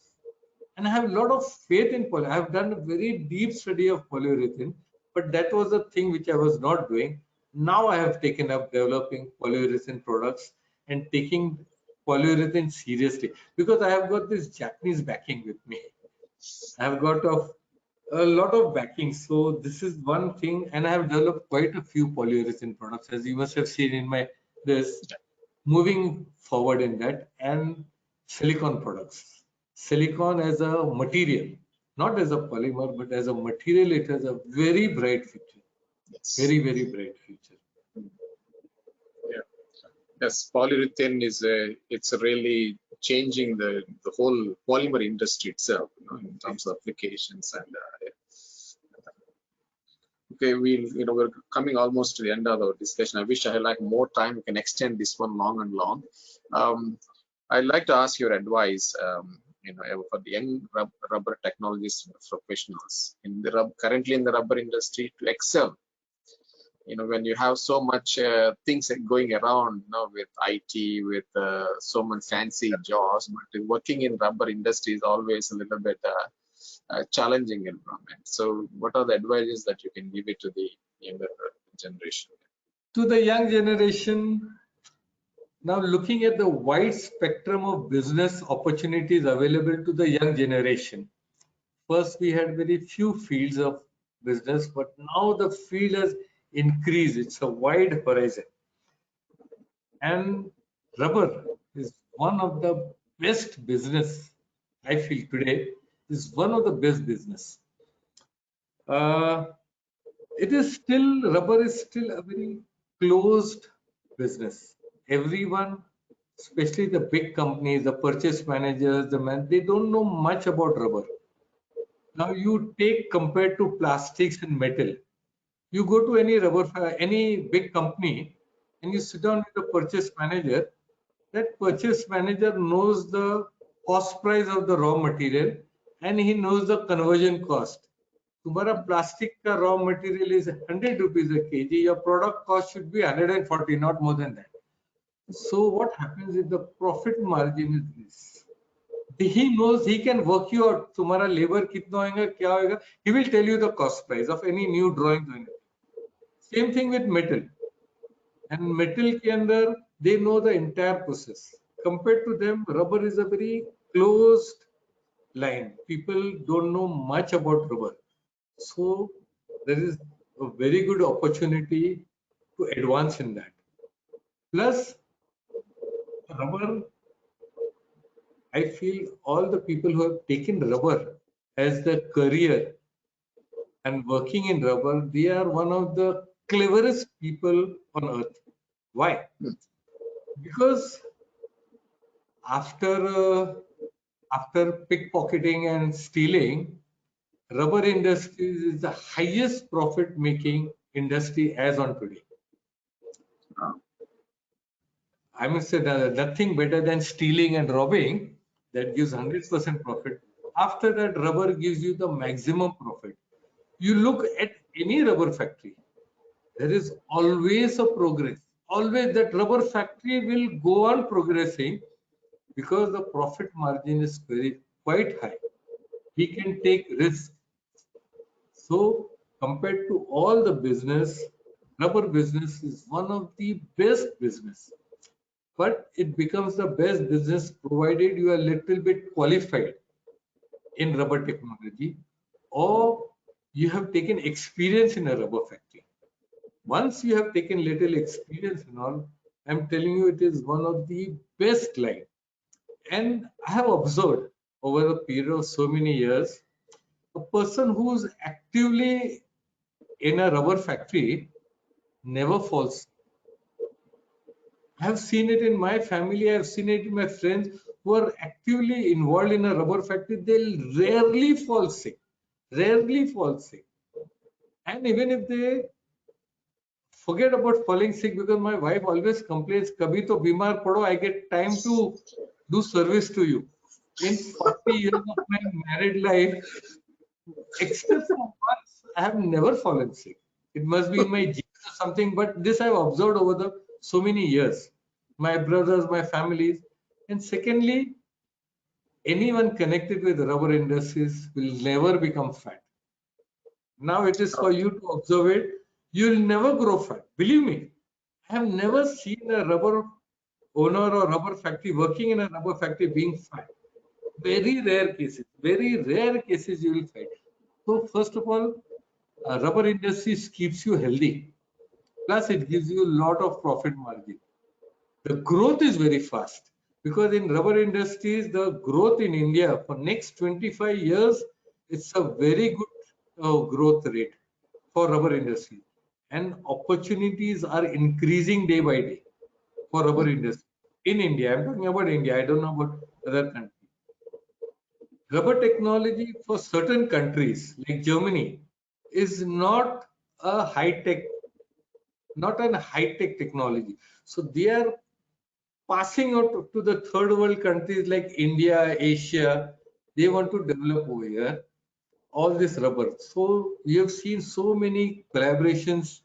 and I have a lot of faith in poly. I have done a very deep study of polyurethane, but that was a thing which I was not doing. Now I have taken up developing polyurethane products and taking polyurethane seriously because I have got this Japanese backing with me. I have got a lot of backing. So this is one thing, and I have developed quite a few polyurethane products, as you must have seen in my this. Moving forward in that, and silicon products. Silicon as a material, not as a polymer, but as a material, it has a very bright future. Yes. Very, very bright future. Yeah. Yes. Polyurethane is it's really changing the whole polymer industry itself, in terms of applications and. Okay, we're coming almost to the end of our discussion. I wish I had like more time. We can extend this one long and long. I'd like to ask your advice, for the young rubber technologists professionals currently in the rubber industry to excel. When you have so much things going around, with IT, with so much fancy jobs, but working in rubber industry is always a little bit challenging environment. So, what are the advices that you can give it to the younger generation? To the young generation, now looking at the wide spectrum of business opportunities available to the young generation. First, we had very few fields of business, but now the field has increased. It's a wide horizon. And rubber is one of the best business, I feel today, is one of the best business. Uh, Rubber is still a very closed business. Everyone, especially the big companies, the purchase managers, they don't know much about rubber. Now you take compared to plastics and metal, you go to any big company, and you sit down with the purchase manager. That purchase manager knows the cost price of the raw material, and he knows the conversion cost. तुम्हारा plastic का raw material is 100 rupees a kg. Your product cost should be 140, not more than that. So what happens is the profit margin is this. He knows he can work you out. तुम्हारा labor कितना होगा, क्या होगा. He will tell you the cost price of any new drawing. Same thing with metal. And metal के अंदर they know the entire process. Compared to them, rubber is a very closed line. People don't know much about rubber. So there is a very good opportunity to advance in that. Plus, rubber, I feel all the people who have taken rubber as their career and working in rubber, they are one of the cleverest people on earth. Why? Because after after pickpocketing and stealing, rubber industry is the highest profit making industry as on today. I must say that nothing better than stealing and robbing that gives 100% profit. After that, rubber gives you the maximum profit. You look at any rubber factory, there is always a progress. Always that rubber factory will go on progressing because the profit margin is very quite high. He can take risks. So compared to all the business, rubber business is one of the best business. But it becomes the best business provided you are little bit qualified in rubber technology or you have taken experience in a rubber factory. Once you have taken little experience and all, I'm telling you, it is one of the best line. And I have observed over a period of so many years, a person who's actively in a rubber factory never falls. I have seen it in my family, I have seen it in my friends who are actively involved in a rubber factory, they'll rarely fall sick. Rarely fall sick. And even if they forget about falling sick, because my wife always complains, Kabhi to bimar pado, I get time to do service to you. In 40 years of my married life, except for once, I have never fallen sick. It must be in my genes or something, but this I've observed over the so many years. My brothers, my families. And secondly, anyone connected with rubber industries will never become fat. Now it is for you to observe it. You'll never grow fat. Believe me, I have never seen a rubber owner or rubber factory working in a rubber factory being fat. Very rare cases you will find. So first of all, rubber industries keeps you healthy. Plus, it gives you a lot of profit margin. The growth is very fast because in rubber industries, the growth in India for next 25 years, it's a very good growth rate for rubber industry. And opportunities are increasing day by day for rubber industry. In India, I'm talking about India, I don't know about other countries. Rubber technology for certain countries like Germany is not a high tech, not an high tech technology. So they are passing out to the third world countries like India, Asia. They want to develop over here all this rubber. So we have seen so many collaborations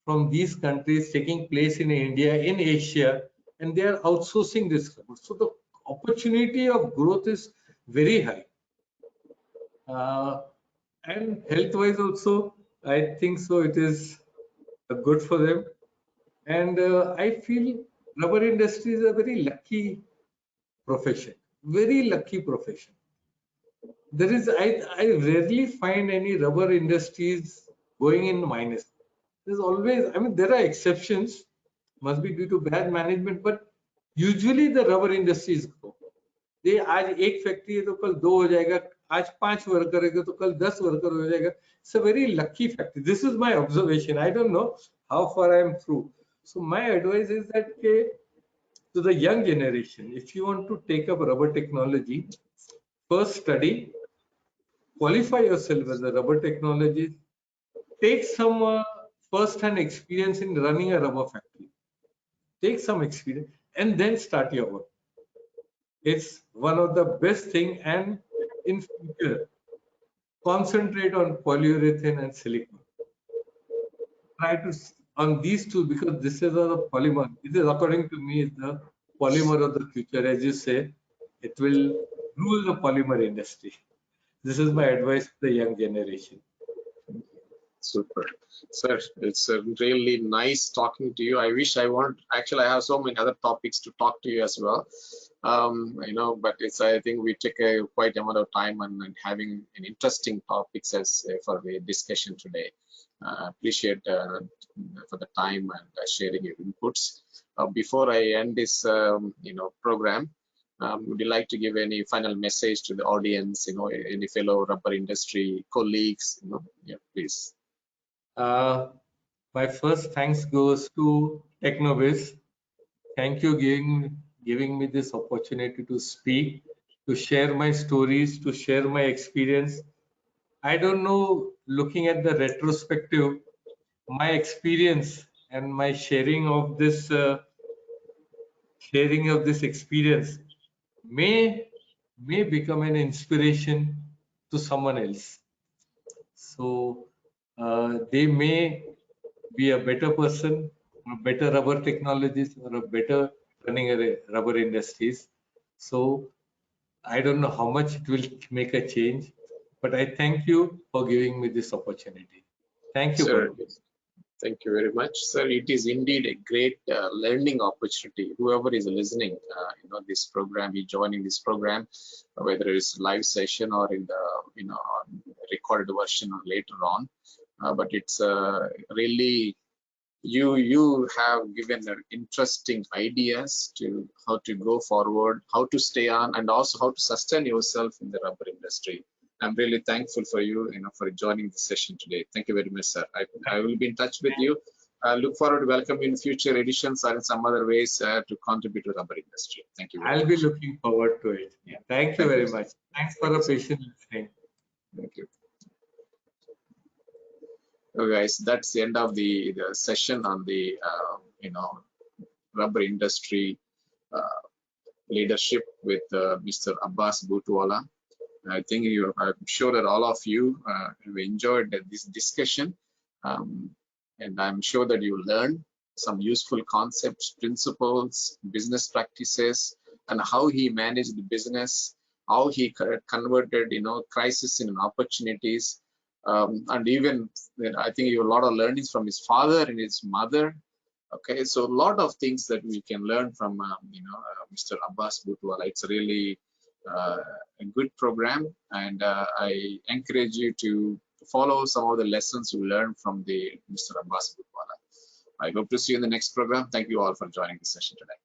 from these countries taking place in India, in Asia, and they are outsourcing this rubber. So the opportunity of growth is very high. And health-wise also, I think so. It is good for them. And I feel rubber industry is a very lucky profession. Very lucky profession. There is, I rarely find any rubber industries going in minus. There's always, I mean, there are exceptions, must be due to bad management, but usually the rubber industries grow. ये आज एक factory है तो कल दो हो जाएगा, आज 5 वर्कर है तो कल 10 वर्कर हो जाएगा. It's a very lucky factory. This is my observation. I don't know how far I am through. So my advice is that to the young generation, if you want to take up rubber technology, first study, qualify yourself as a rubber technologist, take some first-hand experience in running a rubber factory. Take some experience and then start your work. It's one of the best thing, and in future, concentrate on polyurethane and silicone. Try to on these two because this is a polymer. It is, according to me, is the polymer of the future. As you say, it will rule the polymer industry. This is my advice to the young generation. Super, sir. It's really nice talking to you. I wish I want. Actually, I have so many other topics to talk to you as well. But it's. I think we took a quite amount of time and having an interesting topics as for the discussion today. Appreciate for the time and sharing your inputs. Before I end this, program, would you like to give any final message to the audience? Any fellow rubber industry colleagues? Yeah, please. My first thanks goes to Technobiz. Thank you giving me this opportunity to speak, to share my stories, to share my experience. I don't know, looking at the retrospective, my experience and my sharing of this experience may become an inspiration to someone else. So they may be a better person, a better rubber technologist, or a better running a rubber industries. So I don't know how much it will make a change, but I thank you for giving me this opportunity. Thank you, Sir, Param. thank you very much, sir. It is indeed a great learning opportunity. Whoever is listening, this program, is joining this program, whether it's live session or in the, recorded version or later on. But it's really you have given interesting ideas to how to go forward, how to stay on, and also how to sustain yourself in the rubber industry. I'm really thankful for you, for joining the session today. Thank you very much, sir. I will be in touch with you. I look forward to welcome you in future editions or in some other ways to contribute to the rubber industry. Thank you very I'll be much. looking forward to it. Yeah. Thank you Thank you, very sir. much. Thanks for Thank you, a sir. patient listening. Thank you. Okay, guys, that's the end of the session on the rubber industry uh, leadership with Mr. Abbas Bootwala. I'm sure that all of you have enjoyed this discussion, um, and I'm sure that you learned some useful concepts, principles, business practices, and how he managed the business, how he converted, crisis in opportunities, and even I think you have a lot of learnings from his father and his mother. Okay, so a lot of things that we can learn from Mr. Abbas Bootwala. It's really uh, a good program, and I encourage you to follow some of the lessons you learned from the Mr. Abbas Bootwala. I hope to see you in the next program. Thank you all for joining the session today.